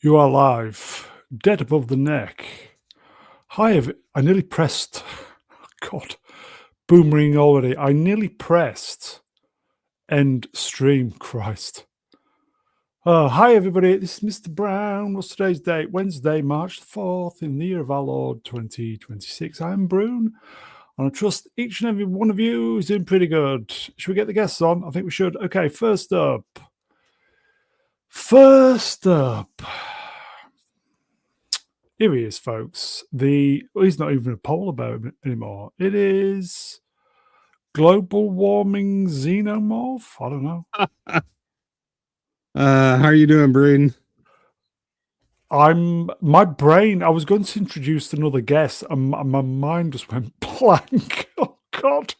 You are live, dead above the neck. Hi, I nearly pressed. God, boomerang already. I nearly pressed end stream. Christ. Hi, everybody. This is Mr. Brown. What's today's date? Wednesday, March the 4th, in the year of our Lord 2026. I'm Brune, and I trust each and every one of you is doing pretty good. Should we get the guests on? I think we should. Okay, first up. Here he is, folks. He's not even a poll about it anymore. It is global warming xenomorph. I don't know. How are you doing, Braden? My brain. I was going to introduce another guest, and my mind just went blank. Oh God.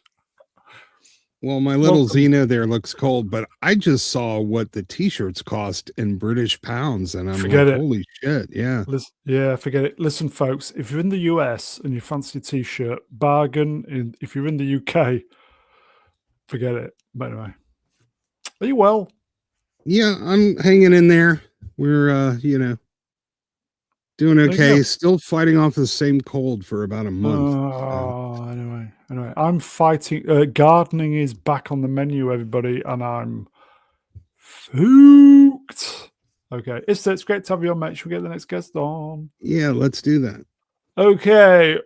Well, my little Xeno there looks cold, but I just saw what the t-shirts cost in British pounds, and I'm Forget like, it. holy shit, yeah. Forget it. Listen, folks, if you're in the US and you fancy a t-shirt, bargain. If you're in the UK, forget it. But anyway, are you well? Yeah, I'm hanging in there. We're doing okay. Still fighting off the same cold for about a month. Anyway, I'm fighting. Gardening is back on the menu, everybody, and I'm spooked. Okay, it's great to have you on, mate. Should we get the next guest on? Yeah, let's do that. Okay,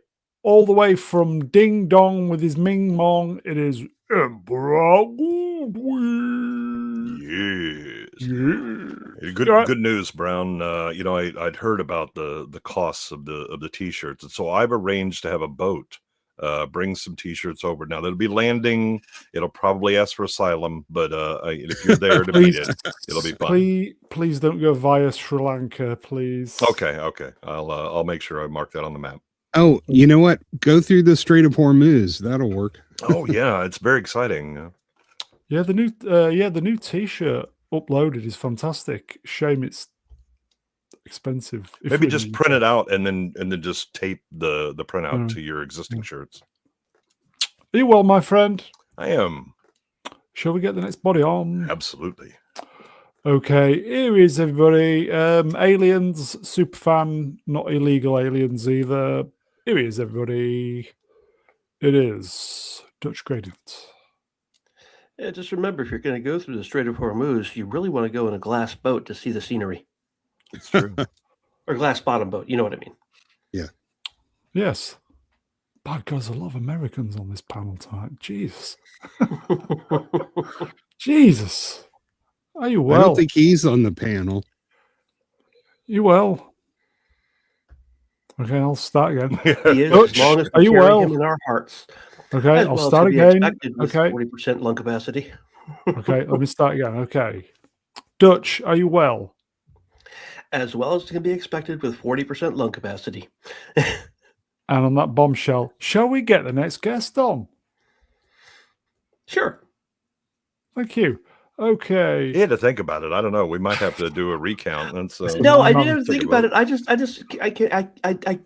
all the way from Ding Dong with his Ming Mong, it is Emperor Goodwin. Yes. Good news, Brown. I'd heard about the costs of the t-shirts, and so I've arranged to have a boat bring some t-shirts over. Now they'll be landing. It'll probably ask for asylum, but if you're there to meet it, it'll be fun. Please don't go via Sri Lanka, please. Okay. I'll make sure I mark that on the map. Oh, you know what? Go through the Strait of Hormuz. That'll work. Oh yeah, it's very exciting. Yeah, the new t-shirt uploaded is fantastic. Shame it's expensive. Maybe just print it out and then just tape the printout to your existing shirts. Are you well, my friend? I am. Shall we get the next body on? Absolutely. Okay, here is everybody. Aliens, superfan, not illegal aliens either. Here is everybody. It is Dutch Gradient. Yeah, just remember, if you're going to go through the Strait of Hormuz, you really want to go in a glass boat to see the scenery. It's true. Or glass bottom boat, you know what I mean. Yeah. Yes. By God, there's a lot of Americans on this panel tonight. Jesus. Jesus. Are you well? I don't think he's on the panel. You well? Okay, I'll start again. He is, as long as we carry him in our hearts. Okay, I'll start again. Okay. 40% lung capacity. Okay, let me start again. Okay. Dutch, are you well? As well as can be expected with 40% lung capacity. And on that bombshell, shall we get the next guest on? Sure. Thank you. Okay. You had to think about it. I don't know. We might have to do a recount. No, I didn't think about it. I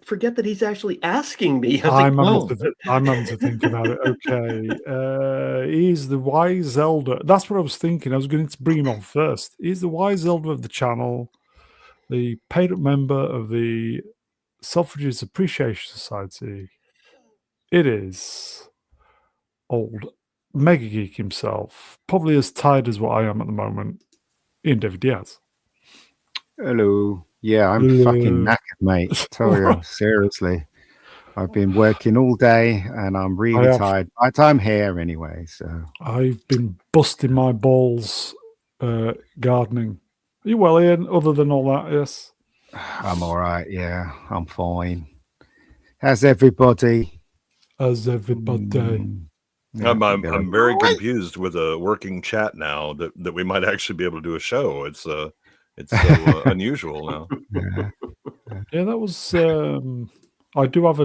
forget that he's actually asking me. I'm having to think about it. Okay. He's the wise elder. That's what I was thinking. I was going to bring him on first. He's the wise elder of the channel, the paid up member of the Selfridges Appreciation Society. It is old Mega Geek himself, probably as tired as what I am at the moment, Ian David Diaz. Hello. Yeah, I'm fucking knackered, mate. Tell you, seriously. I've been working all day and I'm really tired. My time here anyway, so. I've been busting my balls gardening. Are you well, Ian, other than all that, yes? I'm all right, yeah. I'm fine. How's everybody? Yeah, I'm very confused with a working chat now that we might actually be able to do a show. It's so unusual now. Yeah, that was. I do have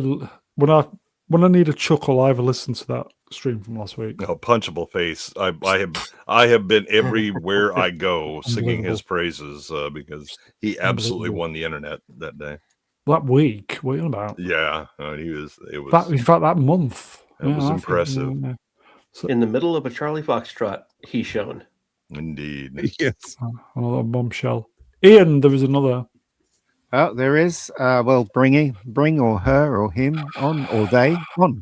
when I need a chuckle, I have a listen to that stream from last week. Oh, punchable face! I have been everywhere I go singing his praises because he absolutely won the internet that day. That week, what are you about? Yeah, he was. It was. In fact, that month. It was impressive. So, in the middle of a Charlie Foxtrot, he shone. Indeed. Yes. Another bombshell. Ian, there was another. Oh, there is. Well, bring or her or him on or they on.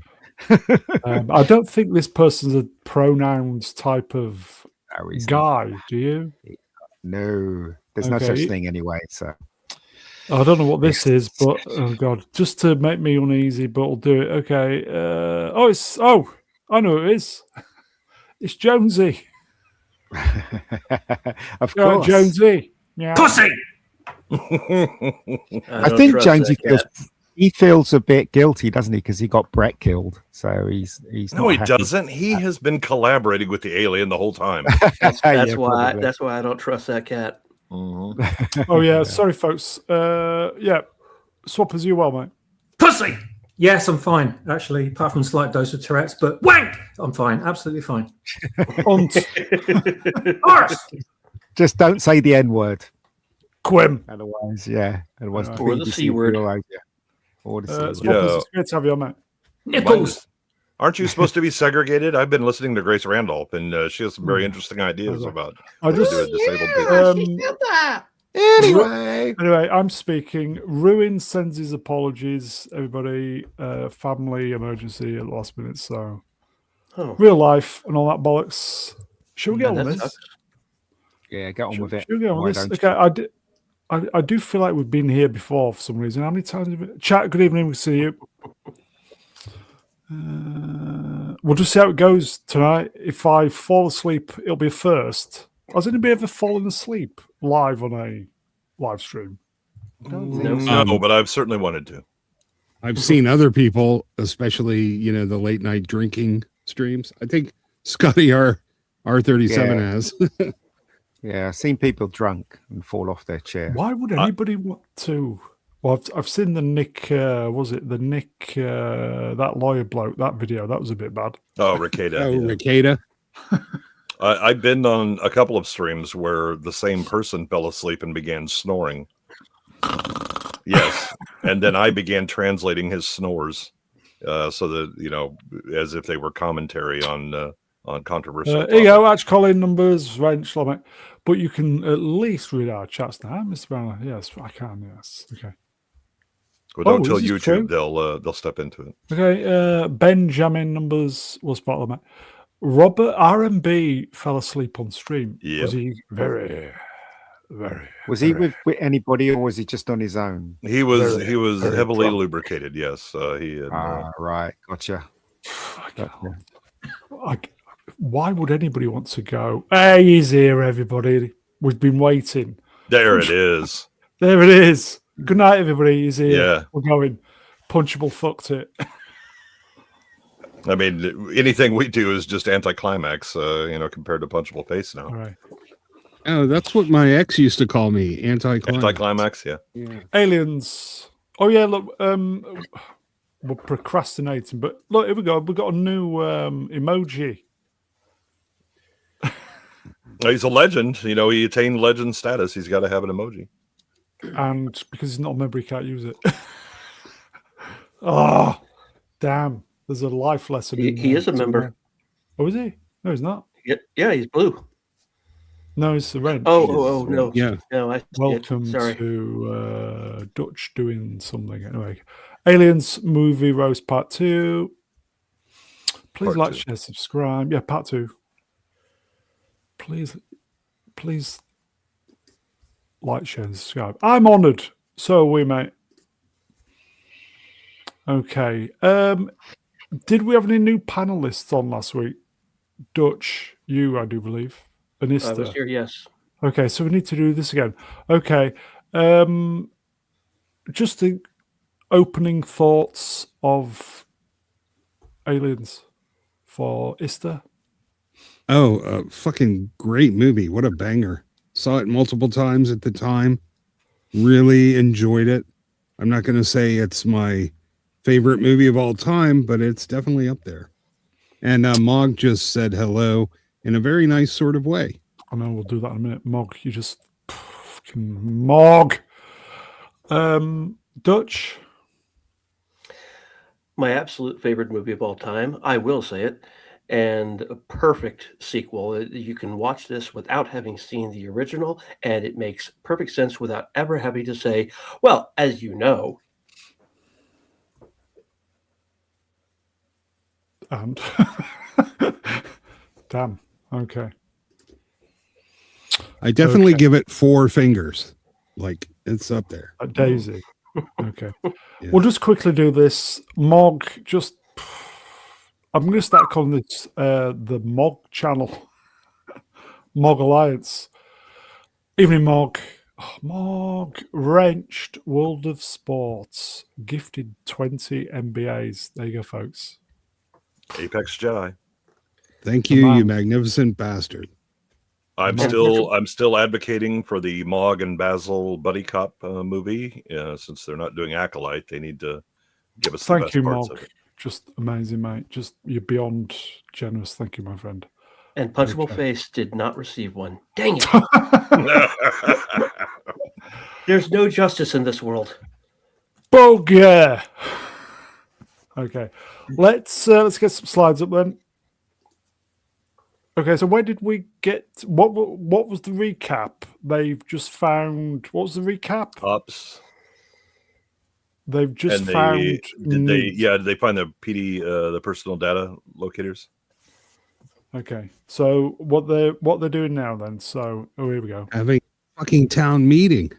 I don't think this person's a pronouns type of No, he's guy. not. Do you? No, there's no such thing anyway. So I don't know what this is, but oh god, just to make me uneasy, but I'll do it. Okay. I know who it is. It's Jonesy. of Right, course, Jonesy. Yeah. Pussy! I think Jonesy feels a bit guilty, doesn't he? Because he got Brett killed, so he's No, not he happy. doesn't. He has been collaborating with the alien the whole time. That's Yeah, why. probably. That's why I don't trust that cat. Oh yeah. Sorry, folks. Yeah. Swap as you well, mate. Pussy! Yes, I'm fine, actually, apart from a slight dose of Tourette's, but wank! I'm fine, absolutely fine. Und Horse! Just don't say the N word. Quim. Otherwise, yeah. Otherwise, Right. Or the BBC C word. will all over you. Or the C word. Swap Yeah. it's great to have you on, mate. Nipples! Aren't you supposed to be segregated? I've been listening to Grace Randolph, and she has some very interesting ideas Okay. about I what to just do with disabled people. Anyway, I'm speaking. Ruin sends his apologies, everybody. Family emergency at the last minute, so Oh, real life and all that bollocks. Should we get on that this? sucks. yeah, get on with it. Should we get on Why this? don't Okay, I do feel like we've been here before for some reason. How many times have we... Chat, good evening, we see you. We'll just see how it goes tonight. If I fall asleep, it'll be a first. Has anybody ever fallen asleep live on a live stream? No, but I've certainly wanted to. I've seen other people, especially the late night drinking streams. I think Scotty R37 has. Yeah, I've seen people drunk and fall off their chair. Why would anybody want to? Well, I've seen the Nick, that lawyer bloke, that video. That was a bit bad. Oh, Ricada. Oh, yeah. Ricada. I've been on a couple of streams where the same person fell asleep and began snoring. Yes. And then I began translating his snores so that, as if they were commentary on controversial Here you go, Atch Colin numbers, wrench, love it. But you can at least read our chats now, Mr. Brown. Yes, I can, yes. Okay. Well, don't tell this is YouTube; true. they'll step into it. Okay, Benjamin numbers will spot them. Robert R&B fell asleep on stream. Yep. Was he very, very? Was he with anybody, or was he just on his own? He was Very heavily drunk. lubricated. Yes, he had. Right, gotcha. Why would anybody want to go? Hey, he's here, everybody. We've been waiting. There it is. There it is. Good night, everybody. He's here. Yeah. We're going. Punchable fucked it. I mean, anything we do is just anticlimax, compared to Punchable Face now. All right. Oh, that's what my ex used to call me. Anticlimax. Anticlimax, yeah. Aliens. Oh yeah, look, we're procrastinating, but look, here we go. We've got a new emoji. He's a legend. He attained legend status. He's got to have an emoji. And because he's not a member, he can't use it. Oh, damn. There's a life lesson. He is a member. Oh, is he? No, he's not. Yeah, he's blue. No, he's the red. Oh, no. Yeah. No, Welcome sorry. to Dutch doing something. Anyway, Aliens movie roast part 2. Please Part like, 2. share, subscribe. Yeah, part 2. Please like, share, and subscribe. I'm honoured. So are we, mate. Okay. Did we have any new panelists on last week? Dutch, you, I do believe. I was Anista. here, yes. Okay, so we need to do this again. Okay. Just the opening thoughts of Aliens for Ista. Oh, fucking great movie. What a banger. Saw it multiple times at the time. Really enjoyed it. I'm not going to say it's my favorite movie of all time, but it's definitely up there. And Mog just said hello in a very nice sort of way. I know we'll do that in a minute. Mog, you just fucking Mog. Dutch. My absolute favorite movie of all time. I will say it. and a perfect sequel. You can watch this without having seen the original, and it makes perfect sense without ever having to say, well, as you know. And damn. Okay. I definitely Okay. give it 4 fingers. Like it's up there. A Daisy. Okay. Yeah. We'll just quickly do this. Mog, just I'm going to start calling this the Mog channel. Mog Alliance. Evening Mog. Oh, Mog. Wrenched. World of Sports. Gifted 20 MBAs. There you go, folks. Apex Jedi. Thank The you, you man. magnificent bastard. I'm still advocating for the Mog and Basil buddy cop movie. Since they're not doing Acolyte, they need to give us the Thank best you, parts Mog. of it. Just amazing, mate. Just you're beyond generous. Thank you, my friend. And Punchable Okay. Face did not receive one. Dang it. There's no justice in this world. Bogey. Okay, let's get some slides up then. Okay, so where did we get? What was the recap? They've just found. What was the recap? Ops. They've just And found. did they find the PD the personal data locators? Okay, so what they're doing now then? So here we go. Having a fucking town meeting.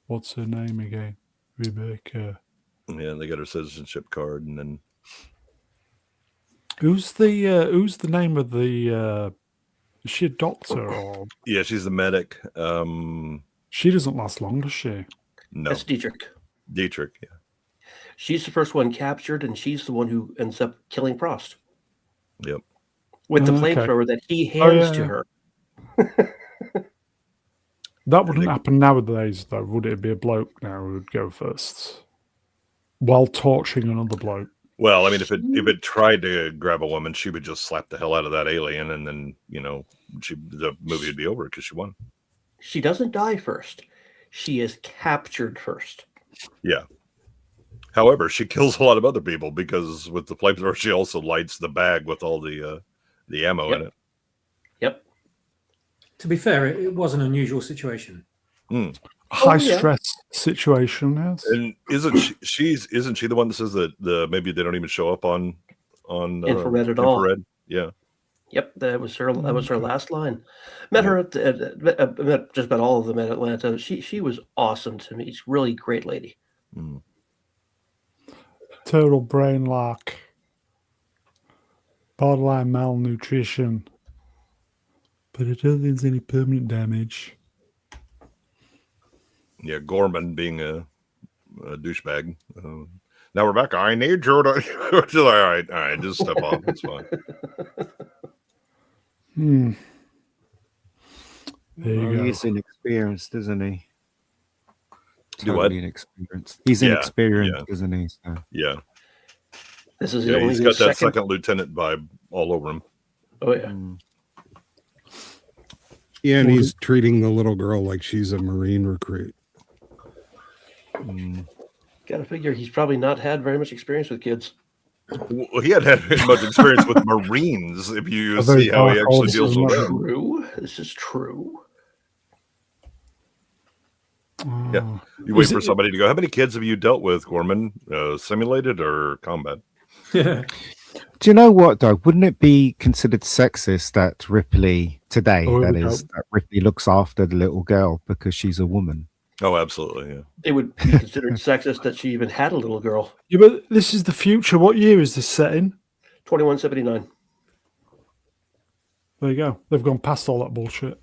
What's her name again? Rebecca. Yeah, they got her citizenship card, and then Who's the name of the? Is she a doctor or? yeah, she's the medic. She doesn't last long, does she? No, That's Dietrich. Dietrich. Yeah, She's the first one captured, and she's the one who ends up killing Prost. yep. With the Okay. flamethrower that he hands to her. That wouldn't happen nowadays, though, would it? Be a bloke now who would go first while torching another bloke. Well, I mean, if it tried to grab a woman, she would just slap the hell out of that alien, and then the movie would be over because she won. She doesn't die first. She is captured first. Yeah. However, she kills a lot of other people because with the flamethrower, she also lights the bag with all the ammo in it. Yep. To be fair, it was an unusual situation. High stress situation, yes. And isn't she the one that says that maybe they don't even show up on Infrared at all. Yeah. Yep, that was her last line. Met her met just about all of them at Atlanta. She was awesome to me. She's a really great lady. Total brain lock. Borderline malnutrition. But it doesn't think there's any permanent damage. Yeah, Gorman being a douchebag. Now, Rebecca, I need you to. All right, just step off. It's fine. There you go. He's inexperienced, isn't he? Do what? Totally inexperienced. He's inexperienced, isn't he? So. Yeah. This is He's got that second lieutenant vibe all over him. Oh yeah. Yeah, and he's treating the little girl like she's a Marine recruit. Gotta figure he's probably not had very much experience with kids. Well, he hadn't had much experience with Marines. If you see how he actually deals with them. True. This is true. Yeah, you wait for somebody to go. How many kids have you dealt with, Gorman? Simulated or combat? Yeah. Do you know what, though? Wouldn't it be considered sexist that Ripley today, that Ripley looks after the little girl because she's a woman? Oh, absolutely. Yeah. It would be considered sexist that she even had a little girl. Yeah, but this is the future. What year is this set in? 2179. There you go. They've gone past all that bullshit.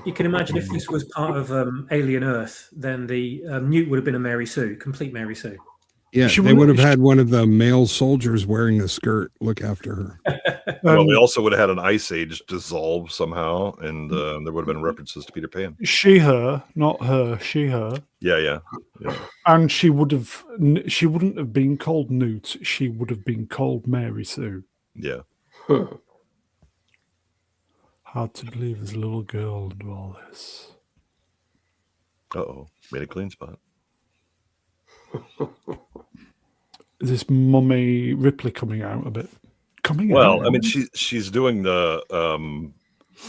You can imagine if this was part of Alien Earth, then the Newt would have been a Mary Sue, complete Mary Sue. Yeah, they would have had one of the male soldiers wearing a skirt look after her. Well, they also would have had an ice age dissolve somehow, and there would have been references to Peter Pan. She, her, not her. She, her. Yeah. And she wouldn't have been called Newt. She would have been called Mary Sue. Yeah. Hard to believe there's a little girl into all this. Uh-oh. Made a clean spot. this Mummy Ripley coming out a bit? Well, I mean, she's doing the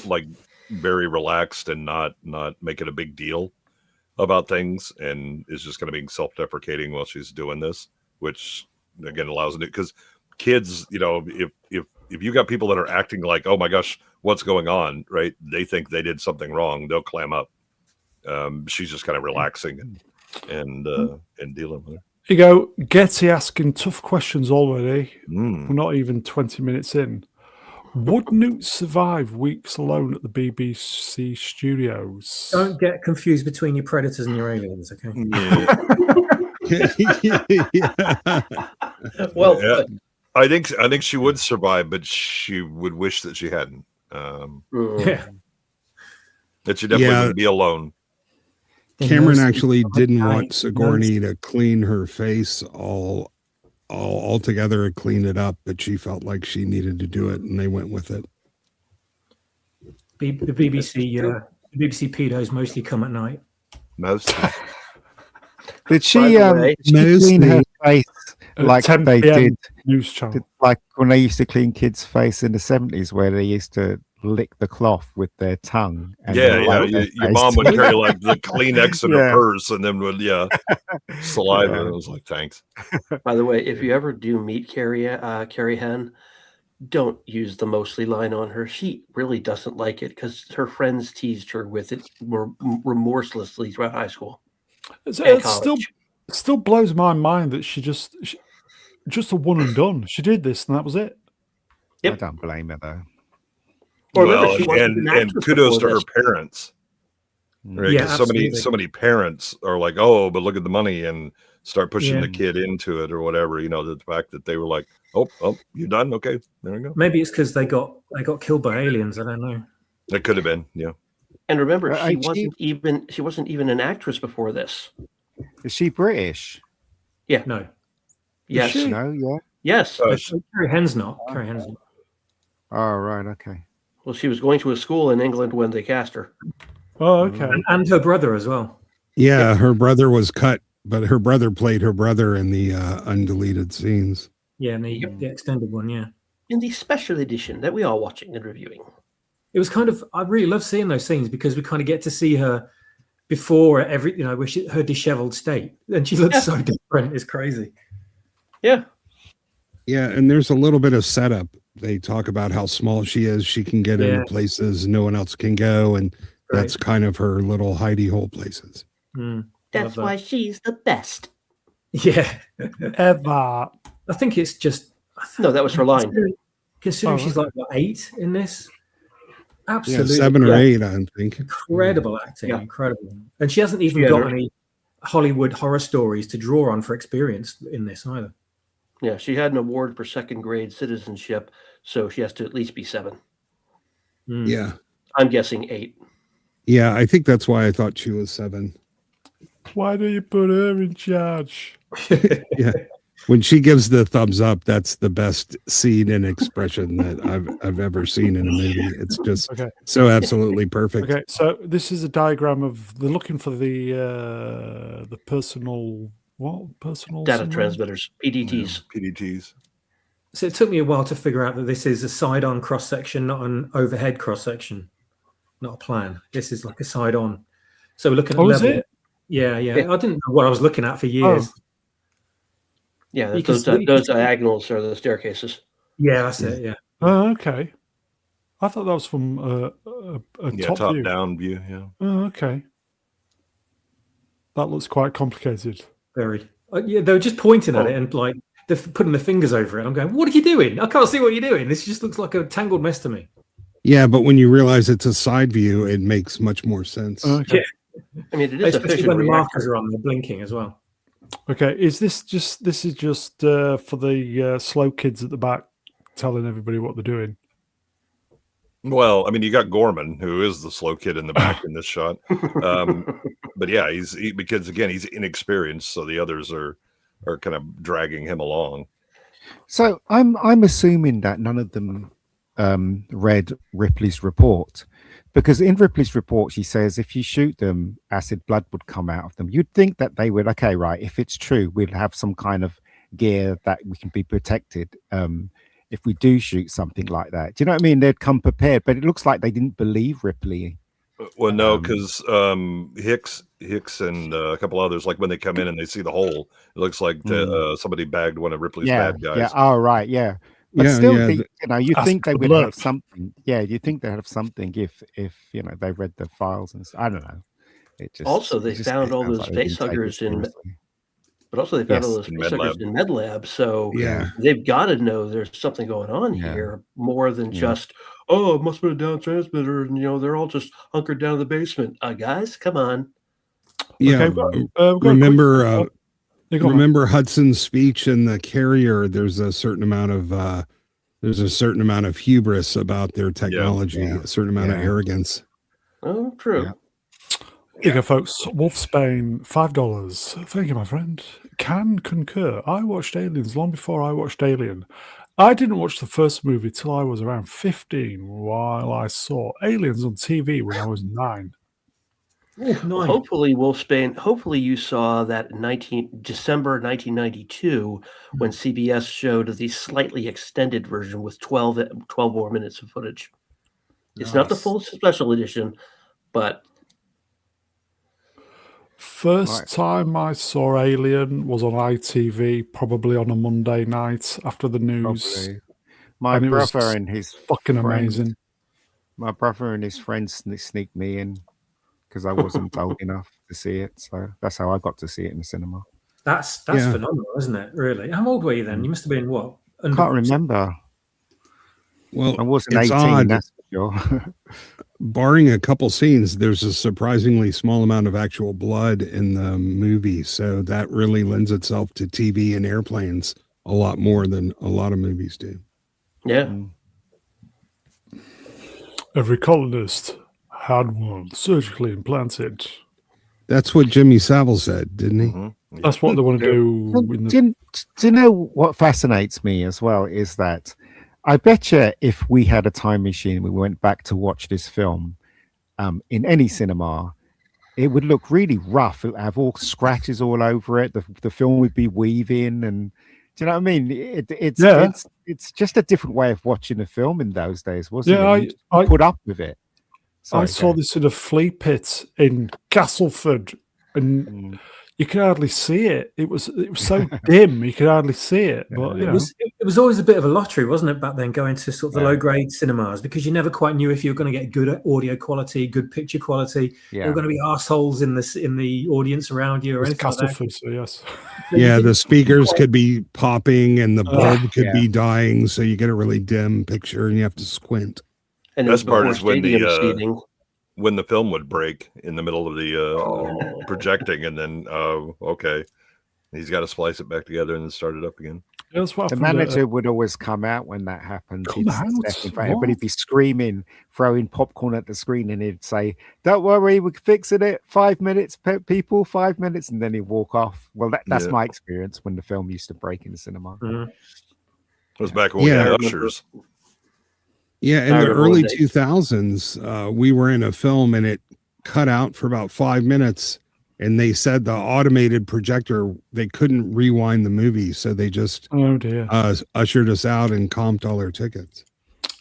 like very relaxed and not making a big deal about things, and is just kind of being self-deprecating while she's doing this, which again allows it, because kids, if you got people that are acting like, oh my gosh, what's going on, right? They think they did something wrong, they'll clam up. She's just kind of relaxing and dealing with it. You go, Getty asking tough questions already. We're not even 20 minutes in. Would Newt survive weeks alone at the BBC studios? Don't get confused between your predators and your aliens, okay? Well, yeah. I think she would survive, but she would wish that she hadn't. Yeah. That she definitely wouldn't be alone. Cameron actually didn't want Sigourney to clean her face all together and clean it up, but she felt like she needed to do it, and they went with it. The BBC pedos mostly come at night. Mostly. Did she clean her face like they did? News channel. Like when they used to clean kids' face in the 70s, where they used to lick the cloth with their tongue. And Your mom would carry like the Kleenex in her purse, and then would saliva. And I was like, thanks. By the way, if you ever do meet Carrie Henn, don't use the mostly line on her. She really doesn't like it because her friends teased her with it remorselessly throughout high school. It still blows my mind that she just a one and done. She did this and that was it. Yep. I don't blame her though. Well, and kudos to her parents. Right? Yeah, so many parents are like, oh, but look at the money, and start pushing the kid into it or whatever. The fact that they were like, oh, you're done. Okay, there we go. Maybe it's because they got killed by aliens. I don't know. It could have been, yeah. And remember, she wasn't even an actress before this. Is she British? Yeah. No. Yes. No. Yeah. Yes. Carrie Henn's not. Carrie Henn's not. Oh, right. Okay. Well, she was going to a school in England when they cast her. Oh, okay. And her brother as well. Yeah, her brother was cut, but her brother played her brother in the undeleted scenes. Yeah, and the extended one, yeah. In the special edition that we are watching and reviewing. It was I really love seeing those scenes because we kind of get to see her before her disheveled state. And she looks so different. It's crazy. Yeah. Yeah, and there's a little bit of setup. They talk about how small she is. She can get into places no one else can go, and that's kind of her little hidey hole places. That's why she's the best. Yeah. Ever. I think it's just... No, that was her line. Considering she's like, 8 in this? Absolutely. 7 or 8, I think. Incredible acting. Yeah. Incredible. And she hasn't even got any Hollywood horror stories to draw on for experience in this either. Yeah, she had an award for second grade citizenship, so she has to at least be 7. Yeah. I'm guessing 8. Yeah, I think that's why I thought she was 7. Why do you put her in charge? Yeah. When she gives the thumbs up, that's the best scene and expression that I've ever seen in a movie. It's just so absolutely perfect. Okay, so this is a diagram of they're looking for the personal data transmitters, PDTs. PDTs. So it took me a while to figure out that this is a side-on cross-section, not an overhead cross-section, not a plan. This is like a side-on. So we're looking at level. Is it? Yeah. I didn't know what I was looking at for years. Yeah, those diagonals are the staircases. Yeah, that's it. Yeah. Oh, okay. I thought that was from a top view. Down view. Yeah. Oh, okay. That looks quite complicated. Very. They were just pointing at it and like they're putting their fingers over it. I'm going, what are you doing? I can't see what you're doing. This just looks like a tangled mess to me. Yeah, but when you realize it's a side view, it makes much more sense. Okay. Yeah. I mean, it is especially when the markers are on, they're blinking as well. Okay, is this just for the slow kids at the back telling everybody what they're doing? Well, I mean, you got Gorman, who is the slow kid in the back in this shot. But yeah, because again, he's inexperienced, so the others are kind of dragging him along. So I'm assuming that none of them read Ripley's report, because in Ripley's report she says if you shoot them, acid blood would come out of them. You'd think that they would, okay, right, if it's true, we'd have some kind of gear that we can be protected if we do shoot something like that. Do you know what I mean? They'd come prepared, but it looks like they didn't believe Ripley. Well, no, because Hicks and a couple others, like when they come in and they see the hole, it looks like somebody bagged one of Ripley's bad guys. Yeah. Oh, right. Yeah. But still, you think they would have something. Yeah, you think they'd have something if they read the files and I don't know. It just also they found all those facehuggers in. But also they found all those facehuggers in MedLab, so they've got to know there's something going on here more than just it must have been a down transmitter, and they're all just hunkered down in the basement. Guys, come on. Yeah, remember Hudson's speech in the carrier. There's a certain amount of hubris about their technology, a certain amount of arrogance. Oh, true. There you go, folks. Wolfsbane, $5. Thank you, my friend. Can concur. I watched Aliens long before I watched Alien. I didn't watch the first movie till I was around 15, while I saw Aliens on TV when I was 9. Well, hopefully, Wolfsbane, hopefully you saw that December 1992 when CBS showed the slightly extended version with 12 more minutes of footage. It's not the full special edition, but... First time I saw Alien was on ITV, probably on a Monday night after the news. Probably. My brother and his fucking amazing. My brother and his friends sneaked me in because I wasn't old enough to see it. So that's how I got to see it in the cinema. That's phenomenal, isn't it? Really? How old were you then? You must have been what? I can't remember. Well, I wasn't 18. Odd. That's for sure. Barring a couple scenes, there's a surprisingly small amount of actual blood in the movie, so that really lends itself to TV and airplanes a lot more than a lot of movies do. Yeah. Every colonist had one surgically implanted. That's what Jimmy Savile said, didn't he? Mm-hmm. That's what they want to do. Do you know what fascinates me as well is that I bet you if we had a time machine, we went back to watch this film in any cinema, it would look really rough. It would have all scratches all over it. The film would be weaving, and do you know what I mean? It's just a different way of watching a film in those days, wasn't it? I put up with it. I saw this in a flea pit in Castleford, and you could hardly see it. It was so dim, you could hardly see it. But it was always a bit of a lottery, wasn't it, back then, going to sort of the low grade cinemas, because you never quite knew if you were going to get good audio quality, good picture quality. There were going to be arseholes in the audience around you, or anything like that. So yes. Yeah, the speakers could be popping and the bulb could be dying, so you get a really dim picture and you have to squint. And the best part is when the film would break in the middle of the projecting, and then he's got to splice it back together and then start it up again. The manager would always come out when that happened. Everybody'd be screaming, throwing popcorn at the screen, and he'd say, "Don't worry, we're fixing it. 5 minutes, people, 5 minutes," and then he'd walk off. Well, that's my experience when the film used to break in the cinema. Mm-hmm. It was back when we had ushers. Yeah, in the early 2000s, we were in a film and it cut out for about 5 minutes, and they said the automated projector, they couldn't rewind the movie, so they just ushered us out and comped all our tickets.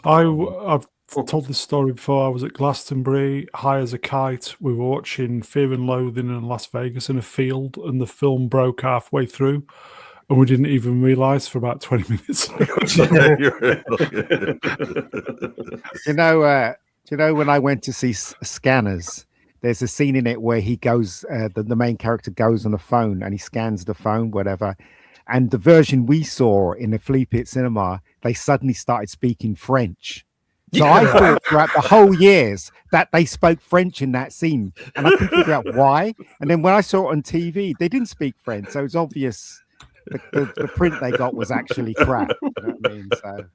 I've told this story before. I was at Glastonbury, high as a kite. We were watching Fear and Loathing in Las Vegas in a field, and the film broke halfway through. And we didn't even realize for about 20 minutes. You know, when I went to see Scanners, there's a scene in it where he goes, the main character goes on a phone and he scans the phone, whatever. And the version we saw in the Flea Pit Cinema, they suddenly started speaking French. So I thought throughout the whole years that they spoke French in that scene. And I couldn't figure out why. And then when I saw it on TV, they didn't speak French. So it was obvious. The print they got was actually crap. You know what I mean? So,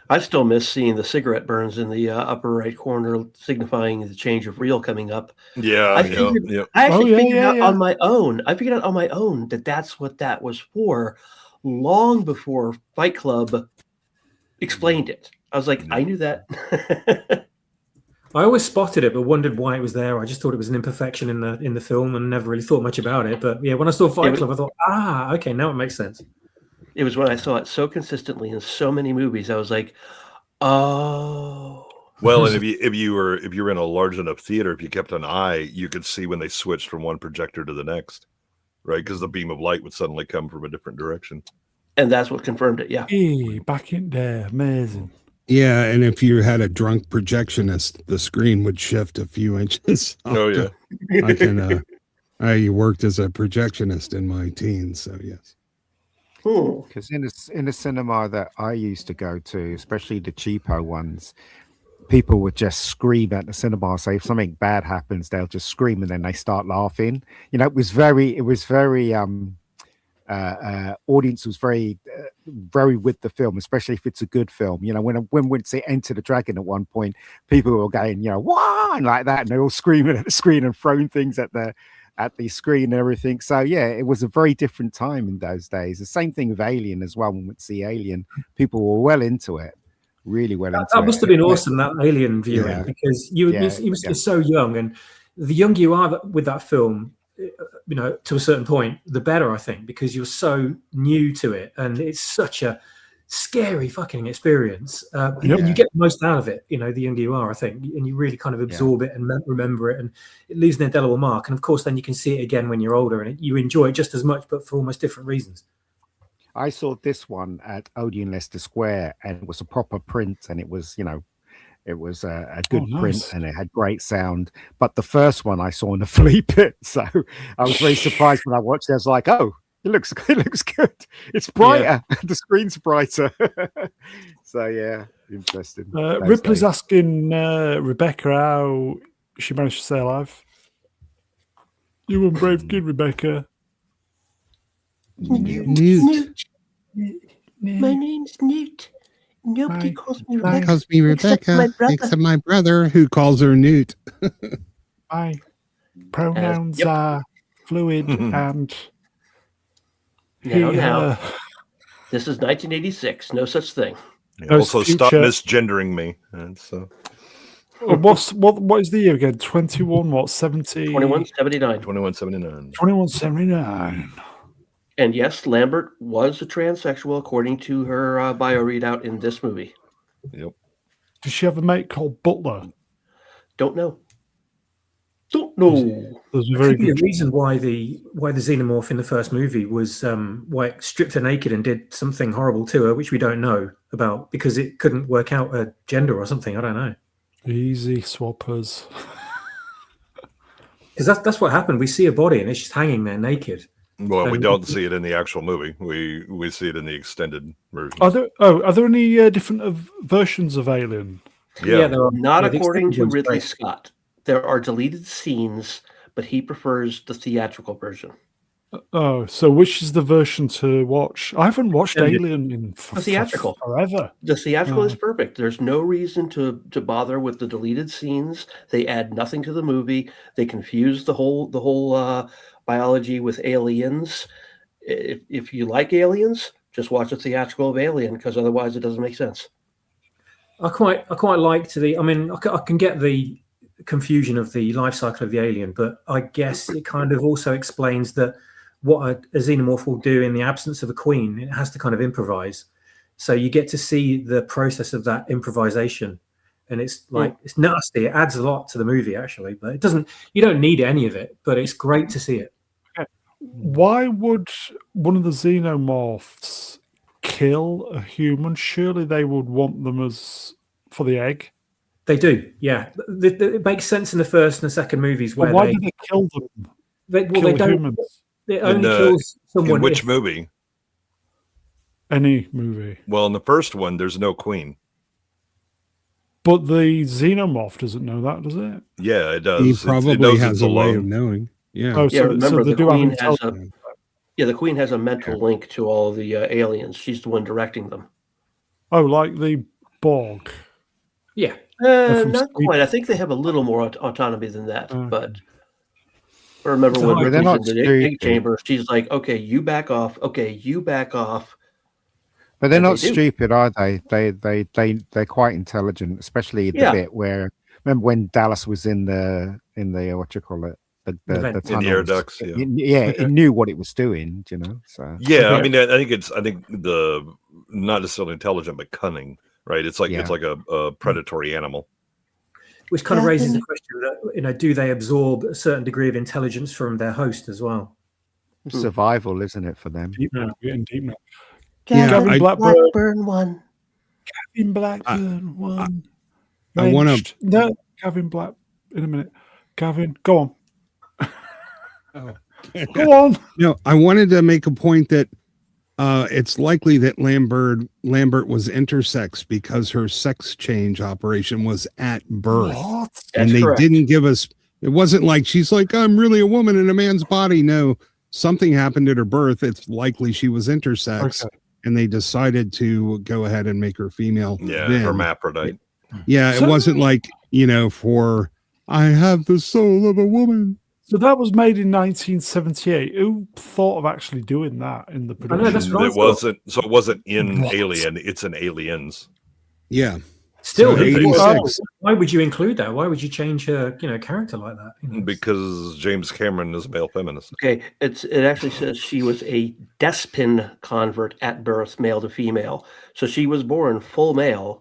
I still miss seeing the cigarette burns in the upper right corner, signifying the change of reel coming up. I actually figured out on my own. I figured out on my own that that's what that was for, long before Fight Club explained it. I was like, I knew that. I always spotted it, but wondered why it was there. I just thought it was an imperfection in the film, and never really thought much about it. But yeah, when I saw Fight Club, I thought, okay, now it makes sense. It was when I saw it so consistently in so many movies, I was like, oh. Well, and if you were in a large enough theater, if you kept an eye, you could see when they switched from one projector to the next, right? Because the beam of light would suddenly come from a different direction. And that's what confirmed it. Yeah. Hey, back in there, amazing. Yeah, and if you had a drunk projectionist, the screen would shift a few inches. Oh yeah, I worked as a projectionist in my teens, so yes. Because in the cinema that I used to go to, especially the cheapo ones, people would just scream at the cinema. So if something bad happens, they'll just scream and then they start laughing. You know, it was very audience was very with the film, especially if it's a good film. You know, when we went to Enter the Dragon at one point, people were going, you know, "Wah!" like that, and they're all screaming at the screen and throwing things at the screen and everything. So yeah, it was a very different time in those days. The same thing with Alien as well. When we went to see Alien, people were well into it, really well into it. That must have been awesome, that Alien viewing, because you must be so young, and the younger you are with that film, you know, to a certain point, the better, I think, because you're so new to it, and it's such a scary fucking experience, and you get the most out of it, you know, the younger you are, I think, and you really kind of absorb it and remember it, and it leaves an indelible mark. And of course then you can see it again when you're older, and you enjoy it just as much, but for almost different reasons. I saw this one at Odeon Leicester Square, and it was a proper print, and it was, you know, it was a good print, and it had great sound. But the first one I saw in the flea pit, so I was very surprised when I watched it. I was like, oh, it looks good. It's brighter. Yeah. The screen's brighter. So yeah, interesting. Ripley's asking Rebecca how she managed to stay alive. You were a brave kid, Rebecca. Newt. My name's Newt. Nobody calls me Rebecca. Calls me Rebecca, except my brother, who calls her Newt. My pronouns are fluid and. Now, this is 1986. No such thing. Yeah, also, stop misgendering me. And so, what is the year again? 21. 70? 2179. 2179. 2179. And yes, Lambert was a transsexual according to her bio readout in this movie. Yep. Did she have a mate called Butler? Don't know. There's a very good reason why the xenomorph in the first movie was why it stripped her naked and did something horrible to her, which we don't know about, because it couldn't work out a gender or something. I don't know. Easy swappers. Because that's what happened. We see a body and it's just hanging there naked. Well, we don't see it in the actual movie. We see it in the extended version. Are there any different versions of Alien? Yeah, there are. Not according to Ridley Scott. There are deleted scenes, but he prefers the theatrical version. Oh, so which is the version to watch? I haven't watched Alien in theatrical forever. The theatrical is perfect. There's no reason to bother with the deleted scenes. They add nothing to the movie. They confuse the whole biology with aliens. If you like aliens, just watch a theatrical of Alien, because otherwise it doesn't make sense. I quite liked I mean, I can get the confusion of the life cycle of the alien, but I guess it kind of also explains that what a xenomorph will do in the absence of a queen, it has to kind of improvise. So you get to see the process of that improvisation, and it's like it's nasty. It adds a lot to the movie, actually, but it doesn't. You don't need any of it, but it's great to see it. Why would one of the xenomorphs kill a human? Surely they would want them as for the egg. They do, yeah. It makes sense in the first and the second movies where why do they kill them? They don't. Humans? It only kills someone. In which movie? Any movie. Well, in the first one, there's no queen. But the xenomorph doesn't know that, does it? Yeah, it does. He probably has a way of knowing. Yeah. Oh, so, remember, the queen has the queen has a mental link to all of the aliens. She's the one directing them. Oh, like the Borg. Yeah. Not quite. I think they have a little more autonomy than that. But I remember when they're in the egg chamber, she's like, "Okay, you back off. Okay, you back off." But they're not stupid, are they? They're quite intelligent, especially the bit where remember when Dallas was in the what you call it, the vent. tunnels. In the air ducts, yeah. It knew what it was doing, you know. So Yeah, Okay. I mean, I think the not necessarily intelligent, but cunning, right? It's like a predatory animal. Which kind of raises the question that, do they absorb a certain degree of intelligence from their host as well? survival, isn't it, for them? Deep now, getting deep now. Gavin Blackburn. Blackburn won. Gavin Blackburn won. I wanna- Benched. No, Gavin Black. In a minute, Gavin, go on. Go on. No, I wanted to make a point that it's likely that Lambert was intersex because her sex change operation was at birth. What? And That's they correct. didn't give us, it wasn't like she's like, I'm really a woman in a man's body. No, something happened at her birth. It's likely she was intersex. Okay. And they decided to go ahead and make her female. Yeah, then. hermaphrodite. Yeah, So- it wasn't like, for I have the soul of a woman. So that was made in 1978. Who thought of actually doing that in the I know, production? that's right. It wasn't in What? Alien, it's in Aliens. Yeah. Still, So they- 86. why would you include that? Why would you change her, character like that? Because James Cameron is a male feminist. Okay, it actually says she was a Despin convert at birth, male to female. So she was born full male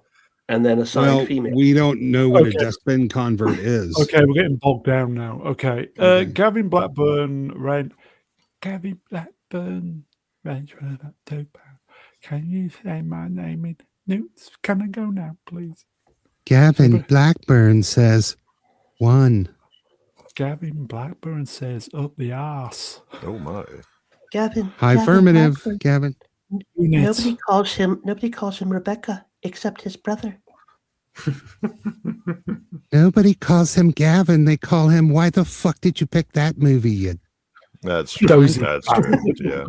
and then assigned Well, female. we don't know what Okay. a Despin convert is. Okay, we're getting bogged down now. Okay. Okay. Gavin Blackburn ran. Gavin Blackburn ran for about £2. Can you say my name in newts? Can I go now, please? Gavin Blackburn says 1. Gavin Blackburn says up the arse. Oh my. Gavin. High Gavin affirmative, Blackburn. Gavin. Nobody calls him Rebecca except his brother. Nobody calls him Gavin. They call him, why the fuck did you pick that movie? You That's true. Dozy. That's true. Yeah.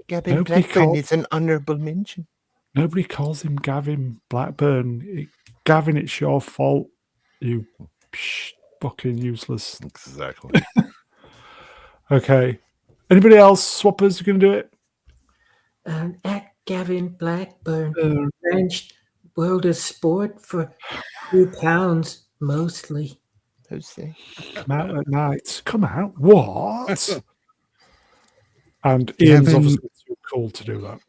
Gavin Nobody Blackburn call- is an honourable mention. Nobody calls him Gavin Blackburn. Gavin, it's your fault. You fucking useless. Exactly. Okay. Anybody else? Swappers, you going to do it? At Gavin Blackburn, Uh, benched World of Sport for £2 mostly. Come out at night. Come out. What? And Ian's Gavin- obviously too cool to do that.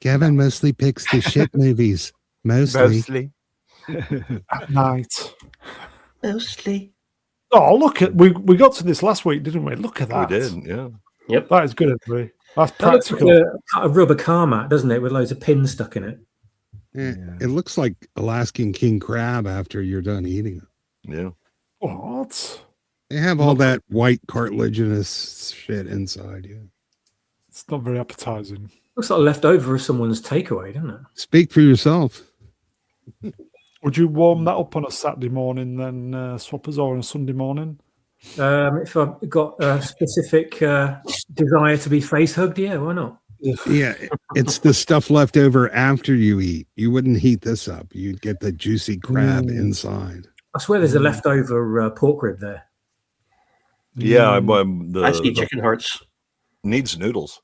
Gavin mostly picks the shit movies. Mostly. At night. Mostly. Oh, look at we got to this last week, didn't we? Look at We that. did, yeah. That is good, everybody. That's That looks like practical. a rubber car mat, doesn't it, with loads of pins stuck in it? It looks like Alaskan king crab after you're done eating it. Yeah. What? They have all that white cartilaginous shit inside. Yeah. It's not very appetizing. Looks like leftover of someone's takeaway, doesn't it? Speak for yourself. Would you warm that up on a Saturday morning then, Swappers, or on a Sunday morning? If I've got a specific desire to be face hugged, yeah, why not? Yeah, it's the stuff left over after you eat. You wouldn't heat this up. You'd get the juicy crab inside. I swear there's a leftover pork rib there. Yeah, I see the chicken hearts. needs noodles.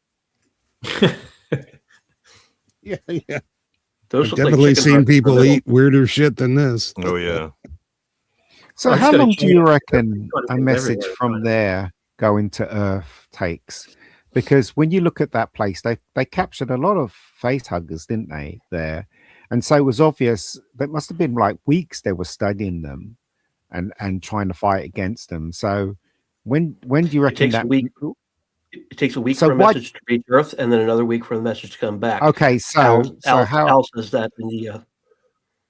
Yeah. Those I've look like definitely chicken seen hearts people in the middle. eat weirder shit than this. Oh yeah. So I just how gotta long do you change- reckon Got a things message everywhere, from right? there going to Earth takes? Because when you look at that place, they captured a lot of face huggers, didn't they, there? And so it was obvious that must have been like weeks they were studying them and trying to fight against them. So when do you reckon takes a that week. It takes a week So for a why- message to reach Earth, and then another week for the message to come back. Okay, so Al says that in the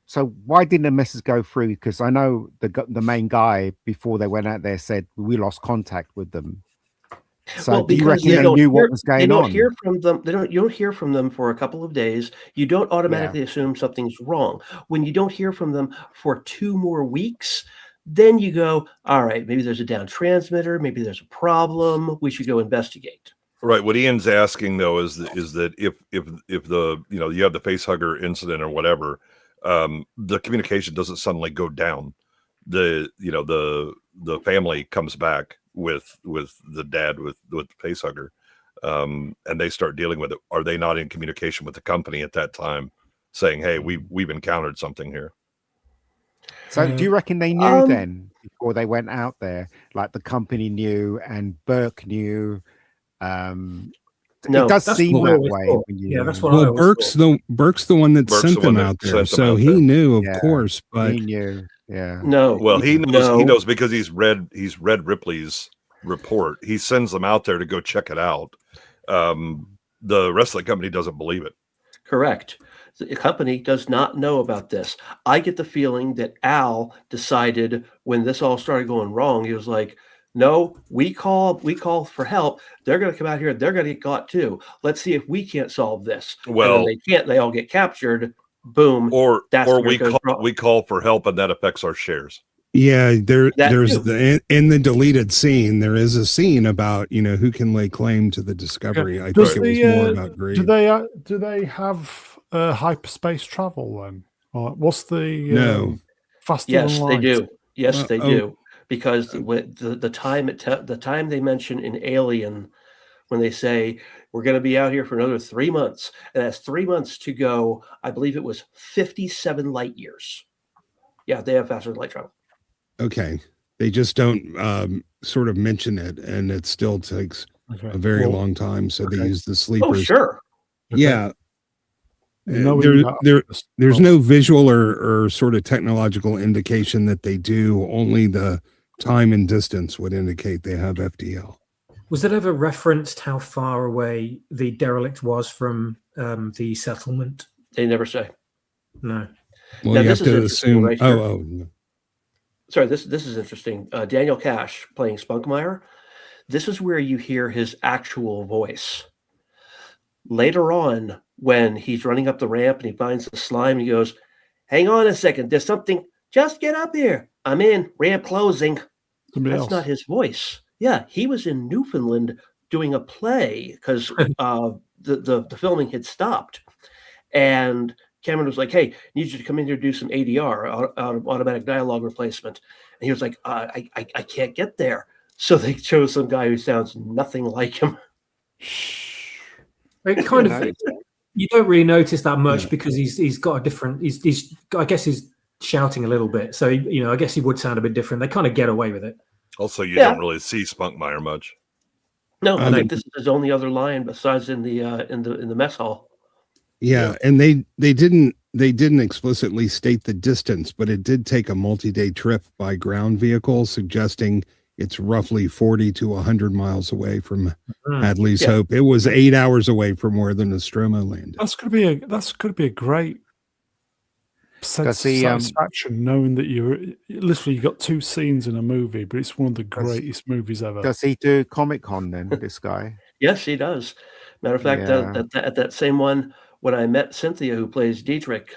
So why didn't the message go through? Because I know the main guy before they went out there said we lost contact with them. So do you reckon they don't knew hear- what was They going don't on? hear from them. You don't hear from them for a couple of days. You don't automatically assume something's wrong. When you don't hear from them for 2 more weeks, then you go, all right, maybe there's a down transmitter, maybe there's a problem. We should go investigate. Right. What Ian's asking though is that if the you have the face hugger incident or whatever, the communication doesn't suddenly go down. The family comes back with the dad with the face hugger, and they start dealing with it. Are they not in communication with the company at that time saying, "Hey, we've encountered something here." So, do you reckon they knew then before they went out there? Like the company knew and Burke knew. No, it does that's seem what I that always way. thought. When Yeah, you, that's what I Well, always thought. Burke's the one that Burke's sent the one them that out there, sent them so out he there. knew, of Yeah. course. But he knew. Yeah. No. Well, he knows. No. He knows because he's read Ripley's report. He sends them out there to go check it out. The rest of the company doesn't believe it. Correct. The company does not know about this. I get the feeling that Al decided when this all started going wrong, he was like, no, we call for help. They're going to come out here. They're going to get caught too. Let's see if we can't solve this. Well, and then they can't. They all get captured. Boom. Or where we it goes wrong. call for help, and that affects our shares. yeah, there's too. in the deleted scene, there is a scene about who can lay claim to the discovery. I Does think it was more about greed. Do they have hyperspace travel then? Or what's the No. faster Yes, than they light? do. Yes, they oh. do. Because the time they mention in Alien, when they say we're going to be out here for another 3 months, and that's 3 months to go, I believe it was 57 light years. Yeah, they have faster light travel. Okay, they just don't sort of mention it, and it still takes a very long time. So they use the sleepers. Oh, sure. Yeah. Knowing There's no visual or sort of technological indication that they do. Only the time and distance would indicate they have FDL. Was it ever referenced how far away the derelict was from the settlement? They never say. No. Well, Now, you this have is to interesting assume. right here. No. Sorry, this is interesting. Daniel Cash playing Spunkmeyer. This is where you hear his actual voice. Later on, when he's running up the ramp and he finds the slime, he goes, "Hang on a second, there's something. Just get up here. I'm in. Ramp closing." That's not his voice. Yeah, he was in Newfoundland doing a play because the filming had stopped, and Cameron was like, "Hey, I need you to come in here and do some ADR, automatic dialogue replacement." And he was like, I can't get there. So they chose some guy who sounds nothing like him. It kind of, you don't really notice that much because he's got a different, I guess he's shouting a little bit. So, I guess he would sound a bit different. They kind of get away with it. Also, you don't really see Spunkmeyer much. No, I think this is his only other line besides in the mess hall. Yeah, and they didn't explicitly state the distance, but it did take a multi-day trip by ground vehicle, suggesting it's roughly 40 to 100 miles away from Hadley's Hope. It was 8 hours away from where the Nostromo landed. That's going to be a great sense of satisfaction knowing that you got 2 scenes in a movie, but it's one of the greatest movies ever. Does he do Comic-Con then, this guy? Yes, he does. Matter of fact, at that same one, when I met Cynthia, who plays Dietrich,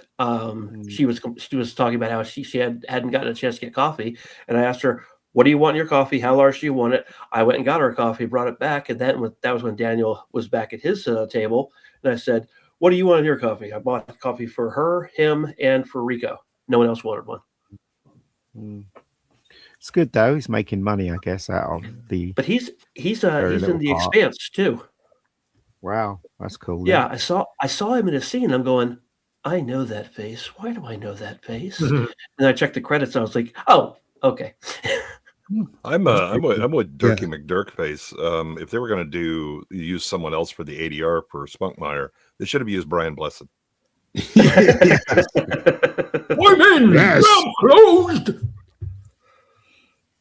she was talking about how she hadn't gotten a chance to get coffee, and I asked her, "What do you want in your coffee? How large do you want it?" I went and got her a coffee, brought it back, and that was when Daniel was back at his table, and I said, "What do you want in your coffee?" I bought coffee for her, him, and for Rico. No one else wanted one. It's good though. He's making money, I guess, out of the. But he's in The Expanse too. Wow, that's cool. Yeah, I saw him in a scene. I'm going, I know that face. Why do I know that face? And I checked the credits. I was like, oh, okay. I'm with Dirky McDirkface. If they were going to use someone else for the ADR for Spunkmeyer, they should have used Brian Blessed. I'm in. Yes. I'm closed.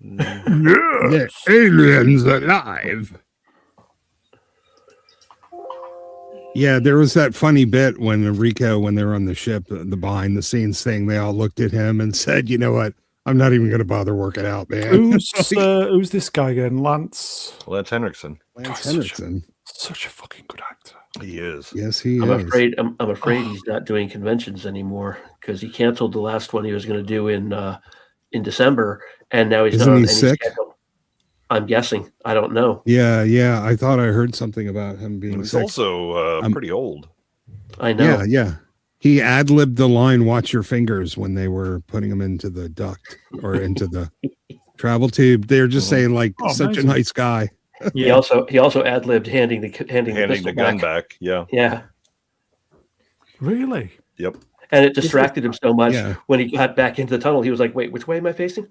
Yes. Aliens alive. Yeah, there was that funny bit when Rico, when they were on the ship, the behind the scenes thing, they all looked at him and said, "You know what? I'm not even going to bother working out, man." Who's this guy again? Lance Henriksen. Such a fucking good actor. He is. Yes, he I'm is. afraid he's not doing conventions anymore because he canceled the last one he was going to do in December, and now he's Isn't not on he any sick? schedule. I'm guessing. I don't know. Yeah. I thought I heard something about him being He's sick. also pretty old. I know. Yeah. He ad-libbed the line, "Watch your fingers," when they were putting him into the duct or into the travel tube. They're just saying, like, such a nice guy. He also ad-libbed handing the Handing the gun back. Yeah. Yeah. Really? Yep. And it distracted him so much Yeah. when he got back into the tunnel. He was like, "Wait, which way am I facing?"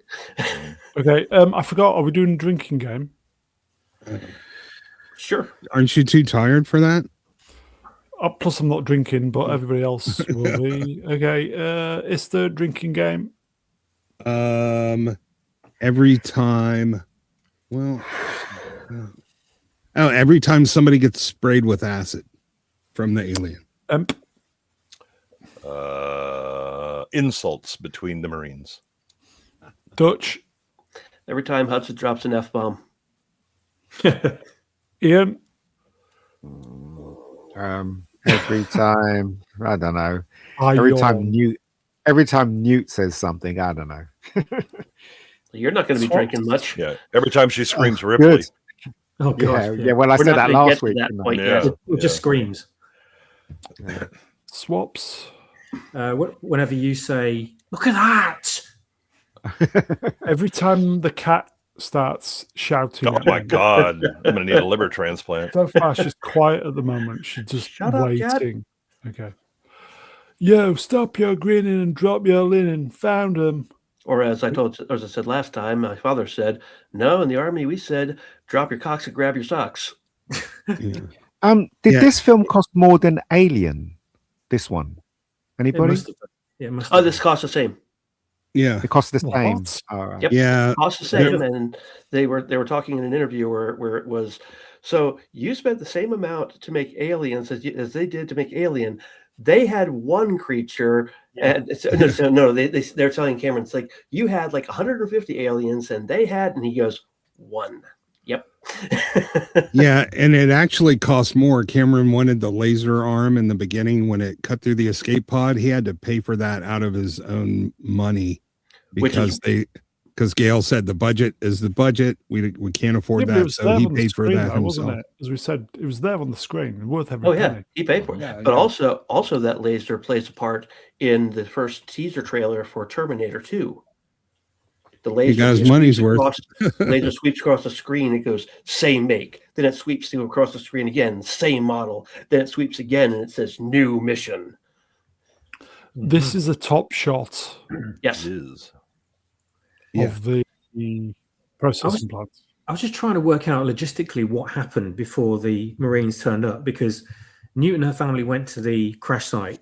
Okay, I forgot. Are we doing a drinking game? Sure. Aren't you too tired for that? Plus, I'm not drinking, but everybody else will be. Okay, it's the drinking game. Every time. Well, every time somebody gets sprayed with acid from the alien. Insults between the Marines. Dutch. Every time Hudson drops an F-bomb. Ian. Every time, I don't know. I Every yawn. time Newt says something, I don't know. You're not going to be drinking much. Yeah. Every time she screams Ripley. Good. Oh god. Yeah. Well, I We're said not that gonna last get to week. that didn't I? point Yeah. yet. It just screams. Swaps. Whenever you say, "Look at that!" Every time the cat starts shouting. Oh at my me. God. I'm going to need a liver transplant. So far, she's quiet at the moment. She's just Shut up, cat. waiting. Okay. Yo, stop your grinning and drop your linen. Found him. Or as I said last time, my father said, "No, in the army we said, drop your cocks and grab your socks." Did Yeah. this film cost more than Alien? This one? It Anybody? must have. Yeah, it must Oh, have. this costs the same. Yeah. It costs the same. What? All right. Yep. Yeah. Costs the same, and they were talking in an interview where it was, so you spent the same amount to make Aliens as they did to make Alien. They had one creature, and they're telling Cameron, it's like, you had like 150 aliens, and they had, and he goes, one. Yep. Yeah, and it actually cost more. Cameron wanted the laser arm in the beginning when it cut through the escape pod. He had to pay for that out of his own money because Gail said the budget is the budget. We can't afford Yeah, but it that, was so there he on the paid for screen, that though, wasn't himself. it? As we said, it was there on the screen. Worth every Oh yeah, penny. he paid for it. Yeah, But yeah. also that laser plays a part in the first teaser trailer for Terminator 2. The laser got his sweeps money's worth. laser sweeps across the screen. It goes same make. Then it sweeps across the screen again, same model. Then it sweeps again, and it says new mission. This is a top shot Yes. It is. Yeah. of the processing plant. I was just trying to work out logistically what happened before the Marines turned up, because Newt and her family went to the crash site.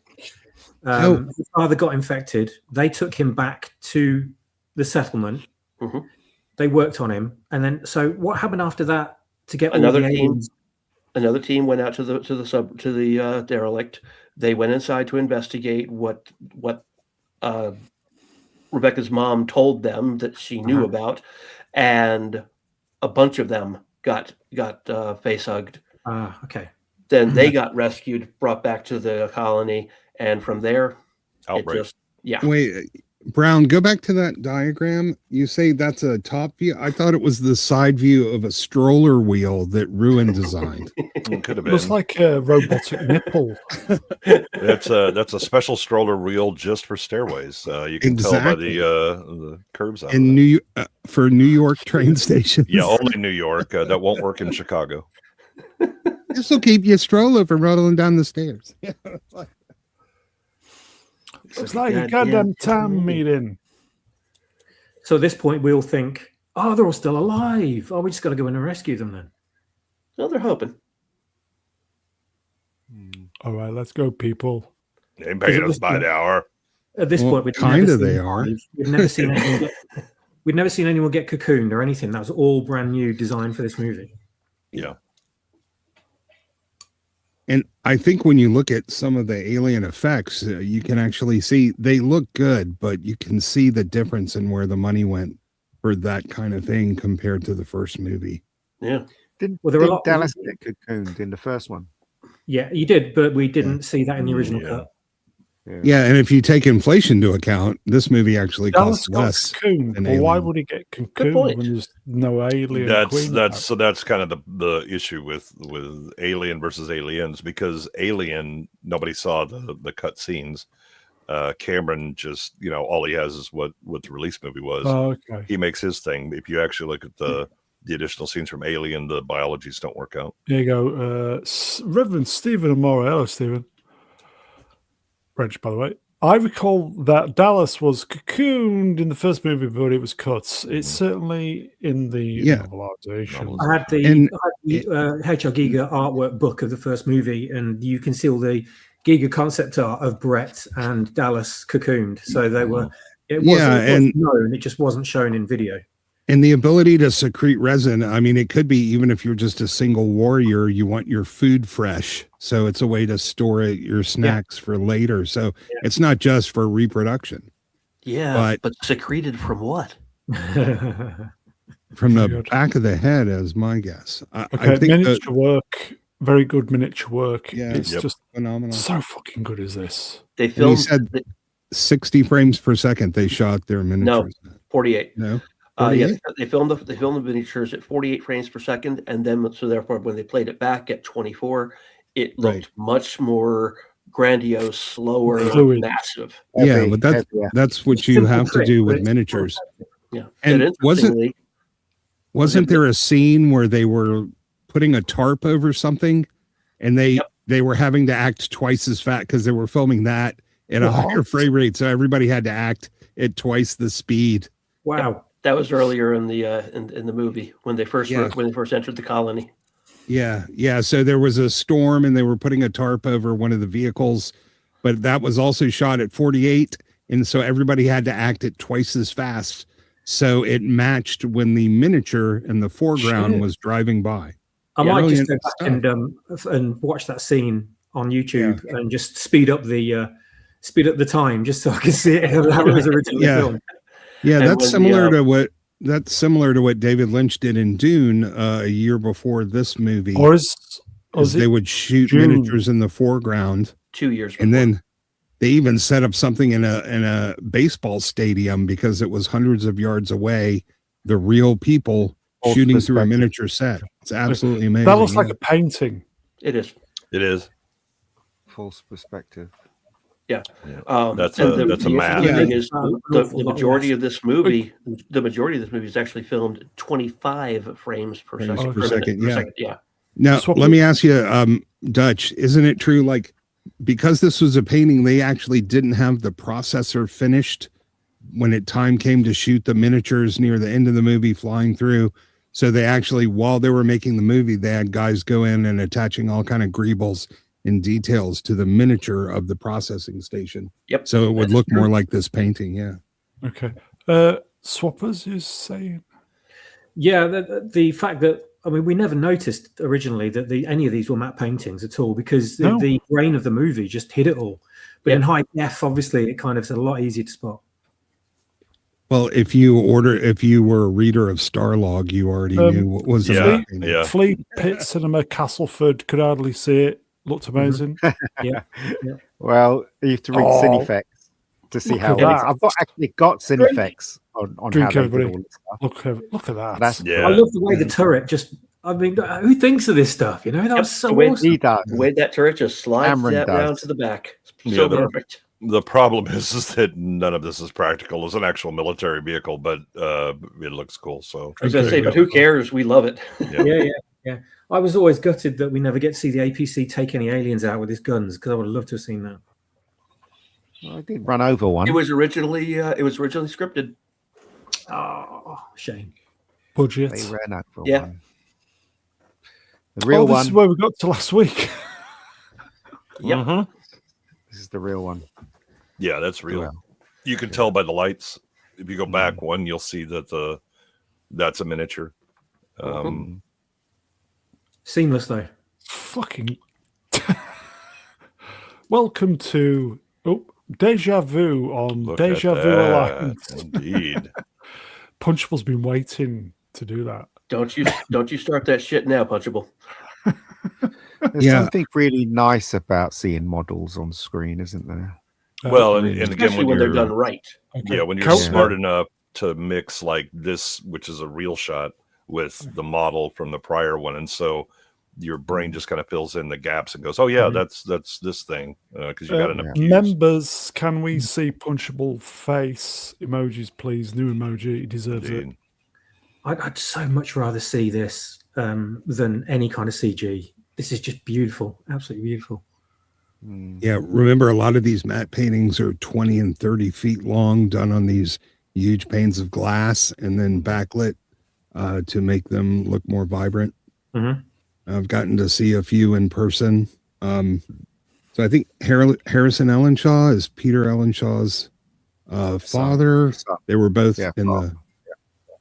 His father got infected. They took him back to the settlement. Mhm. They worked on him, and then so what happened after that to get Another all the team. aliens? Another team went out to the derelict. They went inside to investigate what Rebecca's mom told them that she knew about, and a bunch of them got face hugged. Okay. Then they got rescued, brought back to the colony, and from there, Outbreak. Wait, Brown, go back to that diagram. You say that's a top view. I thought it was the side view of a stroller wheel that Ruin designed. It could have Looks been. like a robotic nipple. That's a special stroller wheel just for stairways. You can tell by Exactly. the curves out. In for New York train stations. Yeah, only New York. That won't work in Chicago. This will keep your stroller from rolling down the stairs. It's like a goddamn time meeting. So at this point, we all think, "Oh, they're all still alive. Oh, we just got to go in and rescue them then." Well, they're hoping. All right, let's go, people. They paid us by the hour. At this Well, point, we'd kinda never seen they are. We'd never seen anyone get. We'd never seen anyone get cocooned or anything. That was all brand new design for this movie. Yeah. And I think when you look at some of the alien effects, you can actually see they look good, but you can see the difference in where the money went for that kind of thing compared to the first movie. Yeah. Well, there were a lot. Dallas get cocooned in the first one? Yeah, you did, but we didn't see that in the original Yeah. cut. Yeah, and if you take inflation into account, this movie actually Dallas costs got less. cocooned, than but why Alien. would he get point. cocooned when there's no alien queen? That's kind of the issue with Alien versus Aliens, because Alien, nobody saw the cut scenes. Cameron just, all he has is what the release movie was. Oh, okay. He makes his thing. If you actually look at the additional scenes from Alien, the biologies don't work out. There you go. Reverend Stephen Amore. Hello, Stephen. French, by the way. I recall that Dallas was cocooned in the first movie, but it was cut. It's certainly in the novelization. I had the H.R. Giger artwork book of the first movie, and you can see all the Giger concept art of Brett and Dallas cocooned. So they were. It was known. It just wasn't shown in video. And the ability to secrete resin, I mean, it could be even if you're just a single warrior, you want your food fresh. So it's a way to store your snacks for later. So it's not just for reproduction. Yeah, but secreted from what? From the back of the head, as my guess. I think miniature work, very good miniature work. Yeah, it's just phenomenal. So fucking good is this? They filmed. He said 60 frames per second. They shot their miniatures. No, 48. No. Yeah, they filmed the miniatures at 48 frames per second, and then so therefore when they played it back at 24, it looked much more grandiose, slower, massive. Yeah, but that's what you have to do with miniatures. Yeah, and wasn't there a scene where they were putting a tarp over something, and they were having to act twice as fast because they were filming that at a higher frame rate, so everybody had to act at twice the speed. Wow. Yep. That was earlier in the in the movie when they first entered the colony. Yeah. So there was a storm, and they were putting a tarp over one of the vehicles, but that was also shot at 48, and so everybody had to act at twice as fast. So it matched when the miniature in the foreground was driving by. I might just go back and watch that scene on YouTube and just speed up the time just so I can see it how it was originally filmed. Yeah, that's similar to what David Lynch did in Dune a year before this movie. Or they would shoot miniatures in the foreground 2 years before. And then they even set up something in a baseball stadium because it was hundreds of yards away, the real people shooting through a miniature set. It's absolutely amazing. That looks like a painting. It is. It is. False perspective. Yeah. That's a map. The majority of this movie, is actually filmed 25 frames per second. Yeah. Now, let me ask you, Dutch, isn't it true, like, because this was a painting, they actually didn't have the processor finished when time came to shoot the miniatures near the end of the movie flying through? So they actually, while they were making the movie, they had guys go in and attaching all kind of greebles and details to the miniature of the processing station. Yep. So it would look more like this painting. Yeah. Okay. Swappers is saying. Yeah, the fact that, I mean, we never noticed originally that any of these were matte paintings at all because the grain of the movie just hid it all. But in high def, obviously, it kind of is a lot easier to spot. Well, if you were a reader of Starlog, you already knew what was Fleet Pit Cinema, Castleford, could hardly see it. Looked amazing. Yeah. Well, you have to read Cinefex to see how it is. I've actually got Cinefex on how they did all this stuff. Look at that. I love the way the turret just. I mean, who thinks of this stuff? You know, that was so awesome. He does. The way that turret just slides down to the back. So perfect. The problem is that none of this is practical. It's an actual military vehicle, but it looks cool. So I was going to say, but who cares? We love it. Yeah. I was always gutted that we never get to see the APC take any aliens out with his guns because I would have loved to have seen that. Well, I did run over one. It was originally scripted. Oh, shame. Budget. They ran over one. The this real one. This is where we got to last week. Yep. Mm-hmm. This is the real one. Yeah, that's real. You can tell by the lights. If you go back one, you'll see that that's a miniature. Seamless though. Fucking. Welcome to Deja Vu on Deja Vu Alliance. Indeed. Punchable's been waiting to do that. Don't you start that shit now, Punchable. There's something really nice about seeing models on screen, isn't there? Well, and again, when they're done right. Okay. Yeah, when you're smart enough to mix like this, which is a real shot, with the model from the prior one, and so your brain just kind of fills in the gaps and goes, "Oh yeah, that's this thing," because you got enough. Members, can we see Punchable face emojis, please? New emoji, he deserves it. I'd so much rather see this than any kind of CG. This is just beautiful, absolutely beautiful. Yeah, remember a lot of these matte paintings are 20 and 30 feet long, done on these huge panes of glass and then backlit to make them look more vibrant. I've gotten to see a few in person. So I think Harrison Ellenshaw is Peter Ellenshaw's father. They were both in the.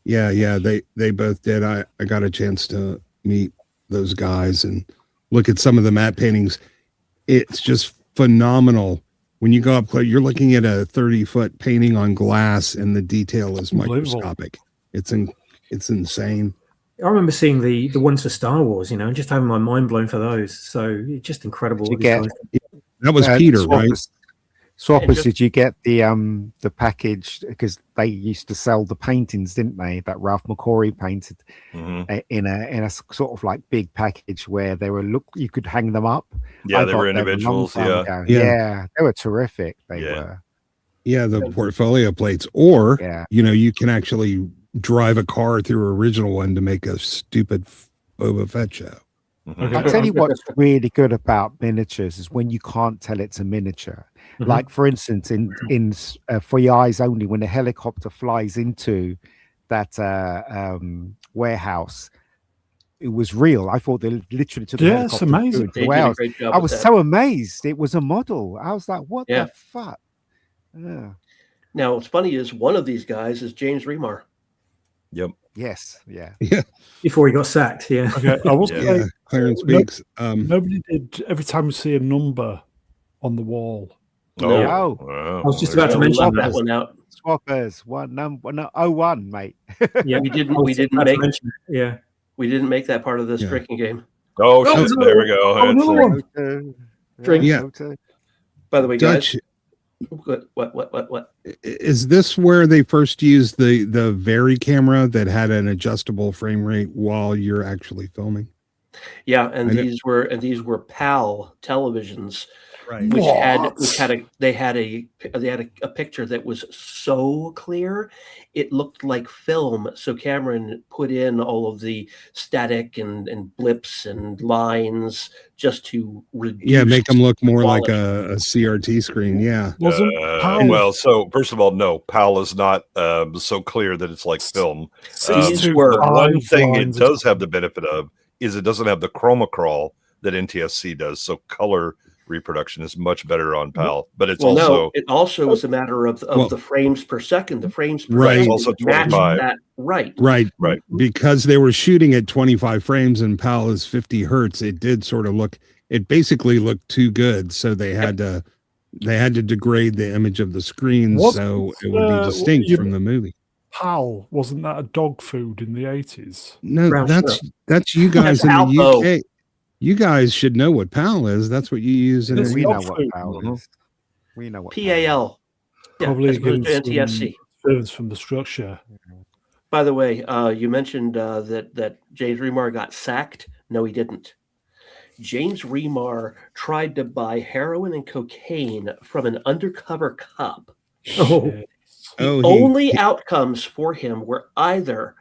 Yeah, they both did. I got a chance to meet those guys and look at some of the matte paintings. It's just phenomenal. When you go up close, you're looking at a 30-foot painting on glass, and the detail is microscopic. It's insane. I remember seeing the ones for Star Wars, and just having my mind blown for those. So it's just incredible. That was Peter, right? Swappers, did you get the package? Because they used to sell the paintings, didn't they? That Ralph McQuarrie painted in a sort of like big package where they were you could hang them up. Yeah, they were individuals. Yeah, they were terrific. They were. Yeah, the portfolio plates, or you can actually drive a car through an original one to make a stupid Boba Fett show. I'll tell you what's really good about miniatures is when you can't tell it's a miniature. Like, for instance, in For Your Eyes Only, when the helicopter flies into that warehouse, it was real. I thought they literally took the helicopter. It's amazing. The warehouse. I was so amazed. It was a model. I was like, what the fuck? Yeah. Now, what's funny is one of these guys is James Remar. Yep. Yes. Yeah. Before he got sacked. Yeah. Okay. I was Clarence Speaks. Nobody did. Every time we see a number on the wall. Wow. I was just about to mention that one out. Swappers, 01, mate. Yeah, we didn't make that part of this drinking game. Oh, there we go. Drink. By the way, guys. What? Is this where they first used the Very camera that had an adjustable frame rate while you're actually filming? Yeah, and these were PAL televisions, right? Which had a picture that was so clear, it looked like film. So Cameron put in all of the static and blips and lines just to reduce. Make them look more like a CRT screen. Yeah. Well, so first of all, no, PAL is not so clear that it's like film. One thing it does have the benefit of is it doesn't have the chroma crawl that NTSC does. So color reproduction is much better on PAL, but it also is a matter of the frames per second. The frames per second also 25. That, right. Because they were shooting at 25 frames and PAL is 50 hertz. It did sort of it basically looked too good. So they had to degrade the image of the screen so it would be distinct from the movie. PAL, wasn't that a dog food in the 80s? No, that's you guys in the UK. You guys should know what PAL is. That's what you use. We know what PAL is. We know what PAL. Probably NTSC. From the structure. By the way, you mentioned that James Remar got sacked. No, he didn't. James Remar tried to buy heroin and cocaine from an undercover cop. The only outcomes for him were either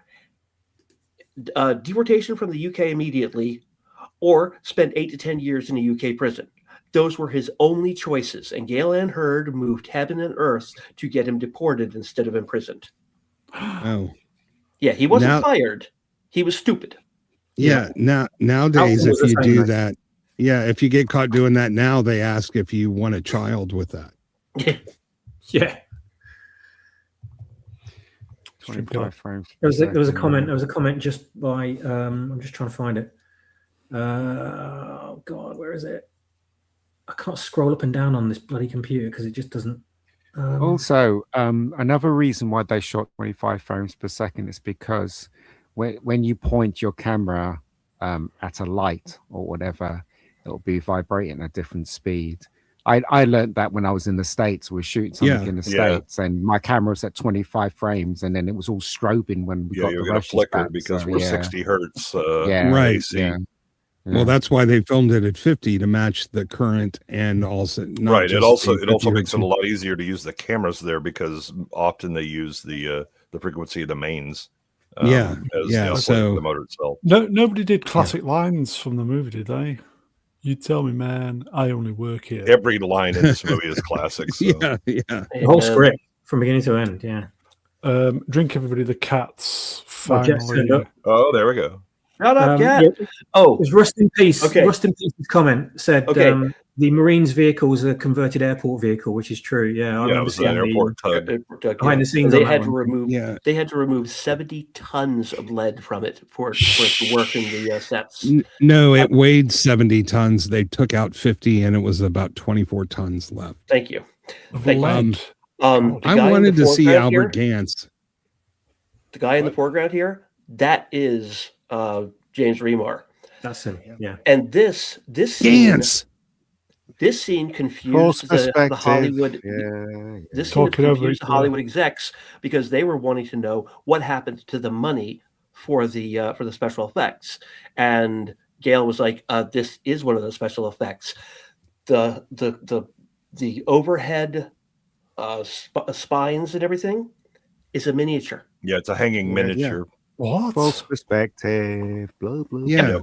deportation from the UK immediately, or spend 8 to 10 years in a UK prison. Those were his only choices, and Gale Ann Hurd moved heaven and earth to get him deported instead of imprisoned. Oh. Yeah, he wasn't fired. He was stupid. Yeah, nowadays, if you do that, if you get caught doing that now, they ask if you want a child with that. Yeah. 25 frames. There was a comment just by I'm just trying to find it. Oh God, where is it? I can't scroll up and down on this bloody computer because it just doesn't. Also, another reason why they shot 25 frames per second is because when you point your camera at a light or whatever, it'll be vibrating at a different speed. I learned that when I was in the States. We were shooting something in the States, and my camera was at 25 frames, and then it was all strobing when we got the gonna rushes flicker back, because we're 60 hertz. Right. AC. Yeah. Well, that's why they filmed it at 50 to match the current, and also it also makes it a lot easier to use the cameras there because often they use the frequency of the mains. So the motor itself. Nobody did classic lines from the movie, did they? You tell me, man. I only work here. Every line in this movie is classic. So. Yeah. The whole script from beginning to end. Yeah. Drink everybody. The cat's Oh, Jet's turned finally. up. Oh, there we go. Shut up, Cat. Yeah. Oh, It was Rust in Peace. Okay. Rust in Peace's comment said the Marines' vehicle was a converted airport vehicle, which is true. Yeah, I Yeah, it remember was an seeing airport tug. behind the scenes. They on had that to one. remove. Yeah. They had to remove 70 tons of lead from it for it to work in the sets. No, it weighed 70 tons. They took out 50, and it was about 24 tons left. Thank you. Lead. The I guy in wanted the to see foreground Albert here- Gantz. The guy in the foreground here, that is James Remar. That's him. Yeah. And this scene, Gantz. this scene False confused the perspective. Hollywood. Yeah. This scene Talking over confused each the other. Hollywood execs because they were wanting to know what happened to the money for the special effects. And Gail was like, "This is one of the special effects. The overhead spines and everything is a miniature." Yeah, it's a hanging miniature. What? False perspective. Blah blah. Yeah. blah.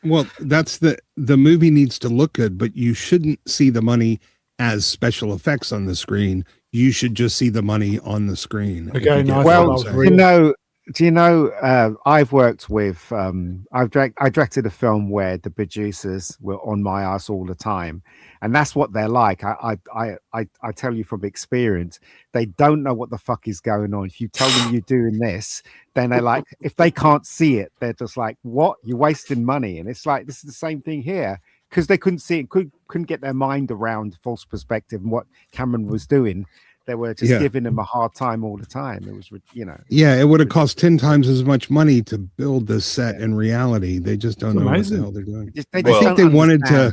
Well, that's the movie needs to look good, but you shouldn't see the money as special effects on the screen. You should just see the money on the screen. if Again, you get I what thought I'm that was saying. real. Do you know? I've worked with. I directed a film where the producers were on my ass all the time, and that's what they're like. I tell you from experience, they don't know what the fuck is going on. If you tell them you're doing this, then they're like, if they can't see it, they're just like, "What? You're wasting money." And it's like this is the same thing here because they couldn't see it, couldn't get their mind around false perspective and what Cameron was doing. They were just giving him a hard time all the time. It was, Yeah, it would have cost 10 times as much money to build this set in reality. They just don't know what the hell they're doing. I think they wanted to.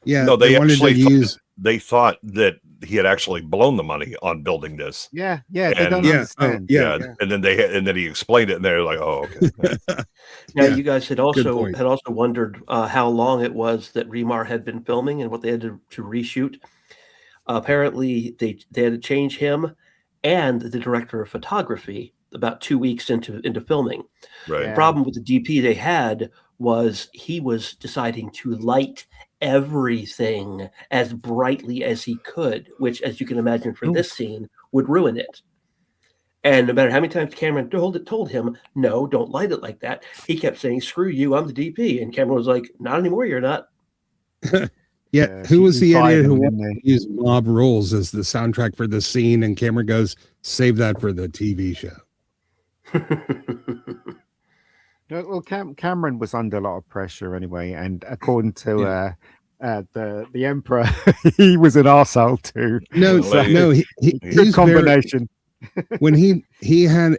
Yeah, No, they wanted to actually use. they thought that he had actually blown the money on building this. Yeah, they And- don't Yeah, understand. Yeah, and then then he explained it, and they're like, "Oh, okay." Yeah, Yeah, you guys had point. also wondered how long it was that Remar had been filming and what they had to reshoot. Apparently, they had to change him and the director of photography about 2 weeks into filming. Right. The problem with the DP they had was he was deciding to light everything as brightly as he could, which, as you can imagine, for this scene would ruin it. And no matter how many times Cameron told him, "No, don't light it like that," he kept saying, "Screw you, I'm the DP." And Cameron was like, "Not anymore, you're not." Yeah, who was the idiot who wanted to use Mob Rules as the soundtrack for the scene? And Cameron goes, "Save that for the TV show." Well, Cameron was under a lot of pressure anyway, and according to the Emperor, he was an arsehole too. No, So, no, good he's combination. when he had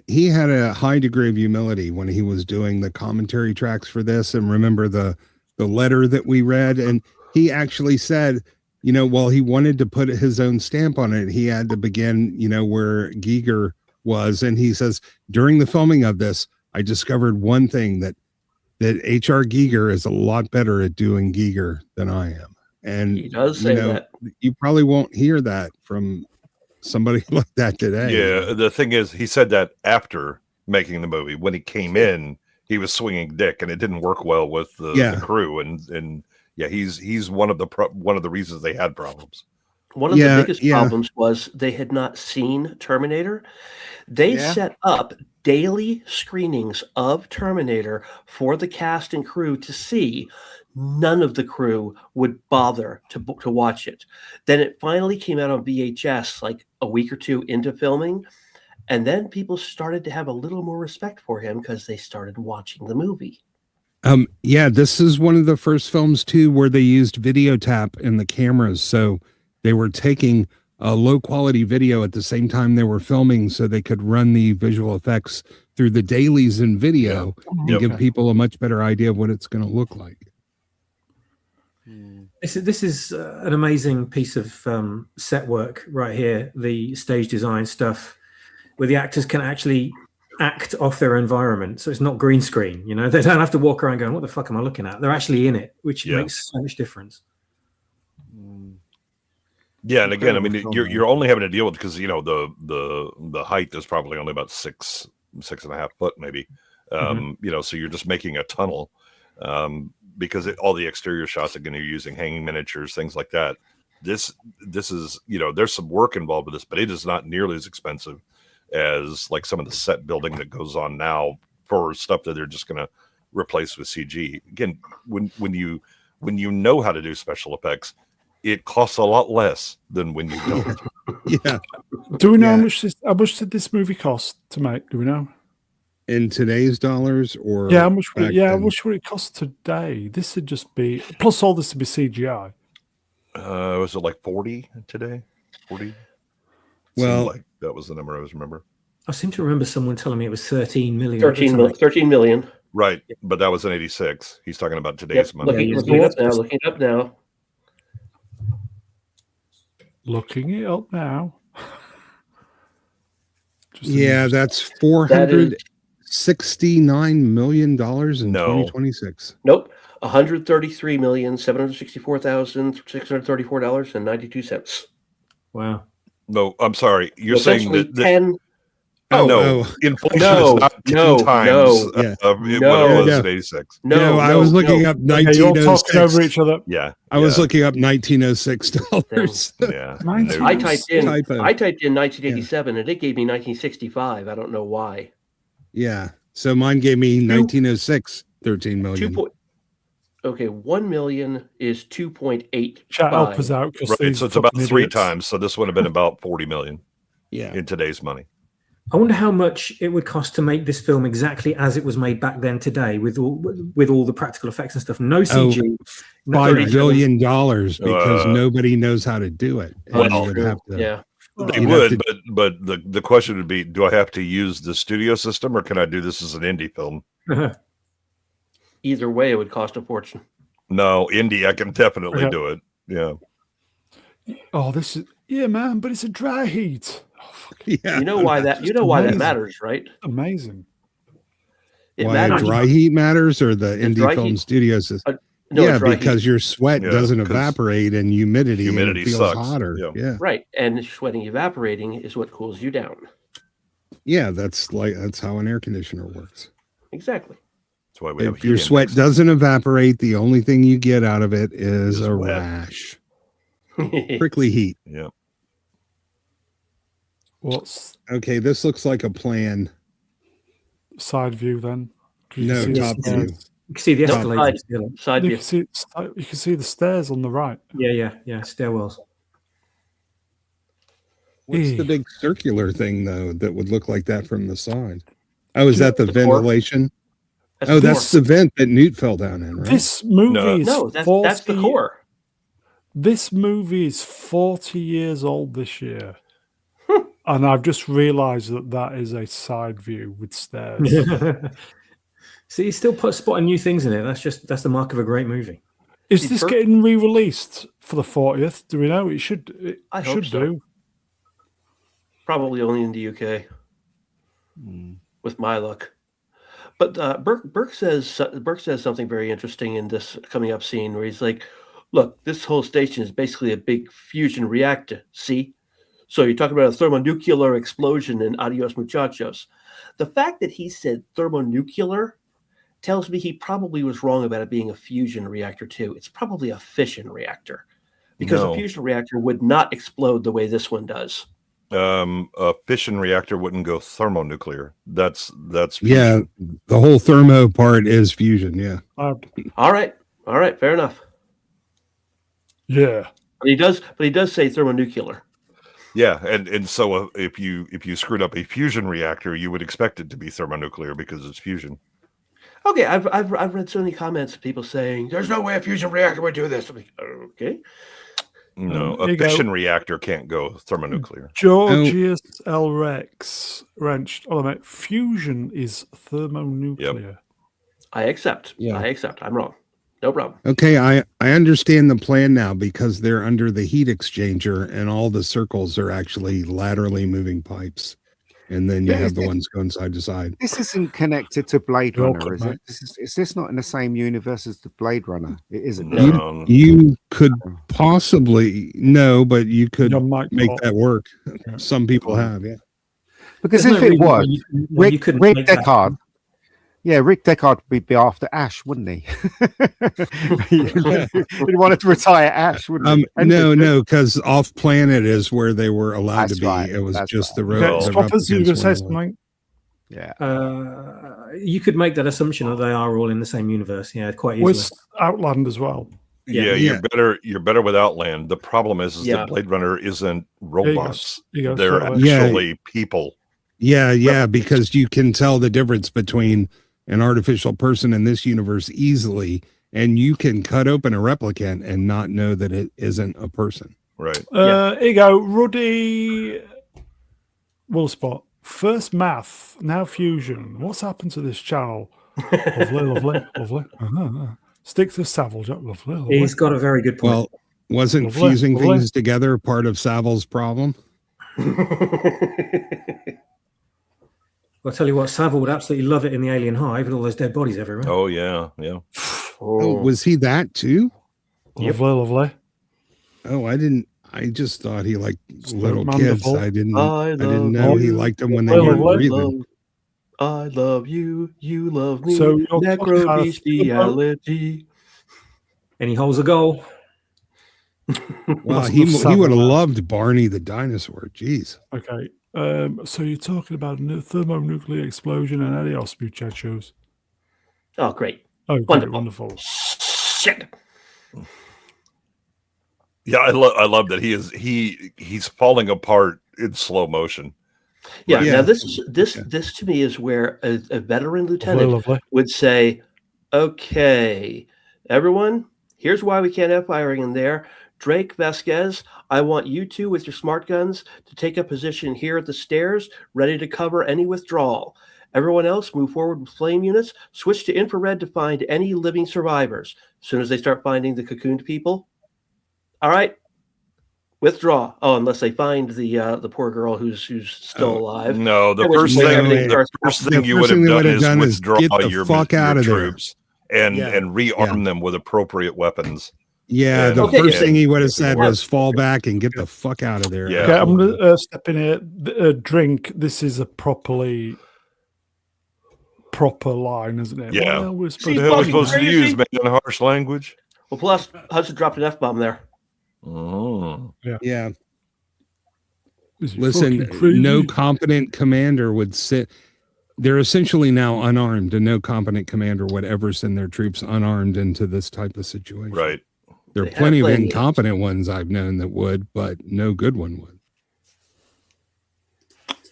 a high degree of humility when he was doing the commentary tracks for this. And remember the letter that we read, and he actually said, while he wanted to put his own stamp on it, he had to begin, where Giger was. And he says, during the filming of this, I discovered one thing that H.R. Giger is a lot better at doing Giger than I am. And He does say that. You probably won't hear that from somebody like that today. Yeah, the thing is, he said that after making the movie. When he came in, he was swinging dick, and it didn't work well with the crew. And yeah, he's one of the reasons they had problems. One of the biggest problems was they had not seen Terminator. They set up daily screenings of Terminator for the cast and crew to see. None of the crew would bother to watch it. Then it finally came out on VHS like a week or two into filming. And then people started to have a little more respect for him because they started watching the movie. This is one of the first films too where they used video tap in the cameras. So they were taking a low quality video at the same time they were filming so they could run the visual effects through the dailies in video and give people a much better idea of what it's going to look like. This is an amazing piece of set work right here. The stage design stuff where the actors can actually act off their environment. So it's not green screen, they don't have to walk around going, "What the fuck am I looking at?" They're actually in it, which makes so much difference. Yeah, and again, I mean, you're only having to deal with because the height is probably only about 6.5 foot, maybe. So you're just making a tunnel. because all the exterior shots are going to be using hanging miniatures, things like that. This is, there's some work involved with this, but it is not nearly as expensive as like some of the set building that goes on now for stuff that they're just going to replace with CG. Again, when you know how to do special effects, it costs a lot less than when you don't. Yeah. Do we know how much did this movie cost to make? Do we know? In today's dollars, or How much how much would it cost today? This would just be plus all this would be CGI. Was it like 40 today? 40? Well, like that was the number I always remember. I seem to remember someone telling me it was 13 million. 13 million. Right, but that was in 86. He's talking about today's money. Looking it up now. Looking it up now. Yeah, that's $469 million in 2026. Nope. $133,764,634.92. Wow. No, I'm sorry. You're saying that 10. Inflation is not 10 times what it was in 86. I was looking up 1906. You're talking over each other. Yeah. I was looking up $1906. Yeah. I typed in 1987 and it gave me 1965. I don't know why. Yeah. So mine gave me 1906, 13 million. 1 million is 2.8. Chat help us out. Right, so it's about 3 times. So this would have been about 40 million. Yeah. In today's money. I wonder how much it would cost to make this film exactly as it was made back then today, with all the practical effects and stuff. No CG. $5 billion because nobody knows how to do it. They would, but the question would be, do I have to use the studio system or can I do this as an indie film? Either way, it would cost a fortune. No, indie, I can definitely do it. Yeah. Oh, this is man, but it's a dry heat. Yeah. You know why that matters, right? Amazing. Dry heat matters, or the indie film studio system? Because your sweat doesn't evaporate and humidity feels sucks. hotter. Yeah. Right. And sweating evaporating is what cools you down. Yeah, that's how an air conditioner works. Exactly. That's why we have if your sweat doesn't evaporate, the only thing you get out of it is a rash. Prickly heat. Yeah. Okay, this looks like a plan. Side view then. No, top view. You can see the escalators. Side view. You can see the stairs on the right. Yeah. Stairwells. What's the big circular thing though that would look like that from the side? Oh, is that the ventilation? That's the vent that Newt fell down in, right? This movie that's the core. This movie is 40 years old this year. And I've just realized that is a side view with stairs. See, you still spotting new things in it. That's the mark of a great movie. Is this getting re-released for the 40th? Do we know? It should. I hope so. Do. Probably only in the UK. With my luck. But Burke says something very interesting in this coming up scene where he's like, "Look, this whole station is basically a big fusion reactor. See." So you're talking about a thermonuclear explosion in Adios Muchachos. The fact that he said thermonuclear tells me he probably was wrong about it being a fusion reactor too. It's probably a fission reactor because a fusion reactor would not explode the way this one does. A fission reactor wouldn't go thermonuclear. That's fusion. Yeah. The whole thermo part is fusion. Yeah. All right. Fair enough. Yeah. But he does say thermonuclear. Yeah, and so if you screwed up a fusion reactor, you would expect it to be thermonuclear because it's fusion. Okay, I've read so many comments of people saying there's no way a fusion reactor would do this. I'm like, okay. No, a fission reactor can't go thermonuclear. Georgius L. Rex wrenched. Oh, mate, fusion is thermonuclear. Yep. I accept. Yeah. I accept. I'm wrong. No problem. Okay, I understand the plan now because they're under the heat exchanger and all the circles are actually laterally moving pipes. And then you have the ones going side to side. This isn't connected to Blade Runner, is it? Is this not in the same universe as the Blade Runner? It isn't. No. You could possibly, but you could make that work. Some people have, yeah. Because if it was, Rick Deckard, Yeah, Rick Deckard would be after Ash, wouldn't he? He wanted to retire Ash, wouldn't he? And No, because off planet is where they were allowed to That's be. right, It was that's just right. the Well, Stoppers, you were replicants going to say weren't allowed. something? Yeah. You could make that assumption that they are all in the same universe. Yeah, quite easily. Was Outland as well? Yeah, Yeah. you're better with Outland. The problem is Yeah. that Blade Runner isn't you go. robots. There you go, They're straight away. actually people. Yeah, because you can tell the difference between an artificial person in this universe easily, and you can cut open a replicant and not know that it isn't a person. Right. Here you go. Ruddy Willspot. First math, now fusion. What's happened to this channel? Lovely. Stick to Savile, Jack. Lovely. He's got a very good point. Well, wasn't Lovely, fusing lovely. things together part of Savile's problem? I'll tell you what, Savile would absolutely love it in the alien hive with all those dead bodies everywhere. Oh yeah. Oh, was he that too? Yep. Lovely. Oh, I just thought he liked little wonderful. kids. I didn't I know he you. liked them when they Well, weren't well, breathing. I love you. You love me. So you're talking about a Necrobestiality. And he holds a goal. Well, Must he love would have Savile. loved Barney the dinosaur. Jeez. Okay. So you're talking about a thermonuclear explosion and Elios Buchet shows. Oh, great. Oh, great, Wonderful. wonderful. Shit. Yeah, I love that he's falling apart in slow motion. Yeah. Yeah. Now this to me is where a veteran lieutenant Lovely. would say, "Okay, everyone, here's why we can't have firing in there. Drake, Vasquez, I want you two with your smart guns to take a position here at the stairs, ready to cover any withdrawal. Everyone else, move forward with flame units. Switch to infrared to find any living survivors. As soon as they start finding the cocooned people, all right, withdraw. Oh, unless they find the poor girl who's still alive. No, the At which first point thing everything the starts- first The thing you first would thing have they done would have is done is withdraw get the your fuck out of there. troops and Yeah. rearm them with appropriate weapons. Yeah, And- the Okay, first yeah. thing he would have said was fall back and get the fuck out of there. Yeah. Okay, I'm going to step in here. Drink. This is a proper line, isn't it? Yeah. Well, we're What supposed the hell are we fucking supposed to crazy. use, man? Harsh language? Well, plus Hudson dropped an F-bomb there. Oh. Yeah. Is he Listen, fucking crazy? no competent commander would sit. They're essentially now unarmed, and no competent commander would ever send their troops unarmed into this type of situation. Right. There are They have plenty of plenty. incompetent ones I've known that would, but no good one would.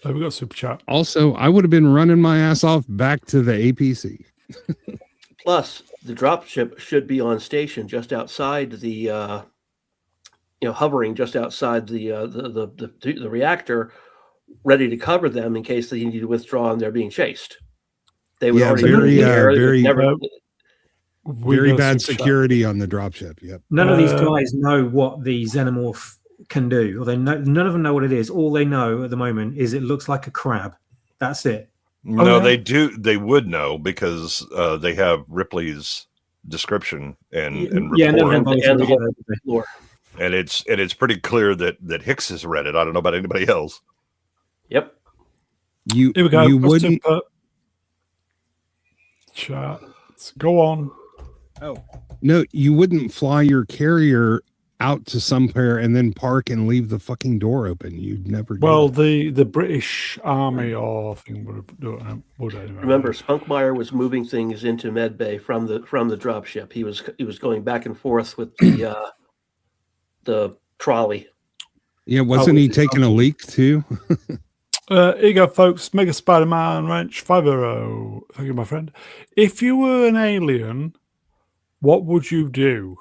Oh, we got super chat. Also, I would have been running my ass off back to the APC. Plus, the dropship should be on station just outside the, hovering just outside the reactor, ready to cover them in case they need to withdraw and they're being chased. They would Yeah, already be in the air. very- Never, We Very got bad super chat. security on the dropship. Yep. None of these Uh, guys know what the xenomorph can do, or none of them know what it is. All they know at the moment is it looks like a crab. That's it. No, yeah. they do. They would know because they have Ripley's description and Yeah, none of report, them boys and the know whole that. floor. and it's pretty clear that Hicks has read it. I don't know about anybody else. Yep. You Here we go. you Got wouldn't super chat. Let's go on. no, you wouldn't fly your carrier out to somewhere and then park and leave the fucking door open. You'd never do Well, that. the British Army or thing would anyway. Remember, Spunkmeyer was moving things into medbay from the dropship. He was going back and forth with the trolley. Yeah, wasn't he taking a leak too? Here you go, folks. Mega Spider-Man Wrench 50. Thank you, my friend. If you were an alien, what would you do?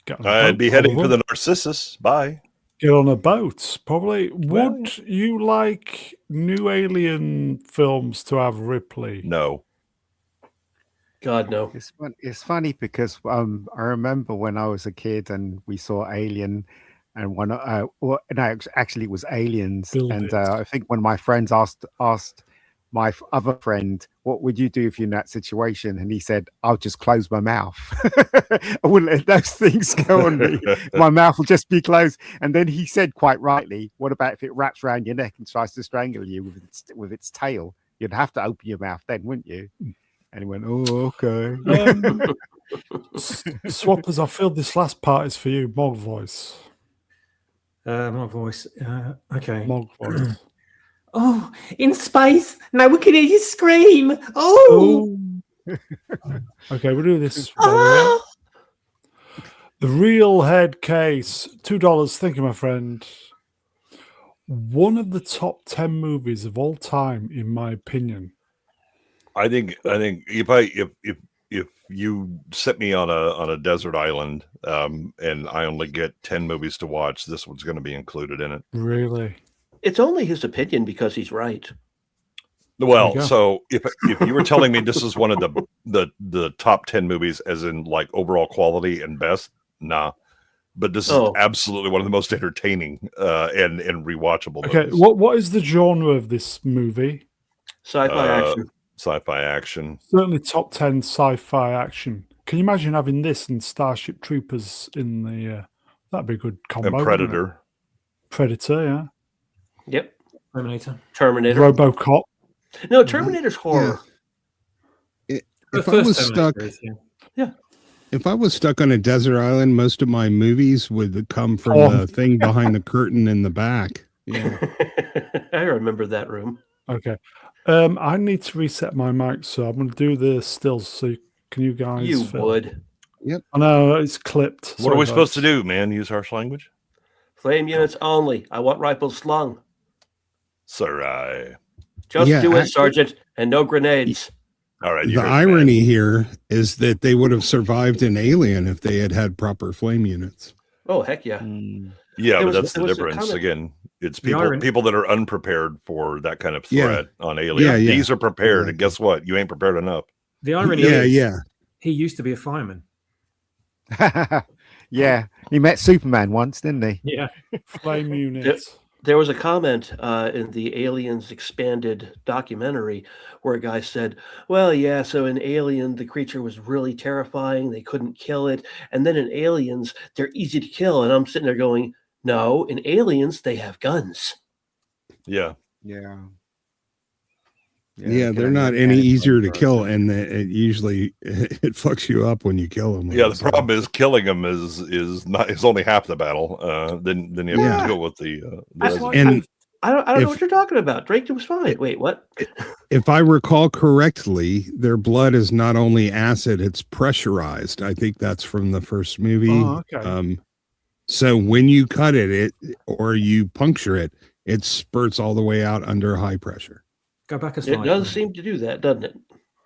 Get on a I'd boat, be heading for probably. the Narcissus. Bye. Get on a boat, probably. Well, Would you like new alien films to have Ripley? No. God, no. It's funny because I remember when I was a kid and we saw Alien, and actually it was Aliens, Build and it. I think when my friends asked my other friend, "What would you do if you're in that situation?" and he said, "I'll just close my mouth. I wouldn't let those things go on me. My mouth will just be closed." And then he said, quite rightly, "What about if it wraps around your neck and tries to strangle you with its tail? You'd have to open your mouth then, wouldn't you? And he went, "Oh, okay." Swappers, I feel this last part is for you. Mog voice. My voice. Okay. Mog voice. Oh, in space! Now we can hear you scream! Oh! Okay, we'll do this. The Real Head Case, $2. Thank you, my friend. One of the top 10 movies of all time, in my opinion. I think if you set me on a desert island, and I only get 10 movies to watch, this one's going to be included in it. Really? It's only his opinion because he's right. Well, so if you were telling me this is one of the top 10 movies, as in like overall quality and best, nah. But this is absolutely one of the most entertaining and rewatchable movies. Okay, what is the genre of this movie? Sci-fi action. Sci-fi action. Certainly top 10 sci-fi action. Can you imagine having this and Starship Troopers in the... that'd be a good combo. And Predator. Predator, yeah. Yep. Terminator. RoboCop. No, Terminator's horror. If I was stuck... Yeah. If I was stuck on a desert island, most of my movies would come from the thing behind the curtain in the back. Yeah. I remember that room. Okay. I need to reset my mic, so I'm going to do the stills. So can you guys? You would. Yep. I know it's clipped. What are we supposed to do, man? Use harsh language? Flame units only. I want rifles slung. Sarai. Just do it, Sergeant, and no grenades. All right. The irony here is that they would have survived an Alien if they had had proper flame units. Oh, heck yeah. Yeah, but that's the difference. Again, it's people that are unprepared for that kind of threat on Alien. Yeah. These are prepared, and guess what? You ain't prepared enough. The irony is he used to be a fireman. Yeah. He met Superman once, didn't he? Yeah. Flame units. There was a comment in the Aliens Expanded documentary where a guy said, well, yeah, so in Alien, the creature was really terrifying. They couldn't kill it. And then in Aliens, they're easy to kill. And I'm sitting there going, no, in Aliens, they have guns. Yeah. Yeah. Yeah, they're not any easier to kill, and it usually it fucks you up when you kill them. Yeah, the problem is killing them is only half the battle. Then you have to deal with the and I don't know what you're talking about. Drake was fine. Wait, what? If I recall correctly, their blood is not only acid; it's pressurized. I think that's from the first movie. Oh, okay. So when you cut it or you puncture it, it spurts all the way out under high pressure. Go back a slide. It does seem to do that, doesn't it?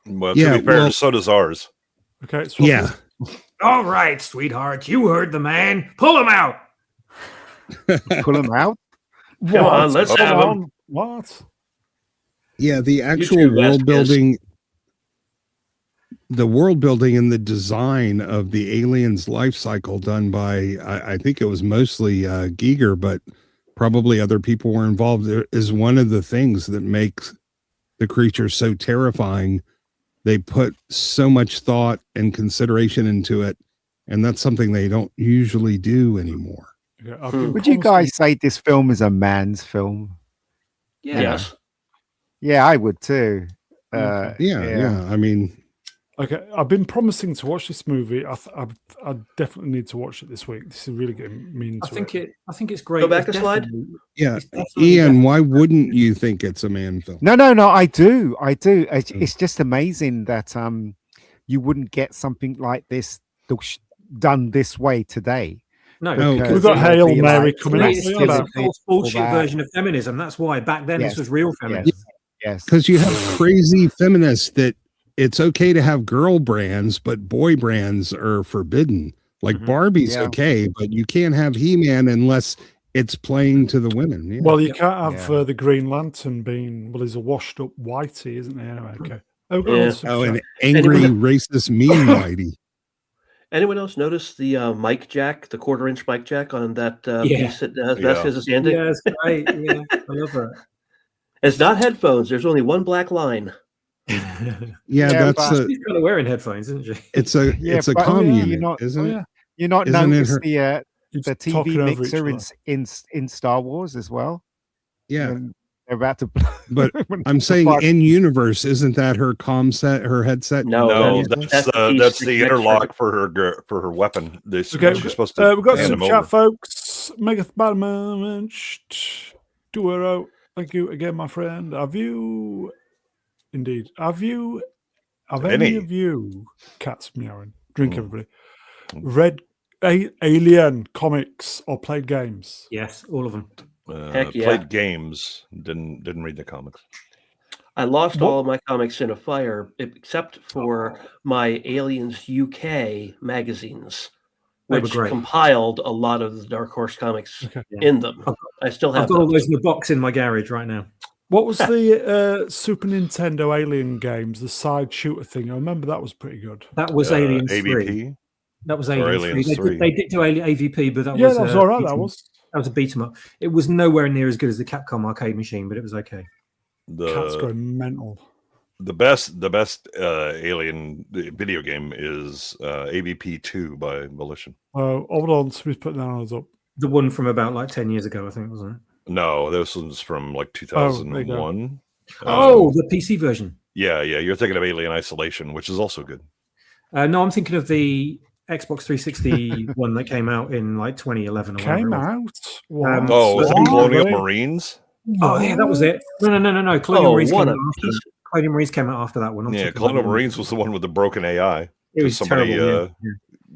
Well, to be fair, so does ours. Okay. Yeah. All right, sweetheart. You heard the man. Pull him out. Pull him out? Come on, let's have him. What? Yeah, the actual world building, and the design of the alien's life cycle done by, I think it was mostly Giger, but probably other people were involved. There is one of the things that makes the creature so terrifying. They put so much thought and consideration into it, and that's something they don't usually do anymore. Yeah, would you guys say this film is a man's film? Yes. Yeah, I would too. Yeah. I mean, okay, I've been promising to watch this movie. I definitely need to watch it this week. This is really getting me into it. I think it's great. Go back a slide. Yeah, Ian, why wouldn't you think it's a man film? No, I do. It's just amazing that you wouldn't get something like this done this way today. No, we've got Hail Mary coming up. It's a bullshit version of feminism. That's why back then this was real feminism. Yes, because you have crazy feminists that it's okay to have girl brands, but boy brands are forbidden. Like Barbie's okay, but you can't have He-Man unless it's playing to the women. Yeah. Well, you can't have the Green Lantern being, he's a washed up whitey, isn't he? Anyway, okay. An angry racist mean whitey. Anyone else notice the mic jack, the 1/4-inch mic jack on that piece that has Vasquez is standing? Yeah, it's great. Yeah, I love that. It's not headphones. There's only one black line. That's she's kind of wearing headphones, isn't she? It's a comm unit, isn't it? You're not noticed the TV talking over mixer in Star Wars as well. Yeah, and about to. But I'm saying in universe, isn't that her comm set, her headset? No, that's that's the the extra- interlock for her weapon. Okay, She's supposed to we've got hand some them chat, over. folks. Megath Badman, do her out. Thank you again, my friend. Have any Any. of you, cats meowing, drink everybody, Mm. read Alien comics or played games? Yes, all of them. Heck yeah. Played games, didn't read the comics. I lost all of my comics in a fire, except for my Aliens UK magazines, They were which great. compiled a lot of the Dark Horse comics in them. I still have I've got all those in the box in my garage right now. What was the Super Nintendo Alien games, the side shooter thing? I remember that was pretty good. That was Aliens 3. AVP? That was Or Aliens 3. Aliens They did do AVP, but that Yeah, was that was all right. That was a beat 'em up. It was nowhere near as good as the Capcom arcade machine, but it was okay. Cat's going mental. The best Alien video game is AVP 2 by Volition. Hold on, somebody's putting their hands up. The one from about like 10 years ago, I think, wasn't it? No, this one's from like 2001. Oh, the PC version. Yeah. You're thinking of Alien Isolation, which is also good. No, I'm thinking of the Xbox 360 one that came out in like 2011 or Came whatever. out? Was it Colonial Marines? Oh, yeah, that was it. No. Colonial Marines came what out a after. Colonial Marines came out after that one. Yeah, Colonial Marines was the one with the broken AI. It was somebody terrible,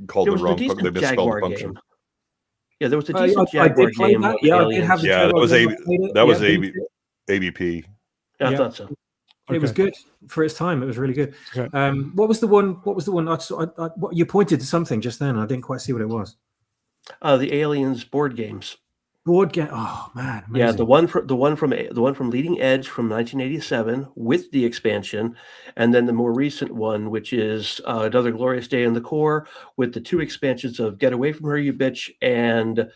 called There the was a wrong. decent They misspelled Jaguar the function. game. Yeah, there was a I decent did Jaguar play game. that. with Yeah, I did aliens. have the Yeah, that was Jaguar. AVP. I thought so. It was good for its time. It was really good. Okay. What was the one? What you pointed to something just then? I didn't quite see what it was. The Aliens board games. Board game. Oh man, amazing. Yeah, the one from Leading Edge from 1987 with the expansion, and then the more recent one, which is Another Glorious Day in the Core, with the two expansions of Get Away from Her, You Bitch, and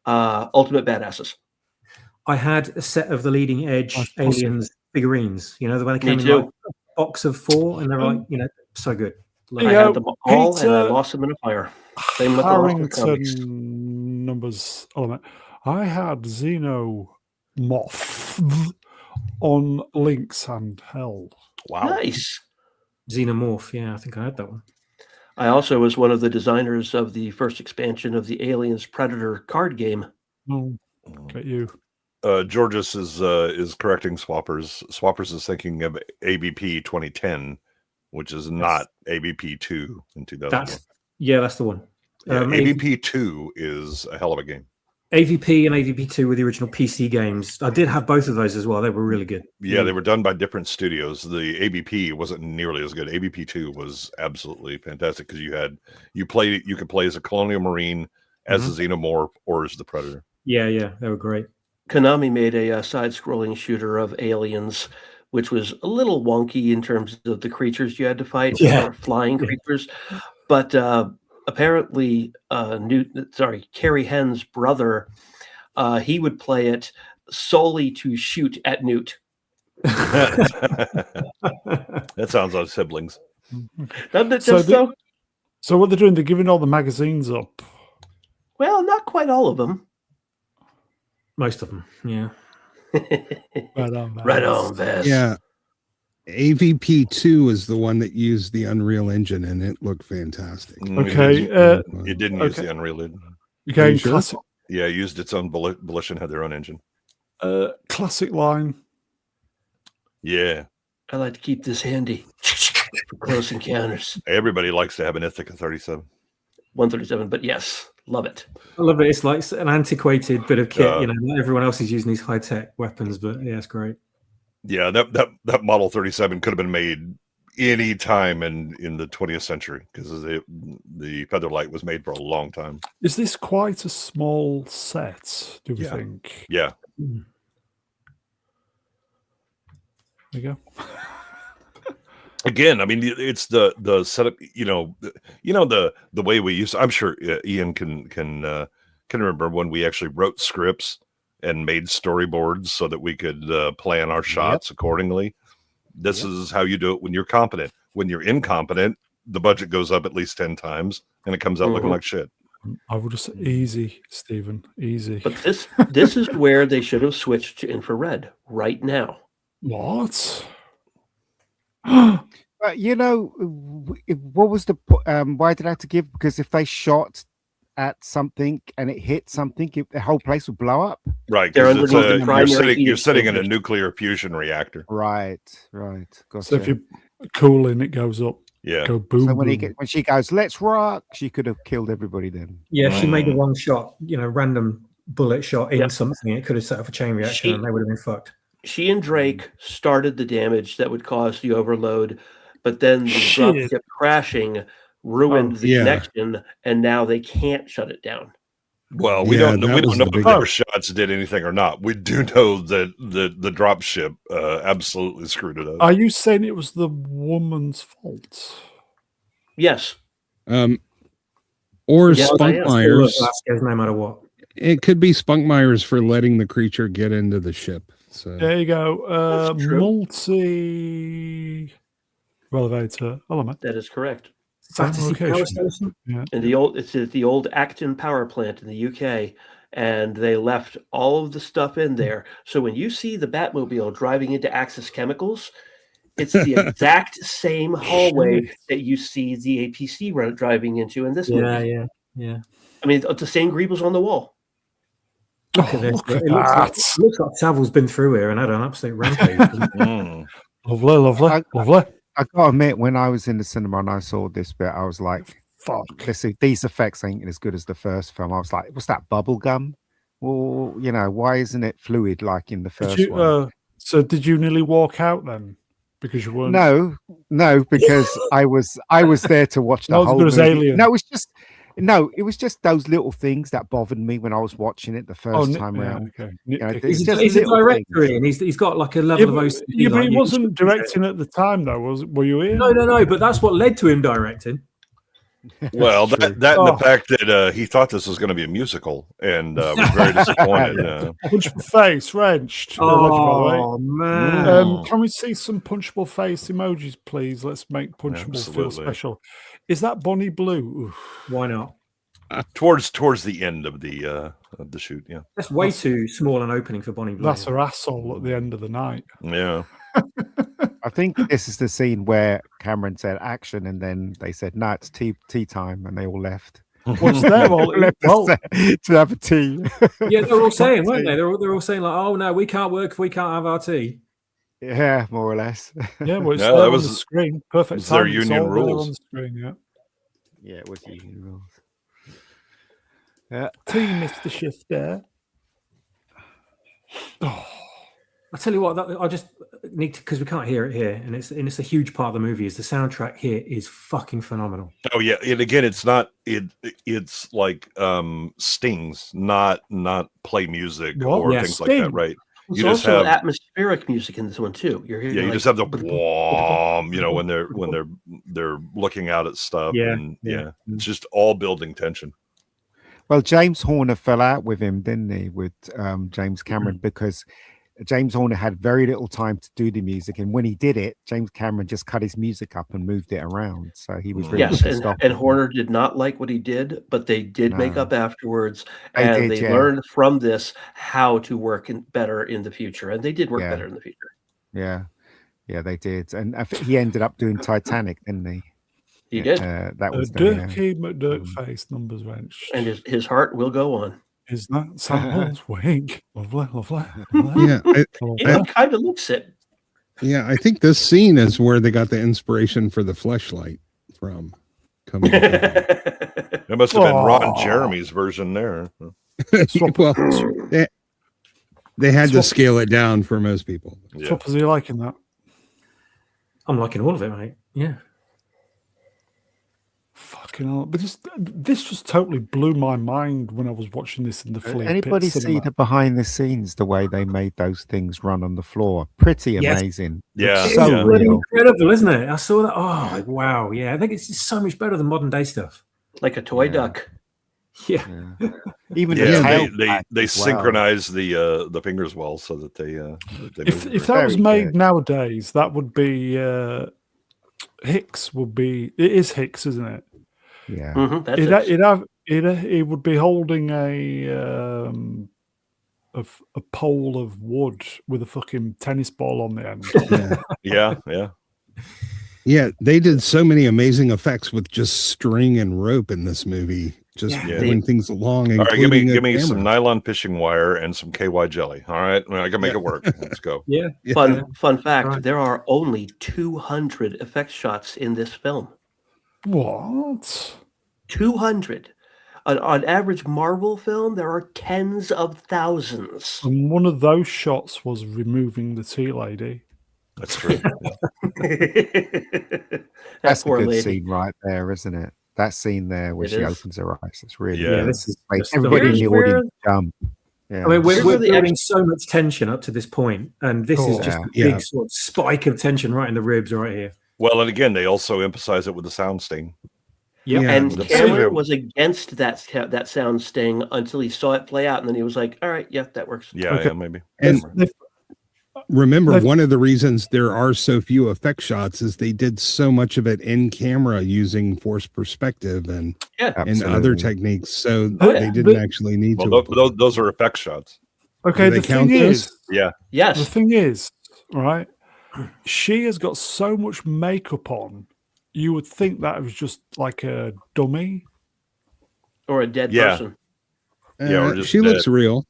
Ultimate Badasses. I had a set of the Leading Edge Aliens figurines. You know, the one that came in too. like a box of 4, and they're like, so good. I had them all, and I lost them in a fire. Same with the Harrington numbers element. I had Xenomorph on Lynx and Hell. Wow. Nice. Xenomorph. Yeah, I think I had that one. I also was one of the designers of the first expansion of the Aliens Predator card game. Oh, get you. Georges is correcting Swappers. Swappers is thinking of ABP 2010, which is not ABP 2 in 2001. That's the one. Yeah, ABP 2 is a hell of a game. AVP and AVP 2 were the original PC games. I did have both of those as well. They were really good. Yeah, they were done by different studios. The ABP wasn't nearly as good. ABP 2 was absolutely fantastic because you could play as a Colonial Marine, as a Xenomorph, or as the Predator. Yeah, they were great. Konami made a side-scrolling shooter of Aliens, which was a little wonky in terms of the creatures you had to fight, flying creatures. But apparently, Carrie Henn's brother, he would play it solely to shoot at Newt. That sounds like siblings. Doesn't it just so? So what they're doing, they're giving all the magazines up. Well, not quite all of them. Most of them, yeah. Right on, Vess. Yeah. AVP 2 is the one that used the Unreal Engine, and it looked fantastic. Okay. It didn't use the Unreal Engine. Okay, sure? classic. Yeah, it used its own Volition, had their own engine. Classic line. Yeah. I like to keep this handy for close encounters. Everybody likes to have an Ithaca 37. 137, but yes, love it. I love it. It's like an antiquated bit of kit. Not everyone else is using these high-tech weapons, but yeah, it's great. Yeah, that Model 37 could have been made any time in the 20th century because the Featherlight was made for a long time. Is this quite a small set, do we think? Yeah. There you go. Again, I mean, it's the setup. The way we use. I'm sure Ian can remember when we actually wrote scripts and made storyboards so that we could plan our shots accordingly. This is how you do it when you're competent. When you're incompetent, the budget goes up at least 10 times, and it comes out looking like shit. I would just easy, Stephen, easy. But this is where they should have switched to infrared right now. What? You know, what was the why did I have to give? Because if they shot at something and it hit something, the whole place would blow up. Right, They're because underneath you're sitting in a exchangers. nuclear fusion reactor. Right. Gotcha. So if you're cooling, it goes up. Yeah. Go boom. So when boom. when she goes, let's rock, she could have killed everybody then. Yeah, if she made the wrong shot, random bullet shot in something, it could have set off a chain reaction and they would have been fucked. She and Drake started the damage that would cause the overload, but then the dropship crashing ruined the connection, and now they can't shut it down. Well, we don't know if their shots did anything or not. We do know that the dropship absolutely screwed it up. Are you saying it was the woman's fault? Yes. Or Spunkmeyer's. No matter what. It could be Spunkmeyer's for letting the creature get into the ship. So there you go. Multi-elevator element. That is correct. Yeah. And it's at the old Acton power plant in the UK, and they left all of the stuff in there. So when you see the Batmobile driving into Axis Chemicals, it's the exact same hallway that you see the APC driving into in this movie. Yeah. I mean, it's the same greebles on the wall. It looks like Savil's been through here and had an absolute rampage. Lovely. I gotta admit, when I was in the cinema and I saw this bit, I was like, "Fuck! These effects ain't as good as the first film." I was like, "What's that bubble gum? Well, why isn't it fluid like in the first one?" So did you nearly walk out then because you weren't? No, because I was there to watch the whole movie. Alien. No, it was just those little things that bothered me when I was watching it the first time around. Okay. He's a director, and he's got like a level of OCD. Yeah, but he wasn't directing at the time, though. Were you here? No. But that's what led to him directing. Well, that and the fact that he thought this was going to be a musical and was very disappointed. Punchable face, wrenched. Oh, man. Can we see some punchable face emojis, please? Let's make punchable feel special. Is that Bonnie Blue? Oof. Why not? Towards the end of the shoot, yeah. That's way too small an opening for Bonnie Blue. That's her asshole at the end of the night. Yeah. I think this is the scene where Cameron said action, and then they said, "No, it's tea time," and they all left. What's there? To have a tea. Yeah, they're all saying, weren't they? They're all saying like, "Oh no, we can't work if we can't have our tea." Yeah, more or less. Yeah, well, that was on the screen. Perfect. It's their union rules. On the screen, yeah, it was union rules. Yeah, tea, Mr. Shifter. Oh. I tell you what, I just need to, because we can't hear it here, and it's a huge part of the movie. Is the soundtrack here is fucking phenomenal. Oh yeah, and again, it's not it's like stings, not play music or things like that, right? You just also have atmospheric music in this one too. You're hearing, you just have the when they're looking out at stuff, and it's just all building tension. Well, James Horner fell out with him, didn't he, with James Cameron, because James Horner had very little time to do the music, and when he did it, James Cameron just cut his music up and moved it around. So he was really pissed off. And Horner did not like what he did, but they did make up afterwards, and they learned from this how to work better in the future, and they did work better in the future. Yeah, they did, and he ended up doing Titanic, didn't he? He did. That was Dirty McDirtface numbers wrench, and his heart will go on. Is that Samuel's wink? Lovely. Yeah, it kind of looks it. Yeah, I think this scene is where they got the inspiration for the fleshlight from. Coming. It must have been Ron Jeremy's version there. Well, they had to scale it down for most people. Yeah. Swap, is he liking that? I'm liking all of it, mate. Yeah. Fucking hell. But this just totally blew my mind when I was watching this in the Flea Anybody Pit see the behind the scenes, the way they made those things run on the floor? Pretty amazing. Yeah. So real. Incredible, isn't it? I saw that. Oh, wow. Yeah. I think it's just so much better than modern day stuff. Like a toy duck. Yeah. Even they synchronize the fingers well so that they if that was made nowadays, that would be Hicks would be. It is Hicks, isn't it? Yeah. Mm-hmm, he would be holding a pole of wood with a fucking tennis ball on the end. Yeah. Yeah, they did so many amazing effects with just string and rope in this movie, just moving things along. All right, including give me a some camera. nylon fishing wire and some KY jelly. All right, I can make it work. Let's go. Yeah. Fun fact: Right. there are only 200 effect shots in this film. What? 200. On average Marvel film, there are tens of thousands. And one of those shots was removing the tea lady. That's true. That's a poor good lady. scene right there, isn't it? That scene there where It she is. opens her eyes. It's really Yeah. good. This is Like, just everybody in the Here's where- audience jump. Yeah. I mean, Here's we're where the building so much tension up to this point, and this is just a Yeah. big sort of spike of tension right in the ribs right here. Well, and again, they also emphasize it with the sound sting. Yep. Yeah. And Let's Cameron see. was against that sound sting until he saw it play out, and then he was like, "All right, yeah, that works." Yeah, Okay. yeah, maybe. And remember, They've- one of the reasons there are so few effect shots is they did so much of it in camera using forced perspective and Absolutely. other techniques, so Oh, they yeah. didn't actually need Well, to. those are effect shots. Okay, Do the they count thing those? is, Yeah. the Yes. thing is, right? She has got so much makeup on. You would think that was just like a dummy. Or a dead Yeah. person. Yeah, or just She looks real.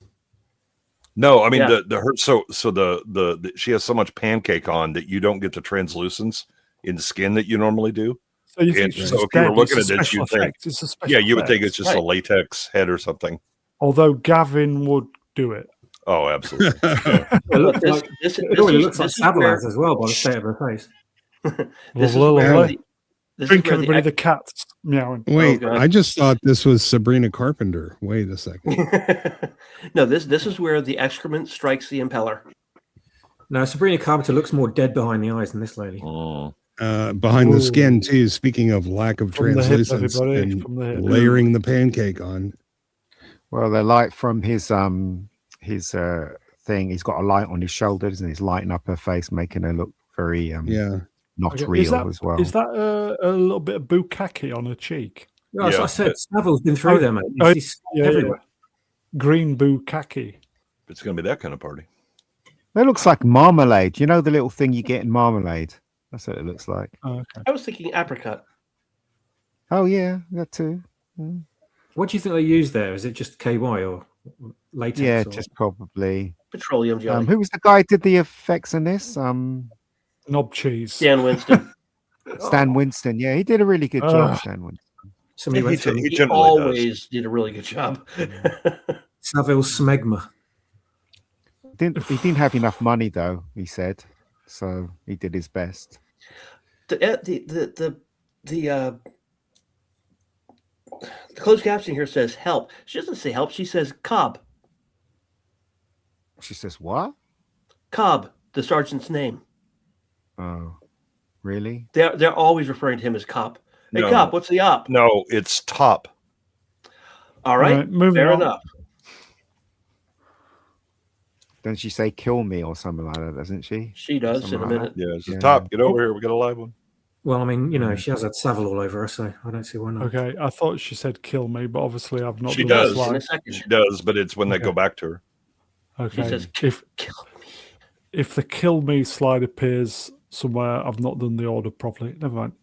No, I mean Yeah. the she has so much pancake on that you don't get the translucence in skin that you normally do. So you And think she's so if you were dead, looking it's a at this, special you'd think, effect. It's a special yeah, you would think effect. it's just a Right. latex head or something. Although Gavin would do it. Oh, absolutely. It looks This- like, this- it this already is- looks like this is where- Sabalaz as well by the state of her face. This is Lovely, where lovely. the- this is Drink where everybody, the the cat's meowing. Wait, God. I just thought this was Sabrina Carpenter. Wait a second. No, this is where the excrement strikes the impeller. No, Sabrina Carpenter looks more dead behind the eyes than this lady. Mm. Behind the Ooh. skin too. Speaking of lack of From the hip, translucence everybody, and from the hip. layering the pancake on. Well, the light from his thing. He's got a light on his shoulders, and it's lighting up her face, making her look very Yeah. not Okay, real is that, as well. Is that a little bit of bukkake on her cheek? Yeah, as Yeah. I said, Savil's been through there, mate. oh, He's yeah, everywhere. Green bukkake. It's going to be that kind of party. That looks like marmalade. You know the little thing you get in marmalade. That's what it looks like. Oh, okay. I was thinking apricot. Oh yeah, that too. What do you think they use there? Is it just KY or latex? Yeah, or... just probably. Petroleum jelly. Who was the guy who did the effects in this? Knob cheese. Dan Winston. Stan Winston. Yeah, he did a really good job. Ugh. Stan Winston. Somebody went from He He generally always did a really good job. Savile Smegma. He didn't have enough money though. He said, so he did his best. The closed caption here says help. She doesn't say help. She says Cobb. She says, "What? Cobb, the sergeant's name. Oh, really? They're always referring to him as Cop. Hey, No. Cop, what's the op? No, it's top. All right, Right, moving fair on. enough. Doesn't she say kill me or something like that? Doesn't she? She does Something in a like minute. Yeah, it's Yeah. top. Get over here. We got a live one. Well, I mean, you know, she has had Savile all over her, so I don't see why not. Okay, I thought she said kill me, but obviously I've not She done does. this In a live. second. She does, but it's when they Okay. go back to her. She Okay. says If kill me. if the kill me slide appears somewhere, I've not done the order properly. Never mind.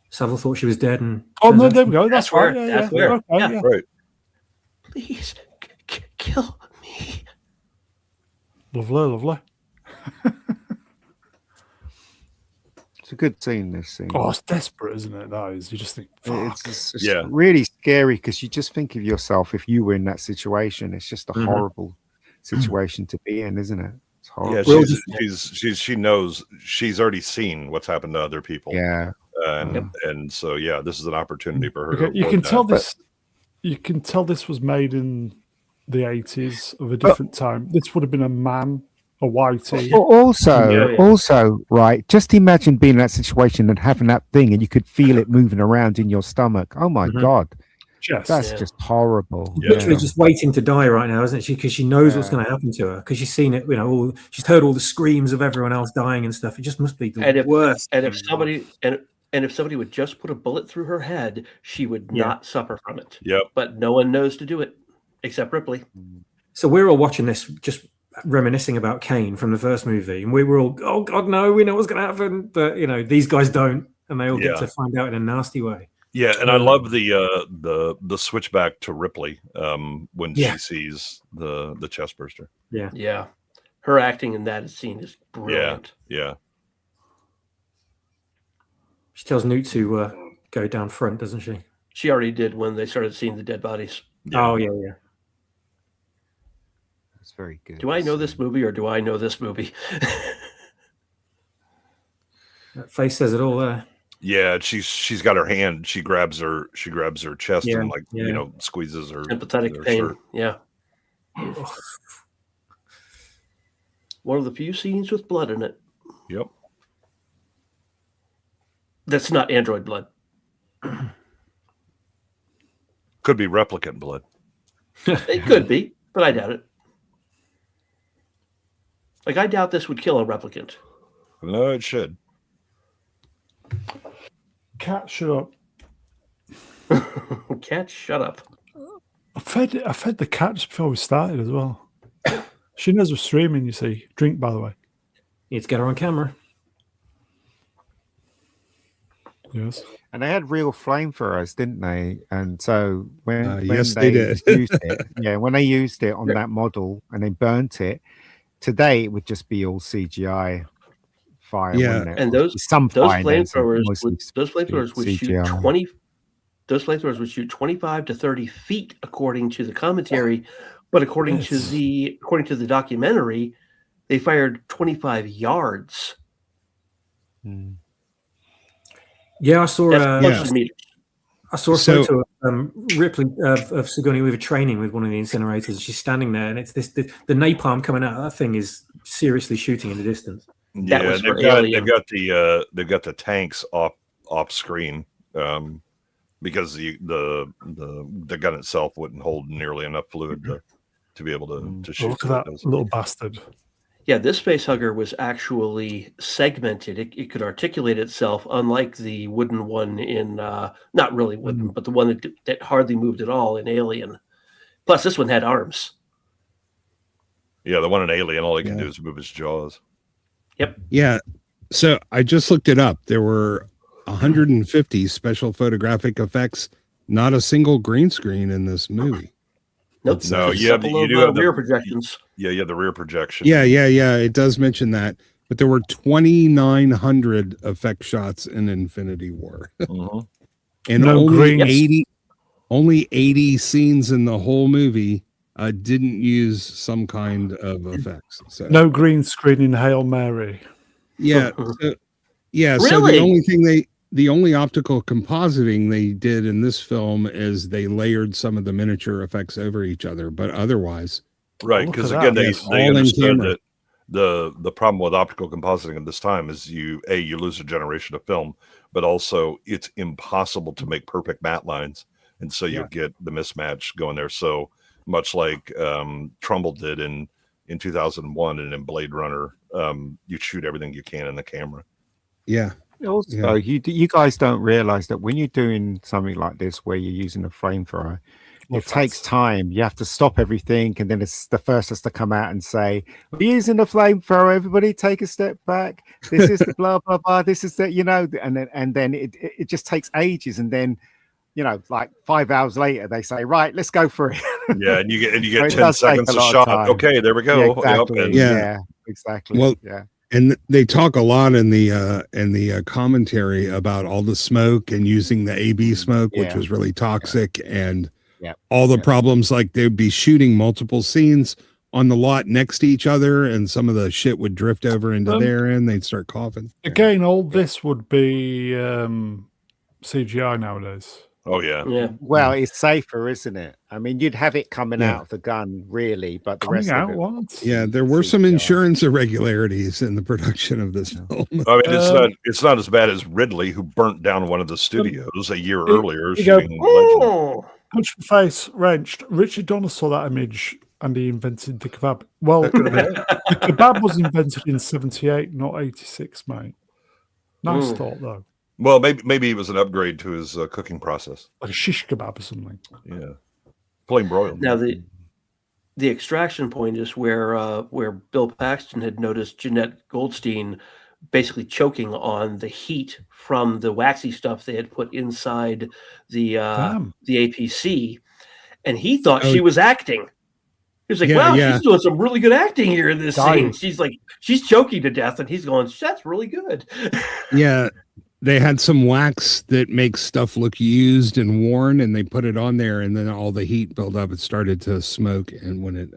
Savile thought she was dead, and Oh turns no, out there she- we go. That's, where- right. Yeah, that's yeah. where- Okay, yeah. yeah. Right. Please kill me. Lovely, lovely. It's a good scene. This scene. Oh, it's desperate, isn't it? That is. You just think, fuck. It's just Yeah. really scary because you just think of yourself if you were in that situation. It's just a Mhm. horrible situation to be in, isn't it? It's horrible. Yeah, Well, she knows she's already seen what's happened to other people. Yeah. And so yeah, this is an opportunity for her. Okay, to you avoid can that. tell this. You can tell this was made in the 80s of a different time. This would have been a man, a whitey. Also, right? Just imagine being in that situation and having that thing, and you could feel it moving around in your stomach. Oh my Mhm. god, Yes. that's Yeah. just horrible. Yeah. literally just waiting to die right now, isn't she? Because she knows what's going to happen to her. Because she's seen it, you know, she's heard all the screams of everyone else dying and stuff. It just must be the And if worst. and if somebody And if somebody would just put a bullet through her head, she would not suffer from it. Yep. But no one knows to do it except Ripley. So we're all watching this, just reminiscing about Kane from the first movie, and we were all, oh God, no, we know what's going to happen. But these guys don't, and they all get to find out in a nasty way. Yeah, and I love the switchback to Ripley when she sees the chest burster. Yeah. Her acting in that scene is brilliant. Yeah. She tells Newt to go down front, doesn't she? She already did when they started seeing the dead bodies. Oh, yeah. That's very good. Do I know this movie or do I know this movie? That face says it all there. Yeah, she's got her hand. She grabs her chest and squeezes her. Sympathetic her pain. shirt. Yeah. One of the few scenes with blood in it. Yep. That's not android blood. Could be replicant blood. It could be, but I doubt it. Like, I doubt this would kill a replicant. No, it should. Cat, shut up. Cat, shut up. I fed the cat just before we started as well. She knows we're streaming, you see. Drink, by the way. Need to get her on camera. Yes. And they had real flamethrowers, didn't they? And so when yes, they did. used it, when they used it on that model and they burnt it, today it would just be all CGI fire. Yeah, it? And those flamethrowers would shoot 20. Those flamethrowers would shoot 25 to 30 feet, according to the commentary. But according to the documentary, they fired 25 yards. Yeah, I saw. I saw a photo of Ripley of Sigourney Weaver training with one of the incinerators. She's standing there, and it's the napalm coming out. That thing is seriously shooting in the distance. Yeah, they've got the tanks off screen because the gun itself wouldn't hold nearly enough fluid to be able to shoot. Look at that little bastard. Yeah, this facehugger was actually segmented. It could articulate itself, unlike the wooden one in, not really wooden, but the one that hardly moved at all in Alien. Plus, this one had arms. Yeah, the one in Alien, all he can do is move his jaws. Yep. Yeah. So I just looked it up. There were 150 special photographic effects, not a single green screen in this movie. Nope. No, you do have the rear projections. Yeah, you have the rear projection. Yeah. It does mention that, but there were 2,900 effect shots in Infinity War, and only 80 scenes in the whole movie didn't use some kind of effects. So no green screen in Hail Mary. Yeah, Really? So the only optical compositing they did in this film is they layered some of the miniature effects over each other, but otherwise, right? Because again, they understood that the problem with optical compositing at this time is you lose a generation of film, but also it's impossible to make perfect matte lines, and so you get the mismatch going there. So much like Trumbull did in 2001 and in Blade Runner, you shoot everything you can in the camera. Yeah. Also, you guys don't realize that when you're doing something like this where you're using a flamethrower, it takes time. You have to stop everything, and then it's the first has to come out and say, "We're using the flamethrower. Everybody, take a step back. This is the blah blah blah. This is the and then it just takes ages, and then like 5 hours later they say, right, let's go for it. Yeah, and you get 10 seconds a shot. Okay, there we go. Yeah, exactly. Well, yeah. And they talk a lot in the commentary about all the smoke and using the AB smoke, which was really toxic, and all the problems. Like they'd be shooting multiple scenes on the lot next to each other, and some of the shit would drift over into their end. They'd start coughing. Again, all this would be CGI nowadays. Oh yeah. Well, it's safer, isn't it? I mean, you'd have it coming out of the gun, really, but the rest of it. Yeah, there were some insurance irregularities in the production of this film. I mean, it's not as bad as Ridley, who burnt down one of the studios a year earlier. Punch the face wrenched. Richard Donner saw that image and he invented the kebab. Well, the kebab was invented in 78, not 86, mate. Nice thought, though. Well, maybe it was an upgrade to his cooking process. Like a shish kebab or something. Yeah, plain broiled. Now the extraction point is where Bill Paxton had noticed Jeanette Goldstein basically choking on the heat from the waxy stuff they had put inside the APC, and he thought she was acting. He was like, "Wow, she's doing some really good acting here in this scene." She's choking to death, and he's going, "That's really good." Yeah. They had some wax that makes stuff look used and worn, and they put it on there, and then all the heat built up. It started to smoke, and when it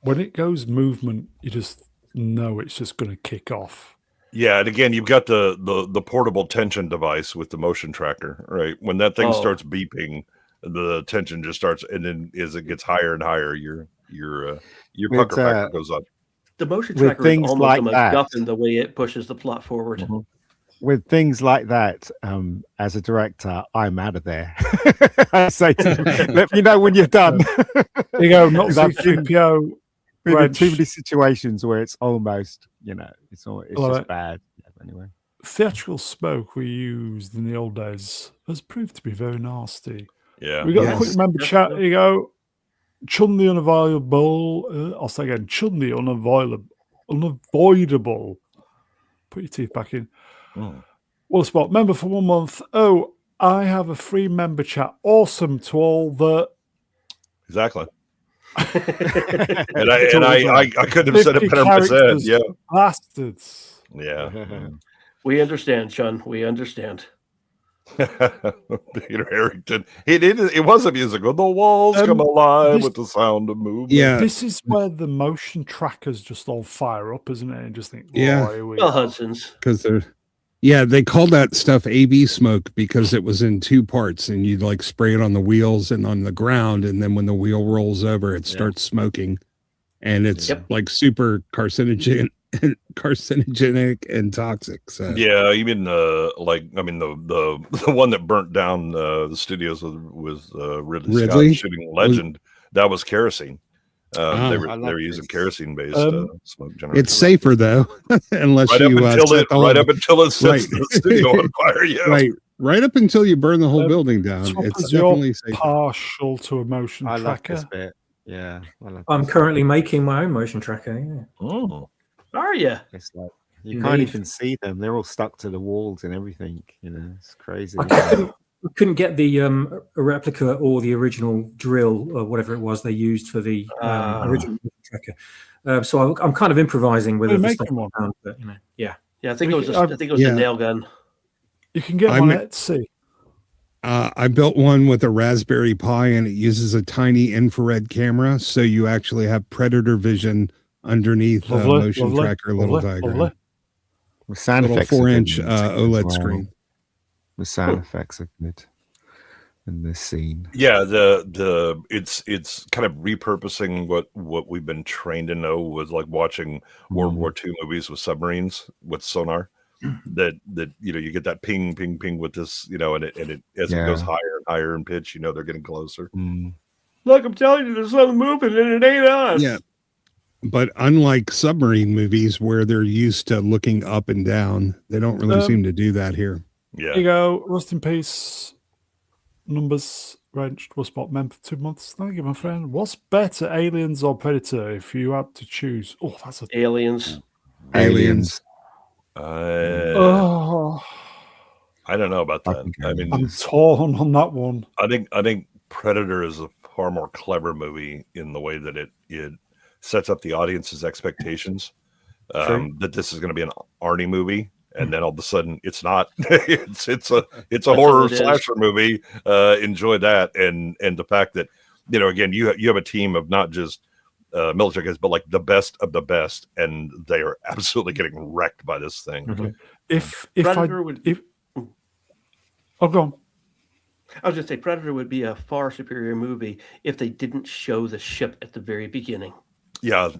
when it goes movement, you just know it's just going to kick off. Yeah, and again, you've got the portable tension device with the motion tracker, right? When that thing starts beeping, the tension just starts, and then as it gets higher and higher, your pucker factor goes up. The motion tracker is almost like a MacGuffin the way it pushes the plot forward. Mm-hmm. With things like that, as a director, I'm out of there. I say to them, let me know when you're done. You go, not C3PO. Been too many situations where it's almost, it's just bad. Anyway, theatrical smoke we used in the old days has proved to be very nasty. Yeah, we got a quick member chat. You go, Chun the unavoidable. I'll say again, Chun the unavoidable. Put your teeth back in. Well, spot member for 1 month. Oh, I have a free member chat. Awesome to all that. Exactly. and I couldn't have said it better myself. Yeah, bastards. Yeah, we understand, Sean. We understand. Peter Harrington. It was a musical. The walls come alive with the sound of movement. Yeah, this is where the motion trackers just all fire up, isn't it? And just think, Hudson's, because they're. Yeah, they called that stuff AV smoke because it was in two parts, and you'd like spray it on the wheels and on the ground, and then when the wheel rolls over, it starts smoking, and it's like super carcinogenic and toxic. So yeah, even the one that burnt down the studios with Ridley Scott shooting Legend, that was kerosene. They were using kerosene-based smoke generators. It's safer though, unless right up until it sets the studio on fire. Yeah, right up until you burn the whole building down. It's definitely safer. Partial to a motion tracker. Like this bit. Yeah, I'm currently making my own motion tracker. Yeah. Oh, are you? It's like you can't even see them; they're all stuck to the walls and everything. It's crazy. We couldn't get the a replica or the original drill or whatever it was they used for the original tracker. So I'm kind of improvising with it. But, yeah. I think it was a nail gun. You can get one at Etsy. I built one with a Raspberry Pi, and it uses a tiny infrared camera, so you actually have predator vision underneath the motion tracker little diagram. With sound effects, 4-inch OLED screen. The sound effects are good in this scene. Yeah, it's kind of repurposing what we've been trained to know was like watching World War II movies with submarines with sonar. That you get that ping ping ping with this, and it as it goes higher and higher in pitch, they're getting closer. Look, I'm telling you, there's something moving and it ain't us. Yeah. But unlike submarine movies where they're used to looking up and down, they don't really seem to do that here. Yeah. There you go. Rest in peace. Numbers wrenched. Was spot member for 2 months. Thank you, my friend. What's better, Aliens or Predator, if you had to choose? Oh, that's Aliens. I don't know about that. I mean, I'm torn on that one. I think Predator is a far more clever movie in the way that it sets up the audience's expectations. That this is going to be an Arnie movie. And then all of a sudden, it's not. it's a horror slasher movie. Enjoy that, and the fact that again, you have a team of not just military guys, but like the best of the best, and they are absolutely getting wrecked by this thing. Mm-hmm. Go on. I was going to say Predator would be a far superior movie if they didn't show the ship at the very beginning. Yeah,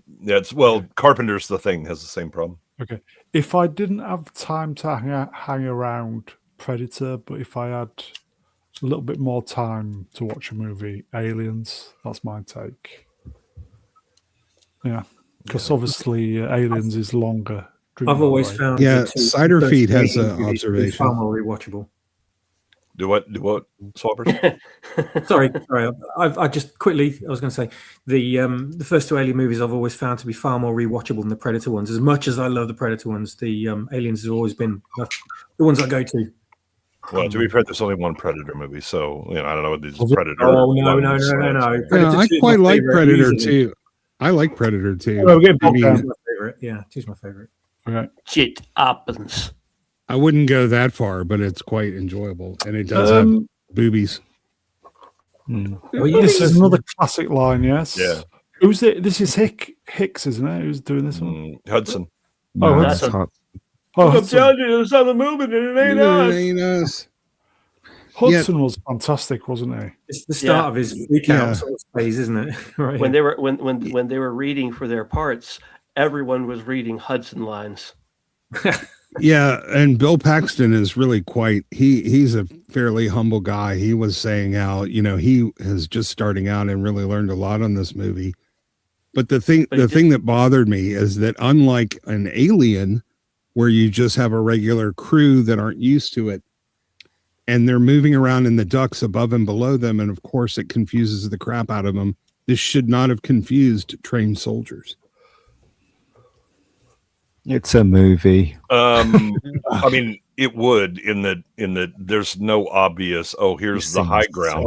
Carpenter's The Thing has the same problem. Okay. If I didn't have time to hang around Predator, but if I had a little bit more time to watch a movie, Aliens, that's my take. Yeah. Because obviously Aliens is longer Drink I've that always way. found Yeah, the two Cider first Feed has Alien an movies to be observation. far more rewatchable. Do what? Swappers? Sorry. I just quickly, I was going to say the first two Alien movies I've always found to be far more rewatchable than the Predator ones. As much as I love the Predator ones, the Aliens has always been the ones I go to. Well, to be fair, there's only one Predator movie, so I don't know what these Was it? Predator. Oh no! ones, Predator Yeah, I 2 is quite my like favorite, Predator easily. too. I like Predator too. Oh, we're getting I bogged mean, down. Two's my favorite. Yeah, two's my favorite. Okay. Shit happens. I wouldn't go that far, but it's quite enjoyable, and it does have boobies. Well, you This just- is another classic line, yes. Yeah. Who's it? This is Hicks, isn't it? Who's doing this one? Hudson. Oh, No, Hudson. it's hot. Oh, Hudson. you, there's other movement, and it Ain't us. Hudson was fantastic, wasn't he? It's the start of his recount Yeah. sort of phase, isn't it? Right. When they were when they were reading for their parts, everyone was reading Hudson lines. Yeah, and Bill Paxton is really quite he's a fairly humble guy. He was saying how, he is just starting out and really learned a lot on this movie. But the thing that bothered me is that unlike an Alien, where you just have a regular crew that aren't used to it, and they're moving around in the ducts above and below them, and of course it confuses the crap out of them. This should not have confused trained soldiers. It's a movie. I mean, it would in that there's no obvious. Oh, here's the high ground.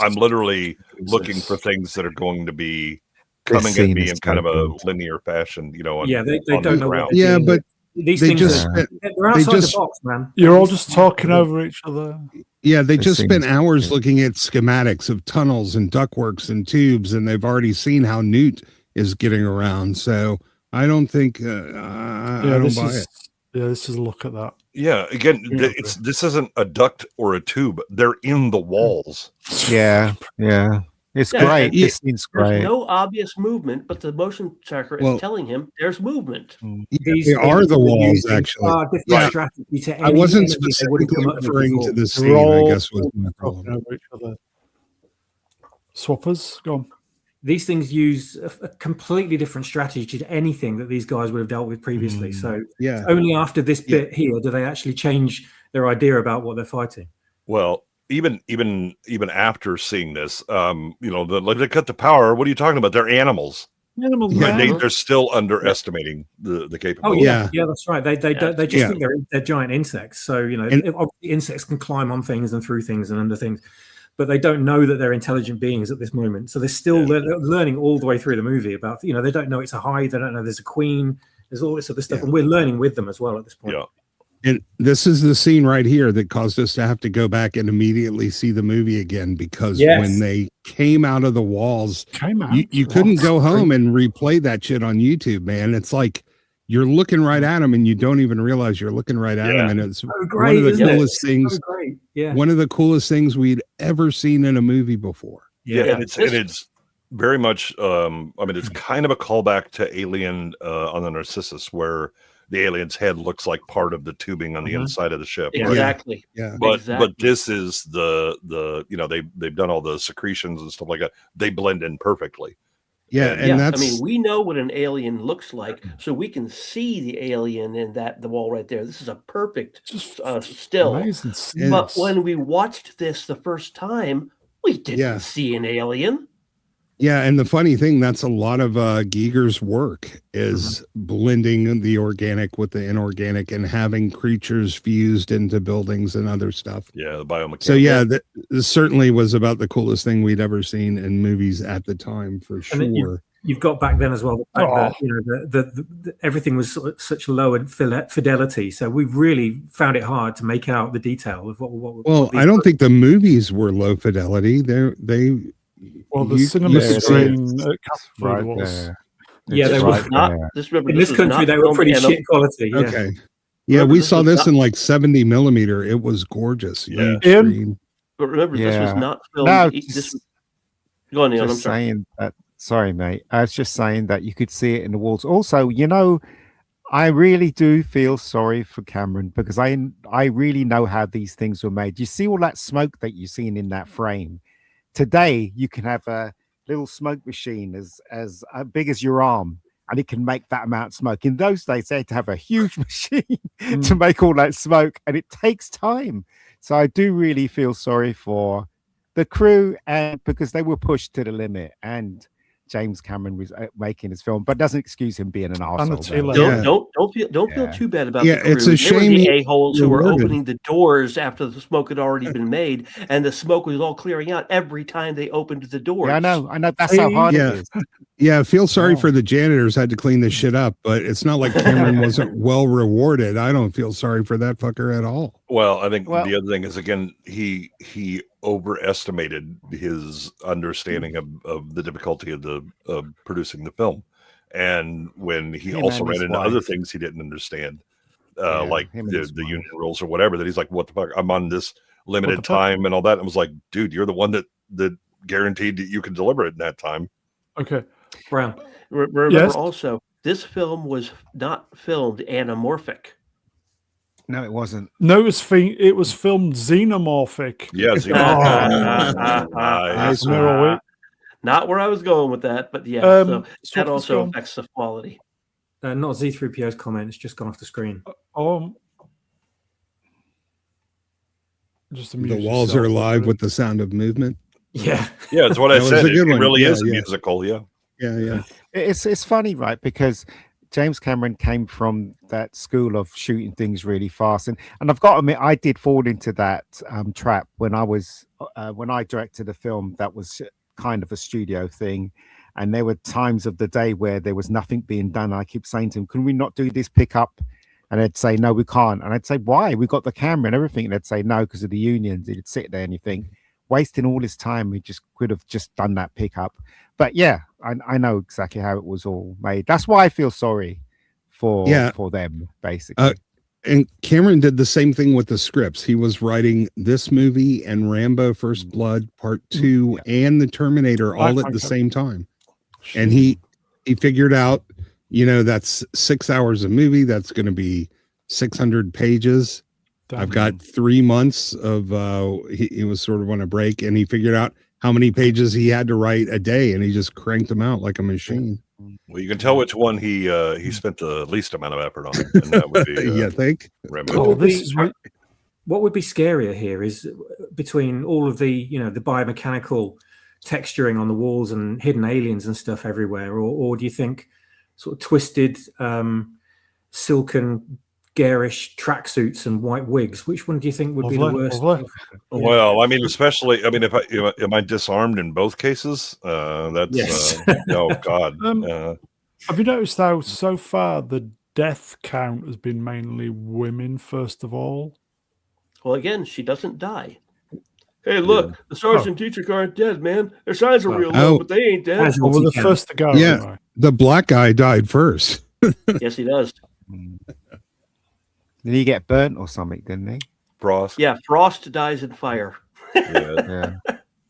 I'm literally looking for things that are going to be coming at me in kind of a linear fashion. On, yeah, they on don't the know. ground. What they're Yeah, doing. but these they things just are, spent- they're outside just- the box, man. You're all just talking over each other. Yeah, they It just spent seems- hours looking at schematics of tunnels and ductworks and tubes, and they've already seen how Newt is getting around. So I don't think I don't buy it. Yeah, this is a look at that. Yeah, again, this isn't a duct or a tube. They're in the walls. Yeah. It's Yeah, great. and This scene's There's great. no obvious movement, but the motion tracker is Well- telling him there's movement. They are the walls, actually. Different Right. strategy to I wasn't anything that they wouldn't specifically come up with referring before. to the They're scene, I all guess was my talking problem. over each other. Swappers, go on. These things use a completely different strategy to anything that these guys would have dealt with previously. So Yeah. only after this bit here do they actually change their idea about what they're fighting. Well, even after seeing this, they cut the power. What are you talking about? They're animals. Animals, Yeah, man. They're still underestimating the Oh capability. yeah, that's right. They just Yeah. think they're giant insects. So And- obviously insects can climb on things and through things and under things, but they don't know that they're intelligent beings at this moment. So they're still they're learning all the way through the movie about they don't know it's a hive. They don't know there's a queen. There's all this other stuff, Yeah. and we're learning with them as well at this point. Yeah. And this is the scene right here that caused us to have to go back and immediately see the movie again, because Yes. when they came out of the walls, Came out. you couldn't What? go home and replay that shit on YouTube, man. It's like you're looking right at them and you don't even realize you're looking right at them. And it's one great, of the isn't it? coolest things, So great. Yeah. one of the coolest things we'd ever seen in a movie before. Yeah, Yeah. and it's very much. It's kind of a callback to Alien on the Narcissus, where the alien's head looks like part of the tubing on the inside of the ship. Yeah. Exactly. Yeah. But Exactly. this is the they've done all the secretions and stuff like that. They blend in perfectly. Yeah. And Yeah, that's, I mean, we know what an alien looks like, so we can see the alien in the wall right there. This is a perfect Just still. amazing. But scenes. when we watched this the first time, we didn't Yeah. see an alien. yeah. And the funny thing, that's a lot of Giger's work is blending the organic with the inorganic and having creatures fused into buildings and other stuff. Yeah, the biomechanics. So yeah, this certainly was about the coolest thing we'd ever seen in movies at the time, for And then sure. You've got back then as well the fact that the everything was such low in fidelity. So we really found it hard to make out the detail of what Well, these I don't think the movies were low fidelity. They Well, the you cinema could see it. screen at Castleford Right was. there. Yeah, It's they This were. was not. there. Remember, in this was country not they were filmed pretty in shit quality. Yeah. Okay. Yeah, Remember, we this saw was this not- in like 70 millimeter. It was gorgeous. Yeah. Huge Ian? screen. But remember, this was Yeah. not filmed. No, This was, go on, Neil. I'm just sorry. saying that. Sorry, mate. I was just saying that you could see it in the walls. Also, I really do feel sorry for Cameron, because I really know how these things were made. You see all that smoke that you've seen in that frame. Today, you can have a little smoke machine as big as your arm, and it can make that amount of smoke. In those days, they had to have a huge machine to make all that smoke, and it takes time. So I do really feel sorry for the crew, and because they were pushed to the limit, and James Cameron was making his film, but doesn't excuse him being an arsehole. Don't feel too bad about the crew. It's a shame they were the a-holes who were opening the doors after the smoke had already been made, and the smoke was all clearing out every time they opened the doors. Yeah, I know. That's how hard it is. Yeah, feel sorry for the janitors had to clean this shit up, but it's not like Cameron wasn't well rewarded. I don't feel sorry for that fucker at all. Well, I think the other thing is, again, he overestimated his understanding of the difficulty of producing the film, and when he also ran into other things he didn't understand, like the union rules or whatever, that he's like, what the fuck, I'm on this limited time and all that. And I was like, dude, you're the one that guaranteed that you could deliver it in that time. Okay. Brown. Remember also, this film was not filmed anamorphic. No, it wasn't. No, it was filmed xenomorphic. Yeah, xenomorphic. Not where I was going with that, but yeah, so that also affects the quality. Not Z3PO's comment. It's just gone off the screen. Just the walls are alive with the sound of movement. Yeah, yeah, it's what I said. It really is a musical. Yeah. It's funny, right? Because James Cameron came from that school of shooting things really fast, and I've got to admit, I did fall into that trap when I directed a film that was kind of a studio thing, and there were times of the day where there was nothing being done. I keep saying to him, "Can we not do this pickup?" And they'd say, "No, we can't." And I'd say, "Why? We got the camera and everything." And they'd say, "No, because of the unions." He'd sit there and you think, wasting all his time, we just could have just done that pickup. But yeah, I know exactly how it was all made. That's why I feel sorry for them, basically. And Cameron did the same thing with the scripts. He was writing this movie and Rambo First Blood Part 2 and the Terminator all at the same time. And he figured out, that's 6 hours of movie. That's going to be 600 pages. I've got 3 months of he was sort of on a break, and he figured out how many pages he had to write a day, and he just cranked them out like a machine. Well, you can tell which one he spent the least amount of effort on, and that would be you think? What would be scarier here is between all of the the biomechanical texturing on the walls and hidden aliens and stuff everywhere, or do you think sort of twisted silken garish tracksuits and white wigs? Which one do you think would be the worst? Well, I mean, especially, if am I disarmed in both cases? That's yes. Oh God. Have you noticed how so far the death count has been mainly women? First of all, well, again, she doesn't die. Hey, look, the sergeant teacher aren't dead, man. Their signs are real low, but they ain't dead. Well, the first to go. Yeah, anyway. The black guy died first. Yes, he does. Did he get burnt or something, didn't he? Frost. Yeah, Frost dies in fire. Yeah.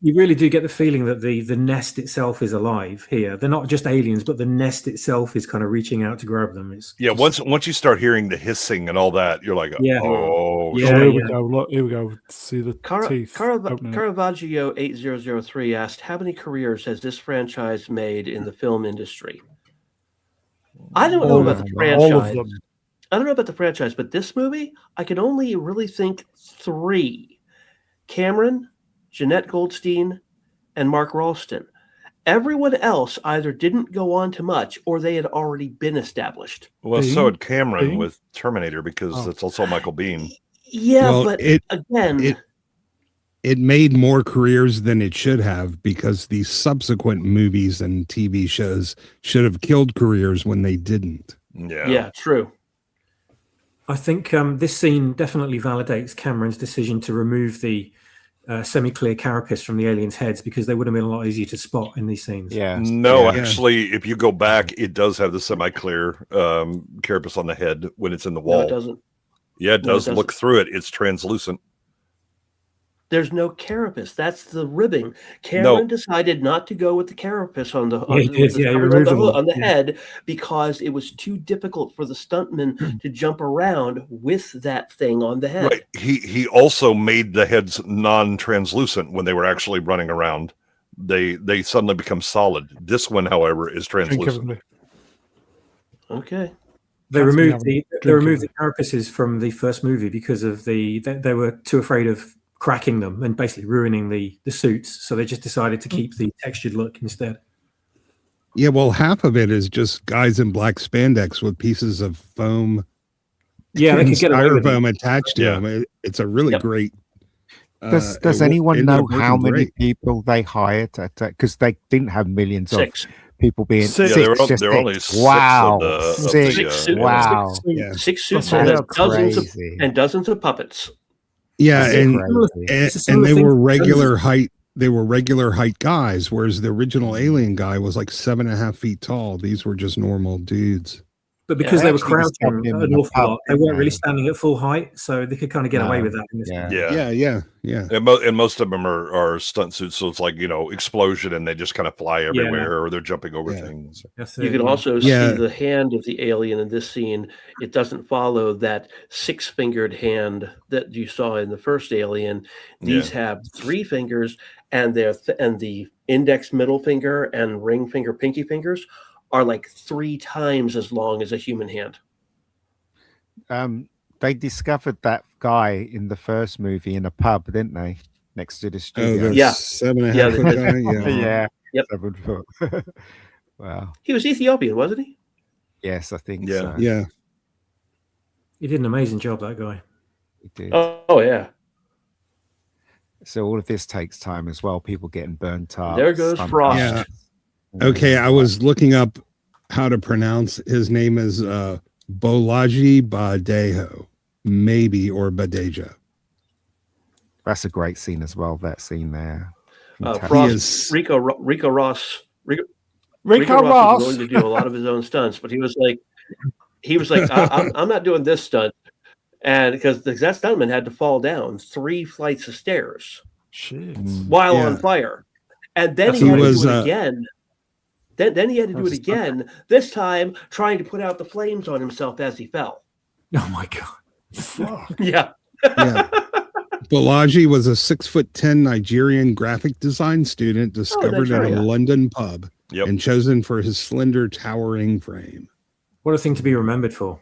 You really do get the feeling that the nest itself is alive here. They're not just aliens, but the nest itself is kind of reaching out to grab them. Once you start hearing the hissing and all that, you're like, oh, here we go. Look, here we go. See the teeth. Caravaggio 8003 asked, how many careers has this franchise made in the film industry? I don't know about the franchise. All of them. I don't know about the franchise, but this movie, I can only really think 3. Cameron, Jeanette Goldstein, and Mark Ralston. Everyone else either didn't go on to much or they had already been established. Well, so had Cameron with Terminator, because it's also Michael Biehn. Yeah, well, but again... It made more careers than it should have, because the subsequent movies and TV shows should have killed careers when they didn't. Yeah, true. I think this scene definitely validates Cameron's decision to remove the semi-clear carapace from the aliens' heads, because they would have been a lot easier to spot in these scenes. Yeah. No, actually, if you go back, it does have the semi-clear carapace on the head when it's in the wall. No, it doesn't. Yeah, it does. Look through it. It's translucent. There's no carapace. That's the ribbing. Cameron decided not to go with the carapace on the head, because it was too difficult for the stuntman to jump around with that thing on the head. Right. He also made the heads non-translucent when they were actually running around. They suddenly become solid. This one, however, is translucent. Okay. They Cat's been removed having the drinking. carapaces from the first movie because of they were too afraid of cracking them and basically ruining the suits. So they just decided to keep the textured look instead. Yeah, well, half of it is just guys in black spandex with pieces of foam. Yeah, they and could get away with it. styrofoam attached to Yeah. them. It's a really Yep. great. Does it anyone ended know up how working many great. people they hired? Because they didn't have millions 6. of people being Six. Yeah, there were, just there were only six. 6 Wow, of the six. Six yeah. Wow, Yeah. 6 suits That's and that's crazy. dozens of puppets. Yeah, That's and crazy. It's a and similar they thing were to regular height. They were regular height guys, whereas the original alien guy was like 7.5 feet tall. These were just normal dudes. But because they they were actually crouching discovered him an in a awful pub, lot, they didn't weren't really they? standing at full height, so they could kind of get away No. with that in this Yeah. one. Yeah. Yeah. And most of them are stunt suits, so it's like, explosion and they just kind of fly everywhere or they're jumping over Yeah. things. That's You it, can yeah. also Yeah. see the hand of the alien in this scene. It doesn't follow that 6-fingered hand that you saw in the first Alien. These have 3 fingers, and and the index, middle finger, and ring finger, pinky fingers are like 3 times as long as a human hand. They discovered that guy in the first movie in a pub, didn't they? Next to the Oh, studio. the Yeah. 7.5 Yeah, foot guy. Yeah. Yeah. Yep. 7 foot. Wow. He was Ethiopian, wasn't he? Yes, I think Yeah. so. Yeah. He did an amazing job, that guy. He did. Oh yeah. So all of this takes time as well. People getting burnt up. There goes stunt Frost. Yeah. doubles. Okay, I was looking up how to pronounce his name is Bolaji Badejo, maybe, or Badeja. That's a great scene as well. That scene there. Fantastic. Frost, is- Rico Ross. Rico Rico Ross was Ross. willing to do a lot of his own stunts, but he was like, I'm not doing this stunt, and because that stuntman had to fall down 3 flights of stairs Shit. while Yeah. on fire, and then he He had to was, do it again. Then he had to do it That's- again. This time, trying to put out the flames on himself as he fell. Oh my god. Fuck. Yeah, Yeah. Bolaji was a 6'10" Nigerian graphic design student discovered at Nigeria. a London pub Yep. and chosen for his slender, towering frame. What a thing to be remembered for.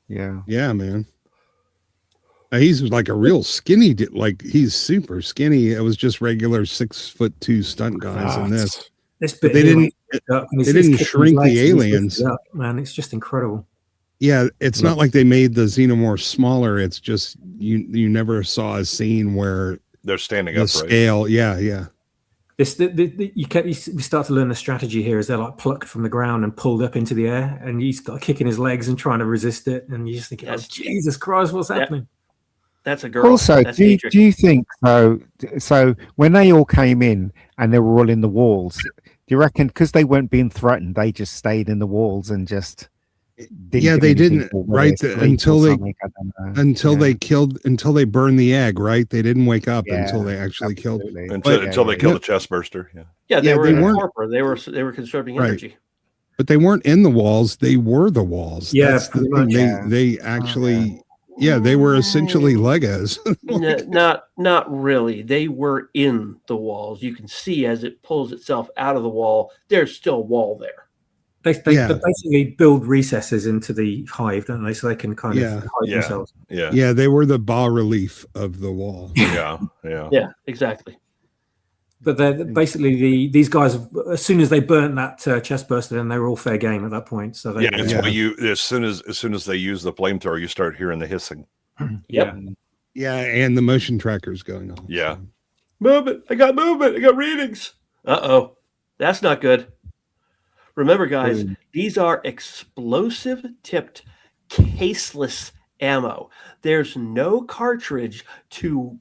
Yeah. Yeah, man. He's like a real skinny, like he's super skinny. It was just regular 6'2" stunt guys in this. This But bit they here didn't. They didn't shrink the aliens. Man, it's just incredible. Yeah, it's not like they made the xenomorph smaller. It's just you never saw a scene where They're standing the upright. scale. Yeah. We start to learn the strategy here as they're like plucked from the ground and pulled up into the air, and he's got kicking his legs and trying to resist it, and you just think, oh, Jesus Christ, what's happening? that's a girl. Also, That's do Dietrich. you think so? So when they all came in and they were all in the walls, do you reckon because they weren't being threatened, they just stayed in the walls and just didn't Yeah, do they anything, didn't, or were right, they asleep until or they- something? I don't know. until they burned the egg, right? They didn't wake up Yeah, until they actually killed. Absolutely. Until they yeah. kill the chest burster. Yeah. Yeah, they Yeah, were they in a weren't- torpor. They were conserving Right. energy. But they weren't in the walls. They were the walls. Yeah, That's the pretty thing. much. Yeah. They actually, they were essentially Legos. Not really. They were in the walls. You can see as it pulls itself out of the wall, there's still wall there. They Yeah. basically build recesses into the hive, don't they? So they can kind Yeah. of hide Yeah. themselves. Yeah. Yeah, they were the bas relief of the wall. Yeah. Yeah, exactly. But they're basically these guys, as soon as they burnt that chest burster, then they were all fair game at that point. So they, Yeah. It's Yeah. why as soon as they use the flamethrower, you start hearing the hissing. Yep. Yeah, and the motion tracker's going on. Yeah. Movement. I got movement. I got readings. Uh-oh. That's not good. Remember, guys, these are explosive tipped caseless ammo. There's no cartridge to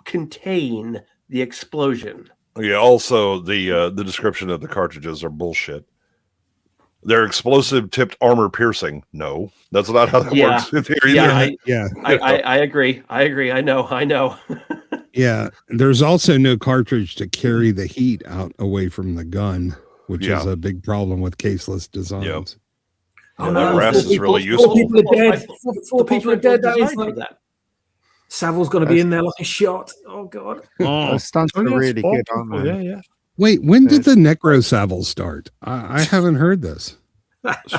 contain the explosion. Yeah. Also, the description of the cartridges are bullshit. They're explosive tipped armor piercing. No, that's not how that Yeah. works here Yeah, either. Yeah, I agree. I know. yeah. There's also no cartridge to carry the heat out away from the gun, which Yeah. is a big problem with caseless designs. Yeah, that brass is really Four useful. people are dead. Four The people are Pulse dead. Rifle That is designed for like, that. Savil's going to be in there like a shot. Oh God. Those stunts are really good, aren't they? Yeah. Wait, when did the Necro Savile start? I haven't heard this.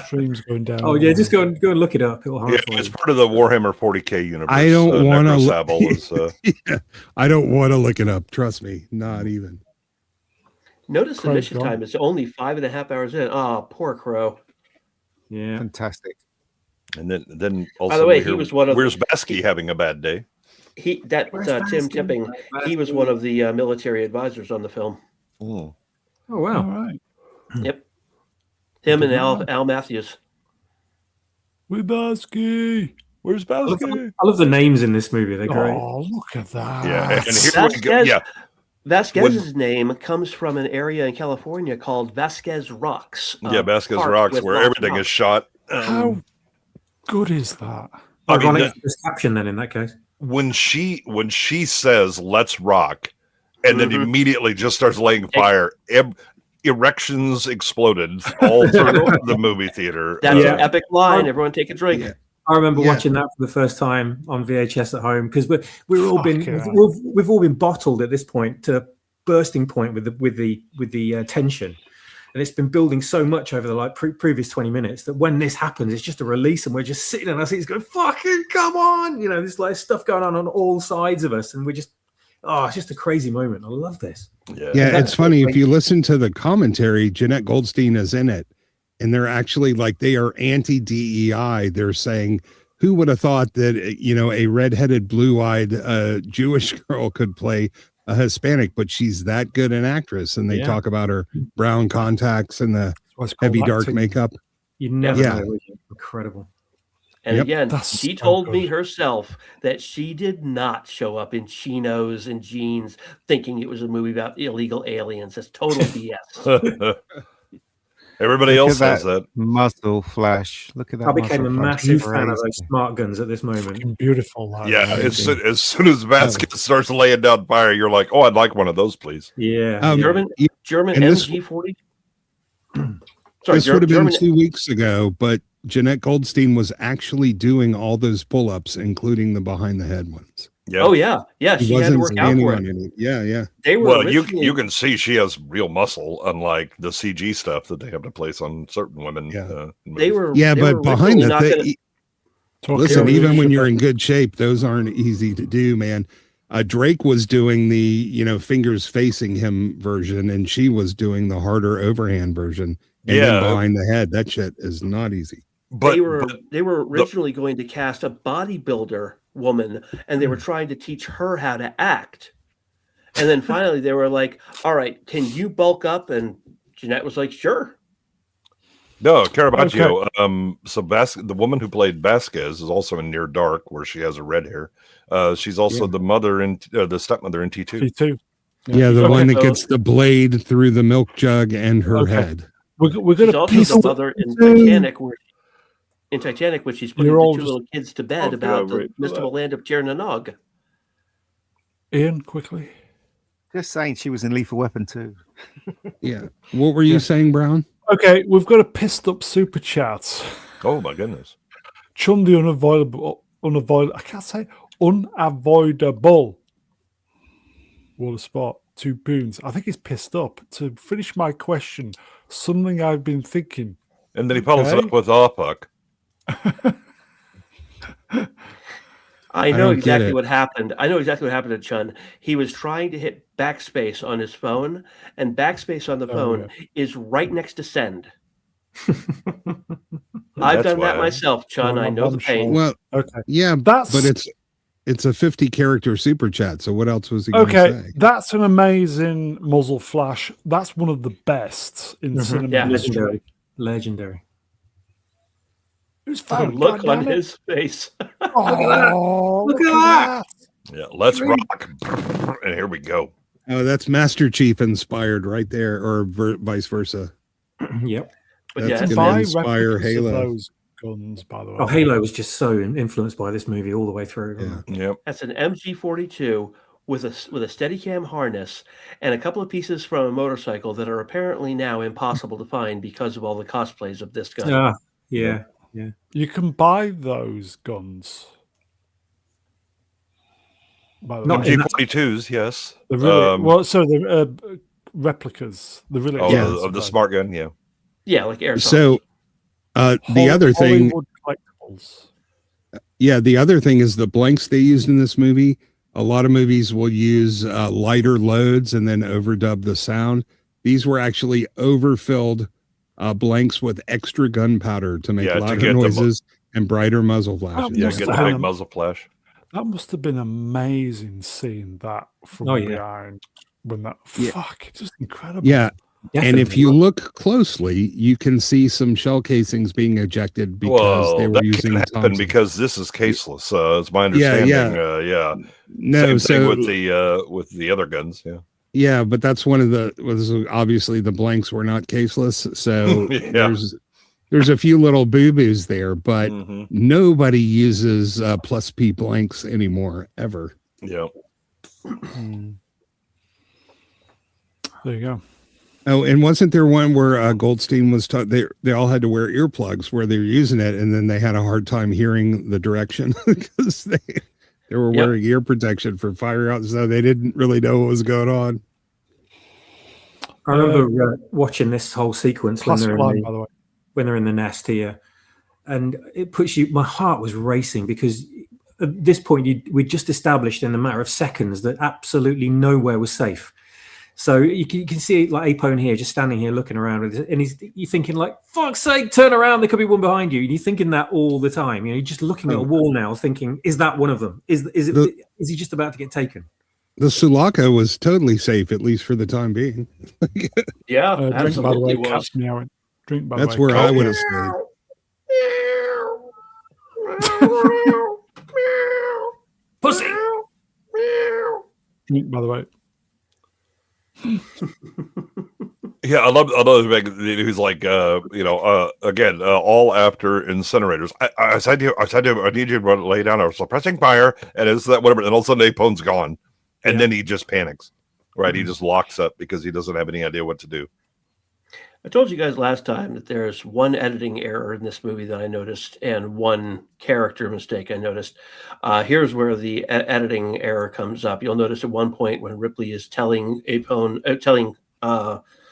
Stream's going down. Oh yeah, just go and look it up. It'll Yeah, horrify it's you. part of the Warhammer 40k universe. I don't want to. Necrosabble is. I don't want to look it up. Trust me, not even. Notice the Crow's mission gone. time is only 5.5 hours in. Oh, poor Crow. Yeah. Fantastic. And then also, By the way, we hear, he was one of where's Basky having a bad day? Where's Tim Baskin? Tipping, he was one of the military advisors on the film. Mm. Oh All wow. right. Yep. Him and Al Matthews. We Basky. Where's Basky? I love the names in this movie. They're great. Oh, look at that. Yeah, and here we go. Yeah, Vasquez's name comes from an area in California called Vasquez Rocks. Vasquez park Rocks, with where lots of everything is rocks. shot. How good is that? I mean, Ironic caption then in that case. when she says "Let's rock," and then Mhm. immediately just starts laying fire, erections exploded all through the movie theater. That's Yeah. an epic line. Everyone take a drink. Yeah. I remember Yeah. watching that for the first time on VHS at home because we've all been bottled at this point to bursting point with the tension, and it's been building so much over the previous 20 minutes that when this happens, it's just a release, and we're just sitting in our seats going, "Fucking come on!" You know, there's like stuff going on all sides of us, and we're just it's just a crazy moment. I love this. Yeah, it's funny if you listen to the commentary. Jeanette Goldstein is in it. And they're actually like, they are anti-DEI. They're saying, who would have thought that, a redheaded, blue-eyed Jewish girl could play a Hispanic, but she's that good an actress. And they talk about her brown contacts and the heavy dark makeup. You never Yeah. know. Incredible. And Yep. again, That's she so told me good. herself that she did not show up in chinos and jeans thinking it was a movie about illegal aliens. That's total BS. Everybody Look else at says that. Muscle flash. Look at that. I became a muscle flash. massive fan of Crazy. those smart guns at this moment. Fucking beautiful. That Yeah, is. as soon as Vasquez starts laying down fire, you're like, "Oh, I'd like one of those, please." Yeah. German and this- MG40. This would have been German. 2 weeks ago, but Jeanette Goldstein was actually doing all those pull-ups, including the behind the head ones. Yeah. Oh yeah, yeah. He She had to wasn't work out standing for on it. any. Yeah. They were Well, originally- you can see she has real muscle, unlike the CG stuff that they have to place on certain women. Yeah. They were. Yeah, they but were behind originally not the gonna- listen, Talking even when about- you're in good shape, those aren't easy to do, man. Drake was doing the fingers facing him version, and she was doing the harder overhand version. And then Yeah. behind the head, that shit is not easy. But they were originally going to cast a bodybuilder woman, and they were trying to teach her how to act. And then finally, they were like, "All right, can you bulk up?" And Jeanette was like, "Sure." no, Caravaggio. So the woman who played Vasquez is also in Near Dark, where she has a red hair. She's also the mother in the stepmother in T2. T2. Yeah, the Okay, one that so- gets the blade through the milk jug and her Okay. head. We're She's going to also piece the mother in Titanic, where she's putting You're the all two just little kids to bed talking about over the it. mystical land of Chernanog. Ian quickly. Just saying she was in Lethal Weapon too. Yeah. What were you saying, Brown? Okay, we've got a pissed up super chat. Oh my goodness! Chum the unavoidable. I can't say unavoidable. What a spot. 2 poons. I think he's pissed up. To finish my question, something I've been thinking. And then he follows it Okay. up with puck. I know don't get exactly it. what happened. I know exactly what happened to Chun. He was trying to hit backspace on his phone, and backspace on the phone is right next to send. I've That's done that why. myself, Chun. Well, I know the pain. Well, Okay. yeah, That's but it's a 50 character super chat. So what else was he going to okay. say? That's an amazing muzzle flash. That's one of the best in cinema Yeah. history. Legendary. It was The fun. look on goddammit. his face. Oh, Look at that. Yeah, let's rock. And here we go. Oh, that's Master Chief inspired right there, or vice versa. Yep. But That's yeah, gonna Buy inspire replicas of Halo. those guns, by the way. Oh, Halo was just so influenced by this movie all the way through. Yeah. Yep. that's an MG42 with a Steadicam harness and a couple of pieces from a motorcycle that are apparently now impossible to find because of all the cosplays of this gun. Ah, yeah. You can buy those guns. By the Not way. in MG42s, yes. They're really, so the replicas. The really Oh, Yeah. of the smart gun, yeah. Yeah, like airsoft. So The other thing, Hollywood collectibles. yeah, the other thing is the blanks they used in this movie. A lot of movies will use lighter loads and then overdub the sound. These were actually overfilled blanks with extra gunpowder to make to louder get noises and brighter muzzle flashes. Yeah, must get have the been big muzzle flash. That must have been amazing seeing that from Oh, yeah. behind. When that Yeah. fuck, it's just incredible. Yeah. Definitely. And if you look closely, you can see some shell casings being ejected because they were that using can't happen Thompson. because this is caseless. It's my understanding. Yeah. No, Same thing so with the other guns. Yeah. yeah, but that's one of the obviously the blanks were not caseless. So Yeah. there's a few little boo-boos there, but Mhm. nobody uses plus P blanks anymore ever. Yeah. There you go. Oh, and wasn't there one where Goldstein was taught they all had to wear earplugs where they were using it, and then they had a hard time hearing the direction because they were wearing ear protection for fire out, so they didn't really know what was going on. I remember watching this whole sequence when Classic they're line, by the way. when they're in the nest here, and it puts you. My heart was racing because at this point we'd just established in a matter of seconds that absolutely nowhere was safe. So you can see like Apone here, just standing here looking around, and you're thinking like, "Fuck's sake, turn around! There could be one behind you." And you're thinking that all the time. You know, you're just looking at a wall now, thinking, "Is that one of them? Is he just about to get taken?" The Sulaco was totally safe, at least for the time being. Yeah, Drink, by the absolutely way, was. cat's meowing. Drink, by That's the way. where I would have stayed. Pussy. Drink, by the way. Yeah, I love who's like again all after incinerators. I said to you, I need you to lay down. I was suppressing fire, and it's that whatever. And all of a sudden, Apone's gone, and then he just panics. Right, he just locks up because he doesn't have any idea what to do. I told you guys last time that there's one editing error in this movie that I noticed and one character mistake I noticed. Here's where the editing error comes up. You'll notice at one point when Ripley is telling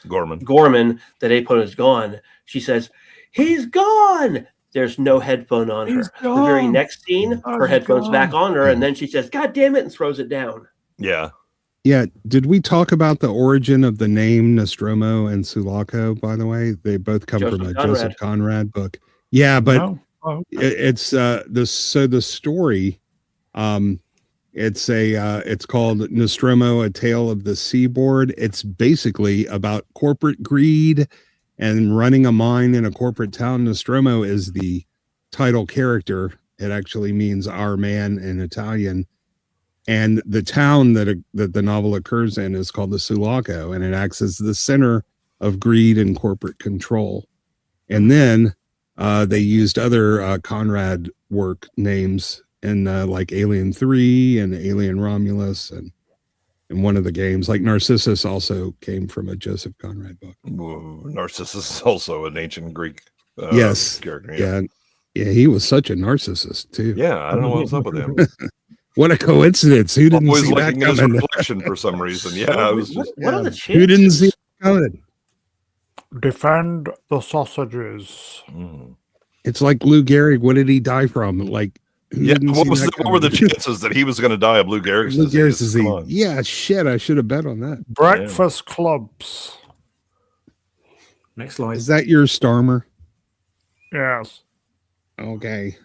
Gorman that Apone is gone, she says, "He's gone." There's no headphone on her. The very next scene, her headphone's back on her, and then she says, "God damn it," and throws it down. Yeah. Yeah. Did we talk about the origin of the name Nostromo and Sulaco, by the way? They both come from a Joseph Conrad book. Yeah, but it's the story. It's called Nostromo, A Tale of the Seaboard. It's basically about corporate greed and running a mine in a corporate town. Nostromo is the title character. It actually means our man in Italian. And the town that the novel occurs in is called the Sulaco, and it acts as the center of greed and corporate control. And then they used other Conrad work names in like Alien 3 and Alien Romulus and one of the games. Like Narcissus also came from a Joseph Conrad book. Narcissus is also an ancient Greek character. Yeah, he was such a narcissist too. Yeah, I don't know what's up with him. What a coincidence! Who didn't see that coming? His reflection for some reason. Yeah, it was just, what are the chances? Who didn't see it coming? Defend the sausages. It's like Lou Gehrig. What did he die from? Like, what were the chances that he was going to die of Lou Gehrig's disease? Yeah, shit. I should have bet on that. Breakfast clubs. Next slide. Is that your Starmer? Yes. Okay.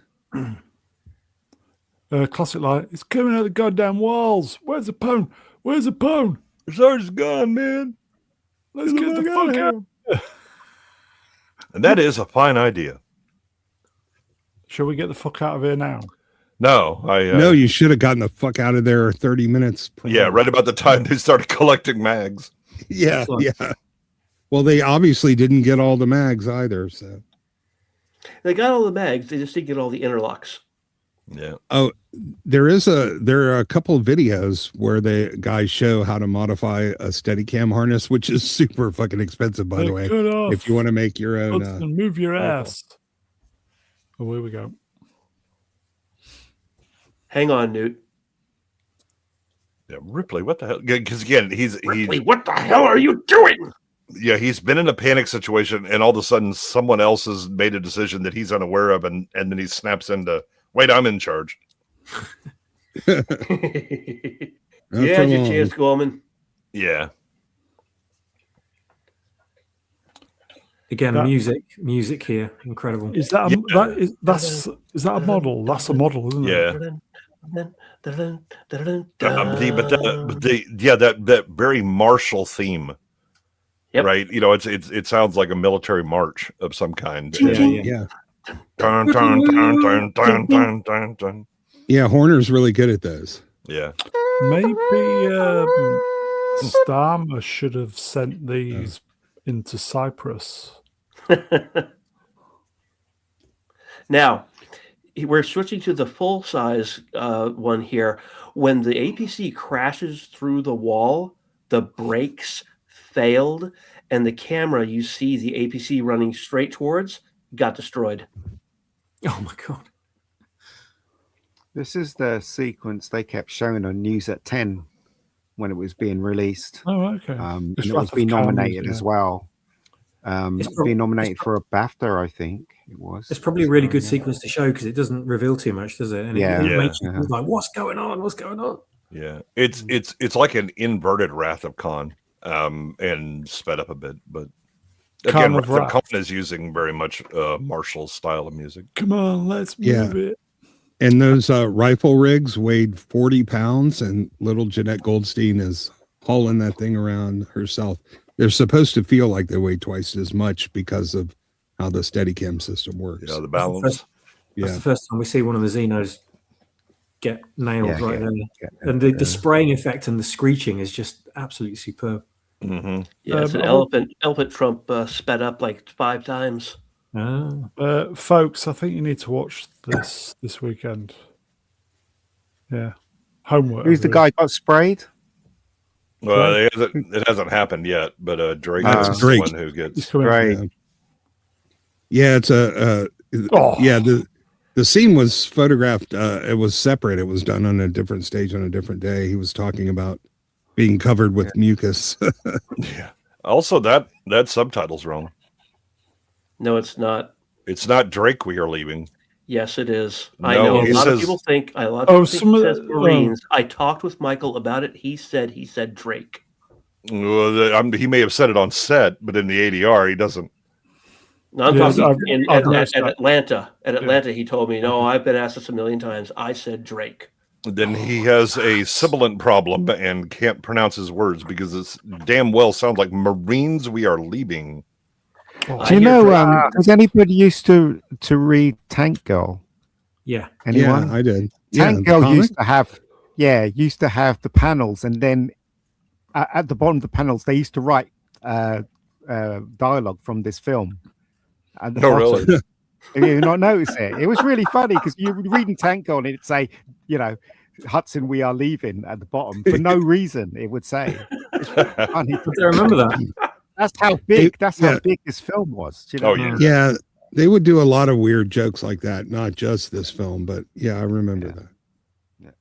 Classic line. It's coming out the goddamn walls. Where's the pone? Where's the pone? The sergeant's gone, man. Let's get the fuck out. And that is a fine idea. Shall we get the fuck out of here now? No, no, you should have gotten the fuck out of there 30 minutes. Yeah, right about the time they started collecting mags. Yeah. Well, they obviously didn't get all the mags either, so. They got all the mags, they just didn't get all the interlocks. Yeah. Oh, there are a couple of videos where the guys show how to modify a Steadicam harness, which is super fucking expensive, by the way. If you want to make your own, move your ass. Oh, here we go. Hang on, Newt. Yeah, Ripley, what the hell? Because again, Ripley, what the hell are you doing? Yeah, he's been in a panic situation, and all of a sudden, someone else has made a decision that he's unaware of, and then he snaps into, "Wait, I'm in charge." Yeah, for your long. chance, Gorman. Yeah, Again, That- music here, incredible. Is that Yeah. is that a model? That's a model, isn't it? yeah. That very martial theme, Yep. right? It sounds like a military march of some kind. Yeah, And yeah. Yeah. dun, dun, dun, dun, dun, dun, dun, dun. Yeah. Horner's really good at those. Yeah, Maybe Starmer should have sent these into Cyprus. Now, we're switching to the full size one here. When the APC crashes through the wall, the brakes failed, and the camera you see the APC running straight towards got destroyed. Oh my god. This is the sequence they kept showing on News at 10 when it was being released. Oh, okay. And It's it was Wrath of being Khan, nominated yeah. as well. It's Being nominated for a BAFTA, I think it was. It's probably a really good Yeah. sequence to show because it doesn't reveal too much, does it? And Yeah. it Yeah. makes you Yeah. like, what's going on? What's going on? yeah. It's like an inverted Wrath of Khan, and sped up a bit. But Khan again, of Wrath of Wrath. Khan is using very much Marshall's style of music. Come on, let's Yeah. move it. And those rifle rigs weighed 40 pounds, and little Jeanette Goldstein is hauling that thing around herself. They're supposed to feel like they weigh twice as much because of how the Steadicam system works. Yeah, the balance. That's the first time we see one of the Xenos get nailed Yeah, right there. Yeah. And the spraying effect and the screeching is just absolutely superb. Mm-hmm. Yeah, it's an elephant Trump sped up like 5 times. Ah. Folks, I think you need to watch this weekend. Yeah. Homework. Who's the really. guy got sprayed? Well, it hasn't happened yet, but Drake That's is Drake. the one who He's gets. coming. Right. Yeah, it's Oh. yeah, the scene was photographed, it was separate. It was done on a different stage on a different day. He was talking about being covered with mucus. Yeah. Also, that subtitle's wrong. No, it's not. It's not Drake we are leaving. Yes, it is. No, I know a he lot says- of people think. A lot of Oh, people think some it of says the- Marines. I talked with Michael about it. He said Drake. Well, he may have said it on set, but in the ADR, he doesn't. No, I'm Yeah, talking I've at noticed that. Atlanta. At Atlanta, he told me, "No, I've been asked this a million times. I said Drake." Then he has a sibilant problem and can't pronounce his words because it's damn well sounds like Marines we are leaving. Oh, Do you know? Does anybody used to read Tank Girl? Yeah. Anyone? Yeah, I did. Tank the Girl comic? used to have the panels, and then at the bottom of the panels they used to write dialogue from this film. At the No, bottom. really? Have you not noticed it? It was really funny because you were reading Tank Girl and it'd say, Hudson, we are leaving at the bottom for no reason. It would say. It's really funny. I remember that. That's how big. That's how Yeah. big this film was. Do you know? Oh, yeah. Yeah, they would do a lot of weird jokes like that. Not just this film, but yeah, I remember Yeah. that.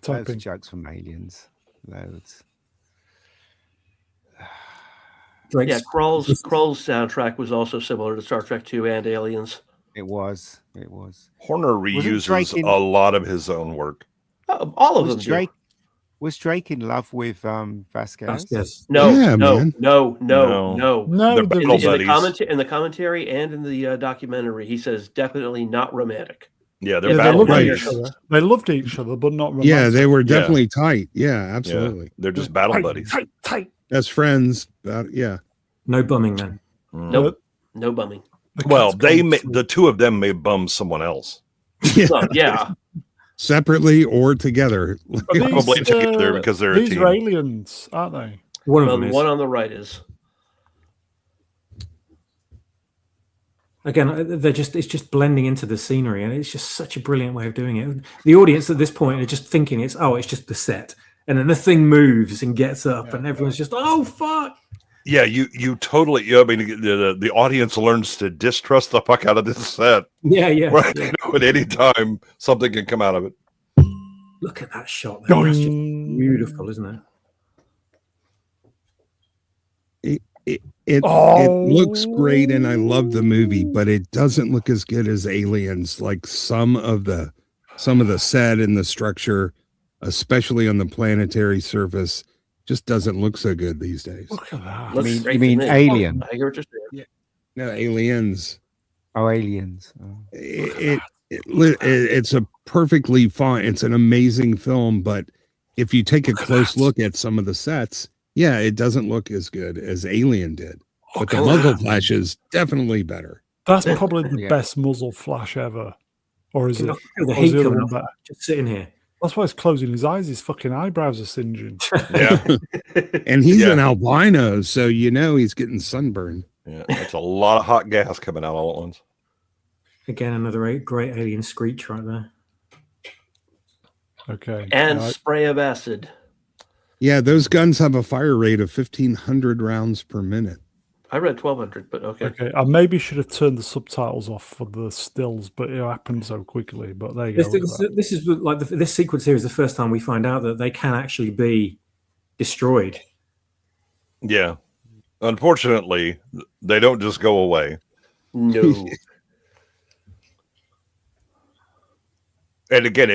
Loads typing. of jokes from Aliens. Loads. Drake's, Yeah, Kroll's soundtrack was also similar to Star Trek II and Aliens. It was. It was. Horner Drake reuses in- a lot of his own work. All of them. Was do. Drake? Was Drake in love with Vasquez? yes. No, Yeah, no, man. no, No. no, No, They're they- In, battle the, in, the buddies. in the commentary and in the documentary, he says definitely not romantic. Yeah, they're yeah, they battle loved buddies. each other. They loved each other, but not romantic. Yeah, they were Yeah. definitely tight. Yeah, Yeah, absolutely. they're just battle Tight, buddies. tight. Best friends. Yeah. No bumming then. Nope. No bumming. The Well, cat's gone the two of them may bum someone else. Well, yeah. Separately or together. Are these, Probably together because they're a these team. are aliens, aren't they? One of Well, them the is. one on the right is. Again, it's just blending into the scenery, and it's just such a brilliant way of doing it. The audience at this point are just thinking it's just the set, and then the thing moves and gets up, and everyone's just oh fuck. Yeah, you totally. I mean, the audience learns to distrust the fuck out of this set. Yeah. Right? You know, at any time, something can come out of it. Look at that shot. There. That's just Doing. beautiful, isn't it? It looks great, and I love the movie, but it doesn't look as good as Aliens. Like some of the set and the structure, especially on the planetary surface, just doesn't look so good these days. Look at that. You mean Alien? I hear what you're saying. No, Aliens. Oh, Aliens. Oh. It's a perfectly fine. It's an amazing film, but if you take a close look at some of the sets, yeah, it doesn't look as good as Alien did. But the muzzle flash is definitely better. That's probably the best muzzle flash ever. Or is it? The heat coming off, just sitting here. That's why he's closing his eyes. His fucking eyebrows are singeing. Yeah. And he's an albino, so he's getting sunburned. Yeah, that's a lot of hot gas coming out all at once. Again, another great alien screech right there. Okay. And spray of acid. Yeah, those guns have a fire rate of 1,500 rounds per minute. I read 1,200, but okay. Okay, I maybe should have turned the subtitles off for the stills, but it happened so quickly. But there you go. This is like this sequence here is the first time we find out that they can actually be destroyed. Yeah. Unfortunately, they don't just go away. No. And again,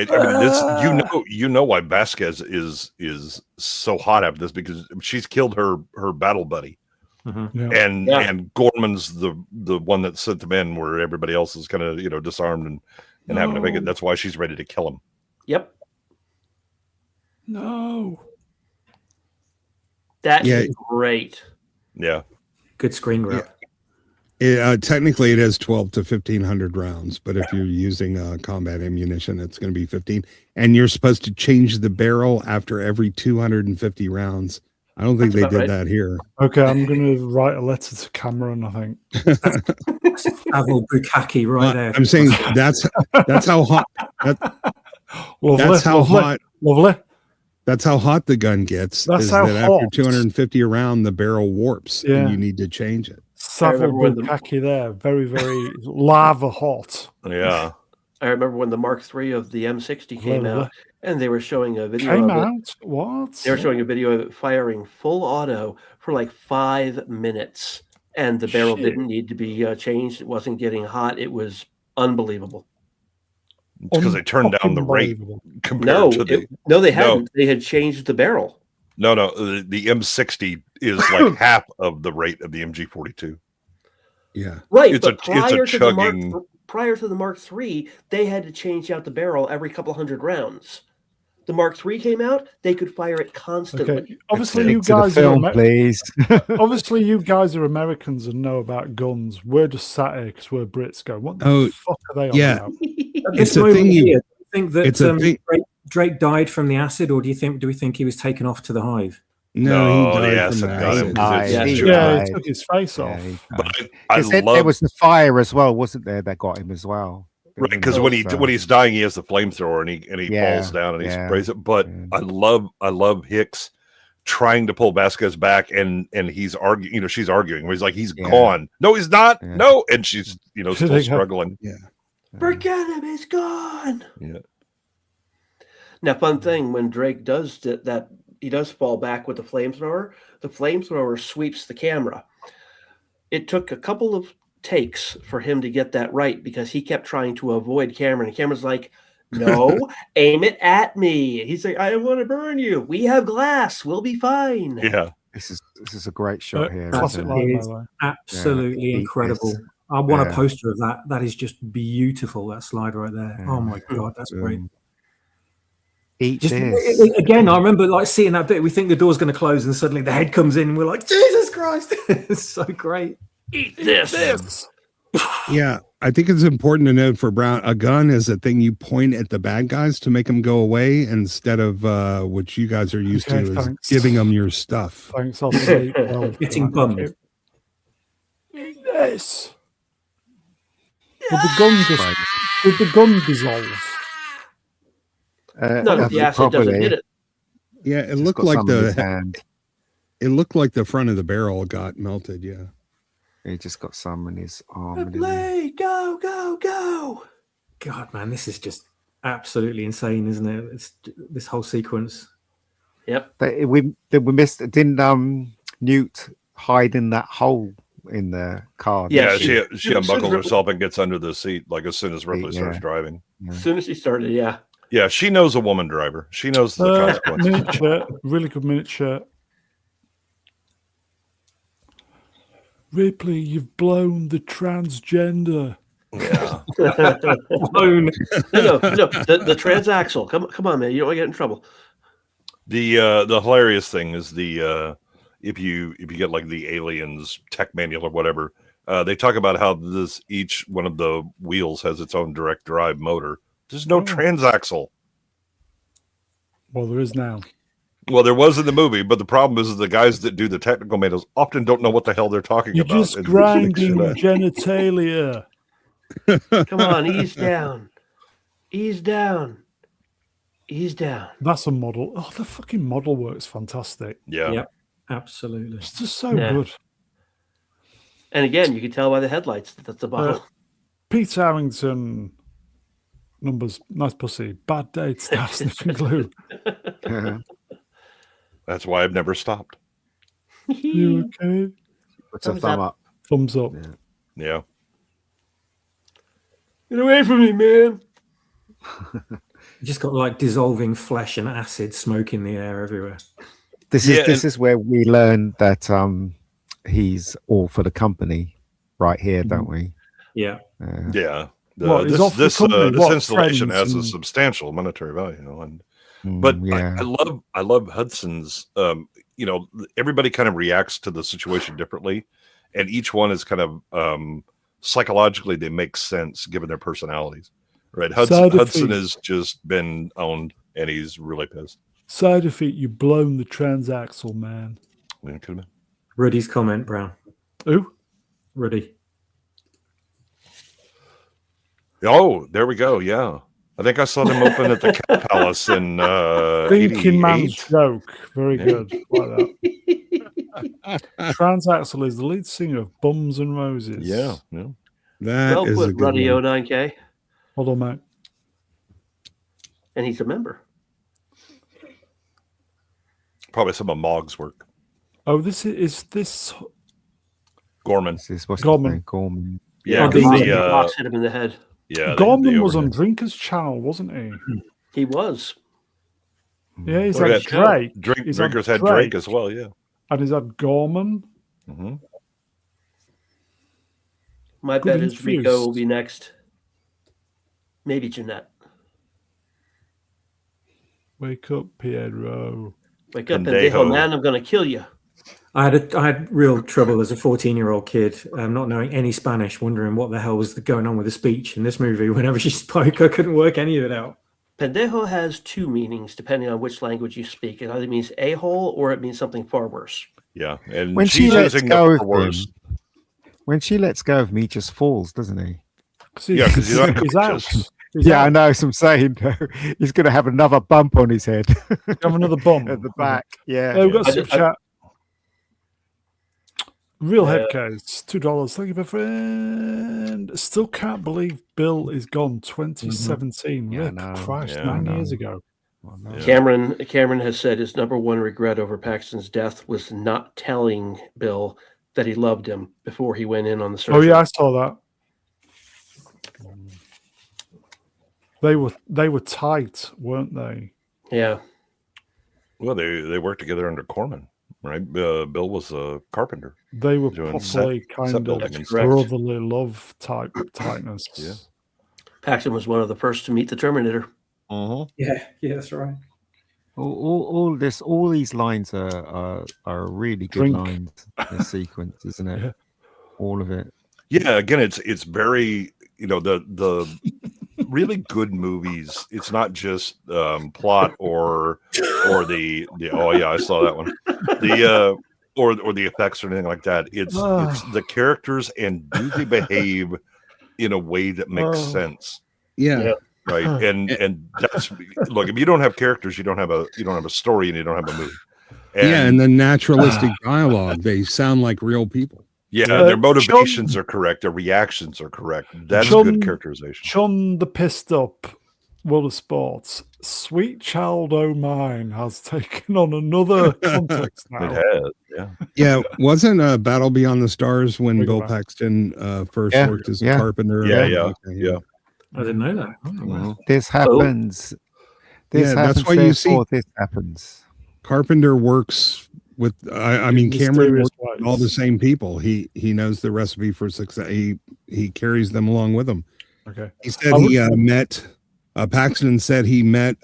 you know why Vasquez is so hot after this, because she's killed her battle buddy. Mm-hmm. And Gorman's the one that sent them in where everybody else is kind of disarmed and having to make it. That's why she's ready to kill him. Yep. No. That's great. Yeah. Good screen grab. Technically, it is 12 to 1,500 rounds, but if you're using combat ammunition, it's going to be 15. And you're supposed to change the barrel after every 250 rounds. I don't think they did that here. Okay, I'm going to write a letter to Cameron, I think. Pavel Bukaki right there. I'm saying that's how hot. That's how hot. Lovely. That's how hot the gun gets. That's how hot. After 250 a round, the barrel warps, and you need to change it. Savile Bukaki there, very, very lava hot. Yeah. I remember when the Mark III of the M60 came out, and they were showing a video of it. What? They were showing a video of it firing full auto for like 5 minutes, and the barrel didn't need to be changed. It wasn't getting hot. It was unbelievable. Because they turned down the rate compared to the... No, they hadn't. They had changed the barrel. No, the M60 is like half of the rate of the MG42. Yeah. Right, but prior to the Mark III, they had to change out the barrel every couple hundred rounds. The Mark III came out, they could fire it constantly. Okay. Obviously, you guys are Americans and know about guns. We're just sat here because we're Brits. What the fuck are they on about? It's a thing. Do you think that Drake died from the acid, or do we think he was taken off to the hive? No, he died from the acid. He took his face off. There was the fire as well, wasn't there? That got him as well. Right, because when he's dying, he has the flamethrower and he falls down and he sprays it. But I love Hicks trying to pull Vasquez back, and he's arguing. She's arguing. Where he's like, he's gone. No, he's not. No, and she's still struggling. Yeah, forget him. He's gone. Yeah. Now, fun thing when Drake does that, he does fall back with the flamethrower. The flamethrower sweeps the camera. It took a couple of takes for him to get that right because he kept trying to avoid Cameron. And Cameron's like, no, aim it at me. He's like, I don't want to burn you. We have glass. We'll be fine. Yeah. This is a great shot here. Absolutely incredible. I want a poster of that. That is just beautiful, that slide right there. Yeah. Oh my God, that's great. Again, I remember seeing that bit. We think the door's going to close, and suddenly the head comes in, and we're like, Jesus Christ! It's so great. Eat this. Yeah, I think it's important to note for Brown, a gun is a thing you point at the bad guys to make them go away instead of what you guys are used to is giving them your stuff. Thanks, I'll say. Getting bummed. Eat this. Would the gun dissolve? No, the acid doesn't hit it. Yeah, it looked like the front of the barrel got melted. Yeah, he just got some in his arm. Go! God, man, this is just absolutely insane, isn't it? It's this whole sequence. Yep. We missed. Didn't Newt hide in that hole in the car. Yeah, Yeah, she she- unbuckles she- herself and gets under the seat like as soon as Ripley starts Yeah. driving. As soon as she started, yeah. Yeah, she knows a woman driver. She knows the consequences. Miniature, really good miniature. Ripley, you've blown the transgender. Yeah. Blown. No, the transaxle. Come on, man. You don't want to get in trouble. The hilarious thing is if you get like the aliens tech manual or whatever, they talk about how each one of the wheels has its own direct drive motor. There's no transaxle. Well, there is now. Well, there was in the movie, but the problem is the guys that do the technical manuals often don't know what the hell they're talking You're about. just and grinding mix it up. genitalia. Come on, ease down. Ease down. Ease down. That's a model. Oh, the fucking model work's fantastic. Yeah. Yep, absolutely. It's just so Yeah. good. And again, you can tell by the headlights that that's a bottle. Pete Harrington, numbers, nice pussy, bad date, start sniffing glue. That's why I've never stopped. You okay? What's a Thumbs thumb up. up? Thumbs up. Yeah. Get away from me, man. You just got like dissolving flesh and acid smoke in the air everywhere. This is where we learn that he's all for the company, right here, don't we? Yeah. Yeah. Well, he's This off the company. this What, installation friends has a and- substantial monetary value, and but I love Hudson's. Everybody kind of reacts to the situation differently, and each one is kind of psychologically they make sense given their personalities. Right? Hudson has just been owned, and he's really pissed. Side effect, you've blown the transaxle, man. Yeah, could have been. Ruddy's comment, Brown. Who? Ruddy. Oh, there we go. Yeah. I think I saw them open at the Cat Palace in Thinking man's 88. joke. Very Yeah. good. Like that. Transaxle is the lead singer of Bums and Roses. Yeah. That Well is a put, good Ruddy one. 09K. Hold on, mate. And he's a member. Probably some of Mog's work. Oh, this is this. Gorman. This is what's Gorman. his name? Gorman. Yeah, Oh, 'cause the Box hit him in the head. Gorman was on Drinker's Channel, wasn't he? He was. Yeah, he's Look had at Drake. that. He's had Drinkers had Drake as well. Yeah. And he's had Gorman. Mm-hmm. My Good bet is Rico will infused. be next. Maybe Jeanette. Wake up, Piedro. Wake up, Pendejo. Pendejo, man. I'm going to kill you. I had real trouble as a 14-year-old kid, not knowing any Spanish, wondering what the hell was going on with the speech in this movie. Whenever she spoke, I couldn't work any of it out. Pendejo has two meanings depending on which language you speak. It either means a-hole or it means something far worse. Yeah. And When she's she lets using go the of him, worst. when she lets go of me, he just falls, doesn't he? Yeah, because he's he's unconscious. out. He's Yeah, I out. know. So I'm saying he's going to have another bump on his head Have another bump at the back. Yeah. We've got I a did- super chat. Real Yeah. head case, $2. Thank you, my friend. Still can't believe Bill is gone. 2017. Yeah, I Rip know. Christ, Yeah, 9 I know. years ago. Yeah. Cameron has said his number one regret over Paxton's death was not telling Bill that he loved him before he went in on the surgery. Oh yeah, I saw that. They were tight, weren't they? Yeah. Well, they worked together under Corman, right? Bill was a carpenter. They were Doing properly set kind of building and stuff. brotherly love type tightness. Yeah. Paxton was one of the first to meet the Terminator. Yeah, that's right. All these lines are really good Drink. lines in sequence, isn't it? Yeah. All of it. Yeah, again, it's very the really good movies. It's not just plot or the oh yeah, I saw that one. The or the effects or anything like that. It's the characters and do they behave in a way that makes sense, Yeah. right? And that's look, if you don't have characters, you don't have a story, and you don't have a movie. And the naturalistic dialogue, they sound like real people. Yeah, their motivations are correct. Their reactions are correct. That's good characterization. Chun the pissed up World of Sports. Sweet Child O' Mine has taken on another context now. It has, yeah. Yeah, wasn't Battle Beyond the Stars when Big Bill man. Paxton first Yeah, worked as a yeah. carpenter? Yeah. I didn't know that. Oh, wow. This happens. This Yeah, that's happens. why you see- therefore this happens. Carpenter works with. I mean, In Cameron mysterious works with all the ways. same people. He knows the recipe for success. He carries them along with him. Okay. He said I he met. Paxton said he met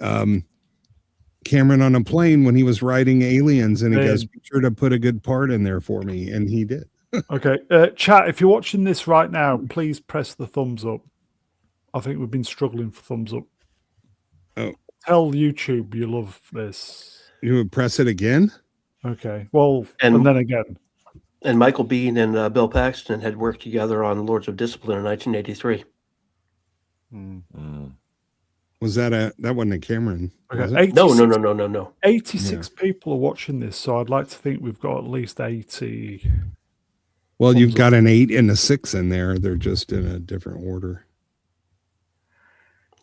Cameron on a plane when he was writing Aliens, and he goes, "Be sure to put a good part in there for me," and he did. Okay. Chat, if you're watching this right now, please press the thumbs up. I think we've been struggling for thumbs up. Oh. Tell YouTube you love this. You would press it again? Okay. Well, And- and then again. And Michael Biehn and Bill Paxton had worked together on Lords of Discipline in 1983. Was that wasn't a Cameron? Was Okay. it? No. 86 people are watching this, so I'd like to think we've got at least 80. Well, Thumbs you've up. got an 8 and a 6 in there. They're just in a different order.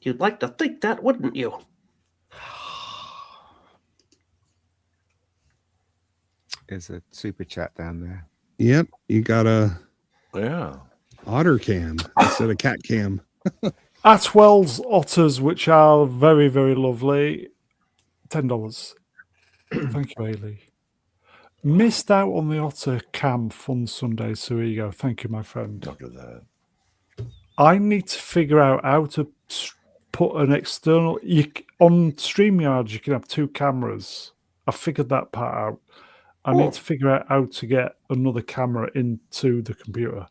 You'd like to think that, wouldn't you? There's a super chat down there. Yep, you got a Yeah. otter cam instead of cat cam. Atwell's otters, which are very, very lovely. $10. Thank you, Haley. Missed out on the otter cam fun Sunday, so here you go. Thank you, my friend. Look at that. I need to figure out how to put an external. On StreamYard, you can have 2 cameras. I figured that part out. I need to figure out how to get another camera into the computer.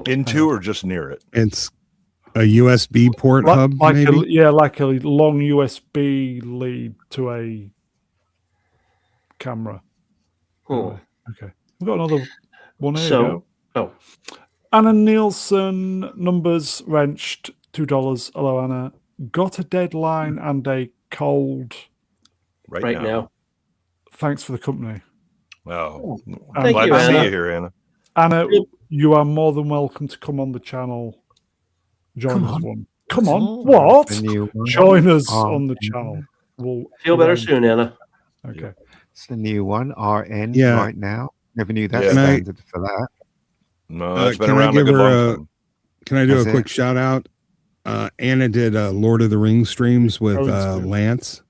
Into or just near it? It's a USB port hub, maybe? Like a long USB lead to a camera. Anyway, okay. We've got another one here. So, oh. Anna Nielsen, numbers wrenched, $2. Hello, Anna. Got a deadline and a cold. Right now. Thanks for the company. Wow. I'm Thank glad you, to see Anna. you here, Anna. Anna, you are more than welcome to come on the channel. Join us one. Come on. What? The new one. Join us on the channel. We'll Feel better arrange- soon, Anna. Okay. It's a new one. RN Yeah. right now. Never knew that Yeah. standard for that. No, that's been can I around a give good her long a- time. Can I do That's a quick it. shout out? Anna did Lord of the Rings streams with Lance,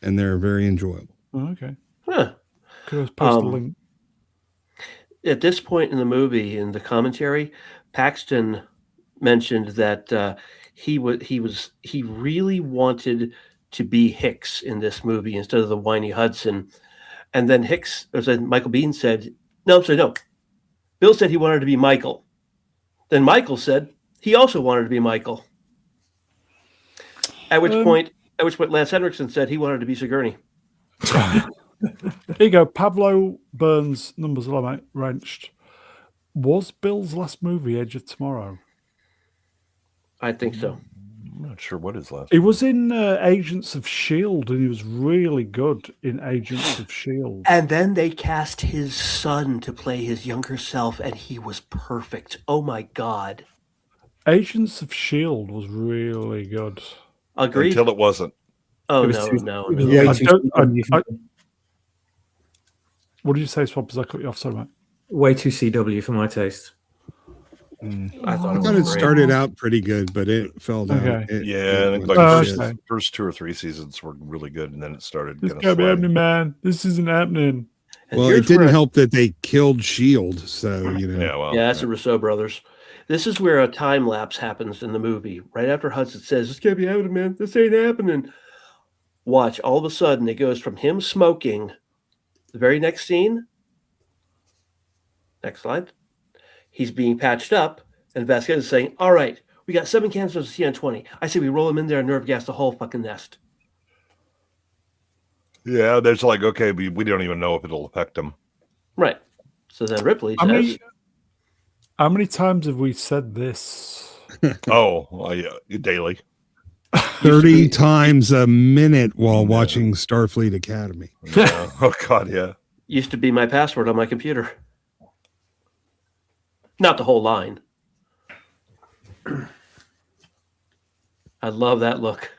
and they're very enjoyable. Oh, okay. Huh. Could I post a link? At this point in the movie, in the commentary, Paxton mentioned that he really wanted to be Hicks in this movie instead of the whiny Hudson. And then Michael Biehn said, no. Bill said he wanted to be Michael. Then Michael said he also wanted to be Michael. At which point Lance Henriksen said he wanted to be Sigourney. Here you go. Pablo Burns, numbers wrenched. Was Bill's last movie Edge of Tomorrow? I think so. I'm not sure what his last. He was in Agents of S.H.I.E.L.D. and he was really good in Agents of S.H.I.E.L.D. And then they cast his son to play his younger self, and he was perfect. Oh my God. Agents of S.H.I.E.L.D. was really good. Agreed. Until it wasn't. Oh, It was no, too- no, it was no. way I too don't- I- CW. What did you say, Swab? As I cut you off, sorry, mate. Way too CW for my taste. I thought I it thought was it great. started out pretty good, but it fell down. Okay. Yeah, I think like Oh, the okay. first 2 or 3 seasons were really good, and then it started This kind can't of be sliding. happening, man. This isn't happening. And Well, here's it didn't where- help that they killed Shield, so you know. Yeah, well, Yeah, that's the Rousseau brothers. This is where a time lapse happens in the movie. Right after Hudson says, "This can't be happening, man. This ain't happening." Watch, all of a sudden, it goes from him smoking. The very next scene. Next slide. He's being patched up, and Vasquez is saying, "All right, we got 7 canisters of CN20. I say we roll him in there and nerve gas the whole fucking nest." yeah. There's like, okay, we don't even know if it'll affect them. Right. So then Ripley How many, says, how many times have we said this? Oh, well, yeah, daily. 30 times a minute while watching Starfleet Academy. Yeah. Oh God, yeah. "Used to be my password on my computer." Not the whole line. I love that look.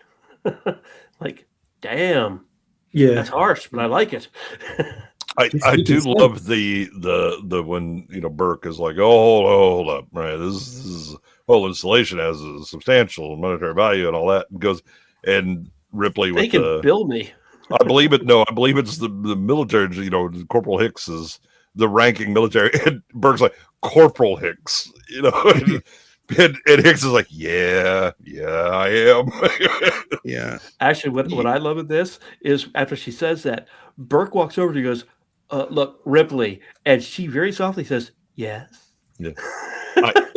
Like, damn, Yeah. that's harsh, but I like it. I do love the when Burke is like, oh, hold up, right? This whole installation has a substantial monetary value and all that, and goes and Ripley They with can bill me. I believe it's the military. Corporal Hicks is the ranking military, and Burke's like Corporal Hicks, and Hicks is like, yeah, I am. Yeah. Actually, what I love in this is after she says that, Burke walks over to her and goes, look, Ripley, and she very softly says, yes. Yeah.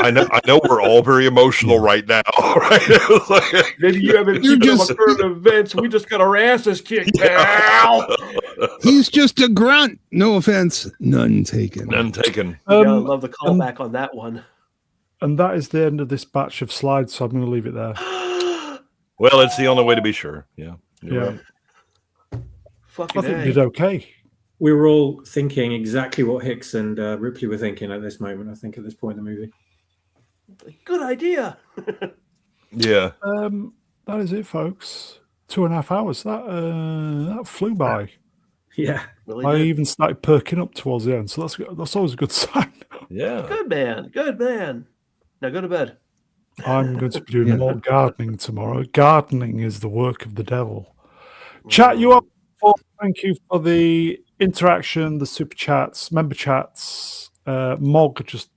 I know we're all very emotional right now, right? Like, maybe you haven't seen the current events. We just got our asses kicked, pal. He's just a grunt. No offense. None taken. None taken. I love the callback on that one. And that is the end of this batch of slides, so I'm going to leave it there. Well, it's the only way to be sure. Yeah. Yeah. Right. I think we did okay. We were all thinking exactly what Hicks and Ripley were thinking at this moment, I think, at this point in the movie. Good idea. Yeah. That is it, folks. 2.5 hours. That flew by. Yeah. Really I good. even started perking up towards the end, so that's always a good sign. Yeah. Good man. Now go to bed. I'm going to be doing more gardening tomorrow. Gardening is the work of the devil. Chat you up. Thank you for the interaction, the super chats, member chats. Mog, just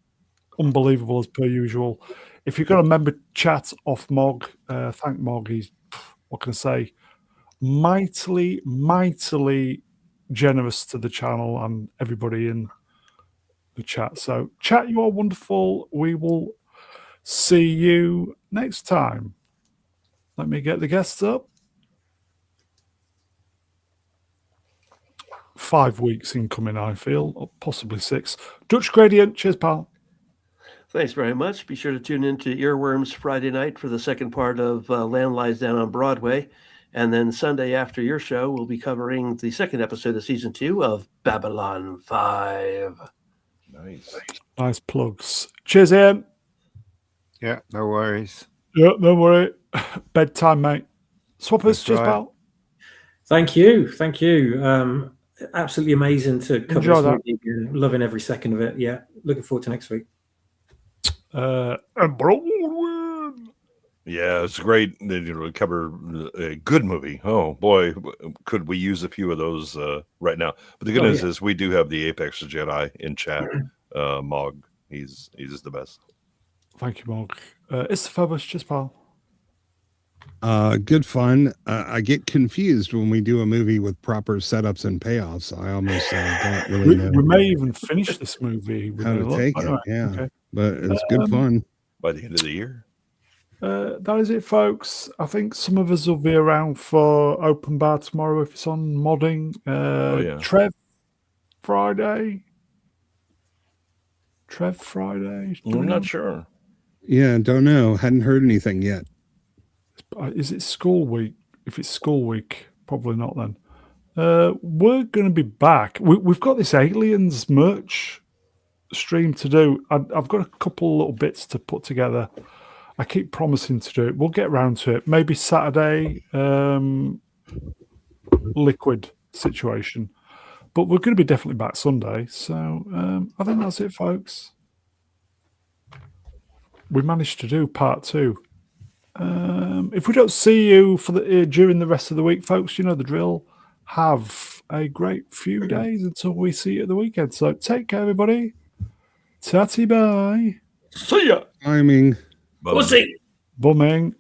unbelievable as per usual. If you've got a member chat off Mog, thank Mog. He's, what can I say, mightily generous to the channel and everybody in the chat. So, chat, you are wonderful. We will see you next time. Let me get the guests up. 5 weeks incoming, I feel, or possibly 6. Dutch Gradient, cheers, pal. Thanks very much. Be sure to tune in to Earworms Friday night for the second part of Land Lies Down on Broadway. And then Sunday after your show, we'll be covering the second episode of season 2 of Babylon 5. Nice Plugs. Cheers, Ian. Yeah, no worries. Yeah, don't worry. Bedtime, mate. Swappers, cheers, pal. Thank you. Absolutely amazing to cover Enjoy this that. movie and loving every second of it. Yeah, looking forward to next week. And Broadwin. Yeah, it's great. To cover a good movie. Oh boy, could we use a few of those right now? But the good news is we do have the Apex Jedi in chat. Mog, he's the best. Thank you, Mog. Istaphobos, cheers, pal. Good fun. I get confused when we do a movie with proper setups and payoffs. I almost don't really know. We may even finish this movie. How to take it, yeah. Okay. But it's good fun. By the end of the year. That is it, folks. I think some of us will be around for Open Bar tomorrow if it's on modding. Trev Friday. I'm not sure. Yeah, don't know. Hadn't heard anything yet. Is it school week? If it's school week, probably not then. We're going to be back. We've got this Aliens merch stream to do. I've got a couple little bits to put together. I keep promising to do it. We'll get round to it. Maybe Saturday, liquid situation. But we're going to be definitely back Sunday. So I think that's it, folks. We managed to do part 2. If we don't see you for during the rest of the week, folks, you know the drill. Have a great few days until we see you at the weekend. So take care, everybody. Tatty bye. See ya. Timing. Pussy. Bumming.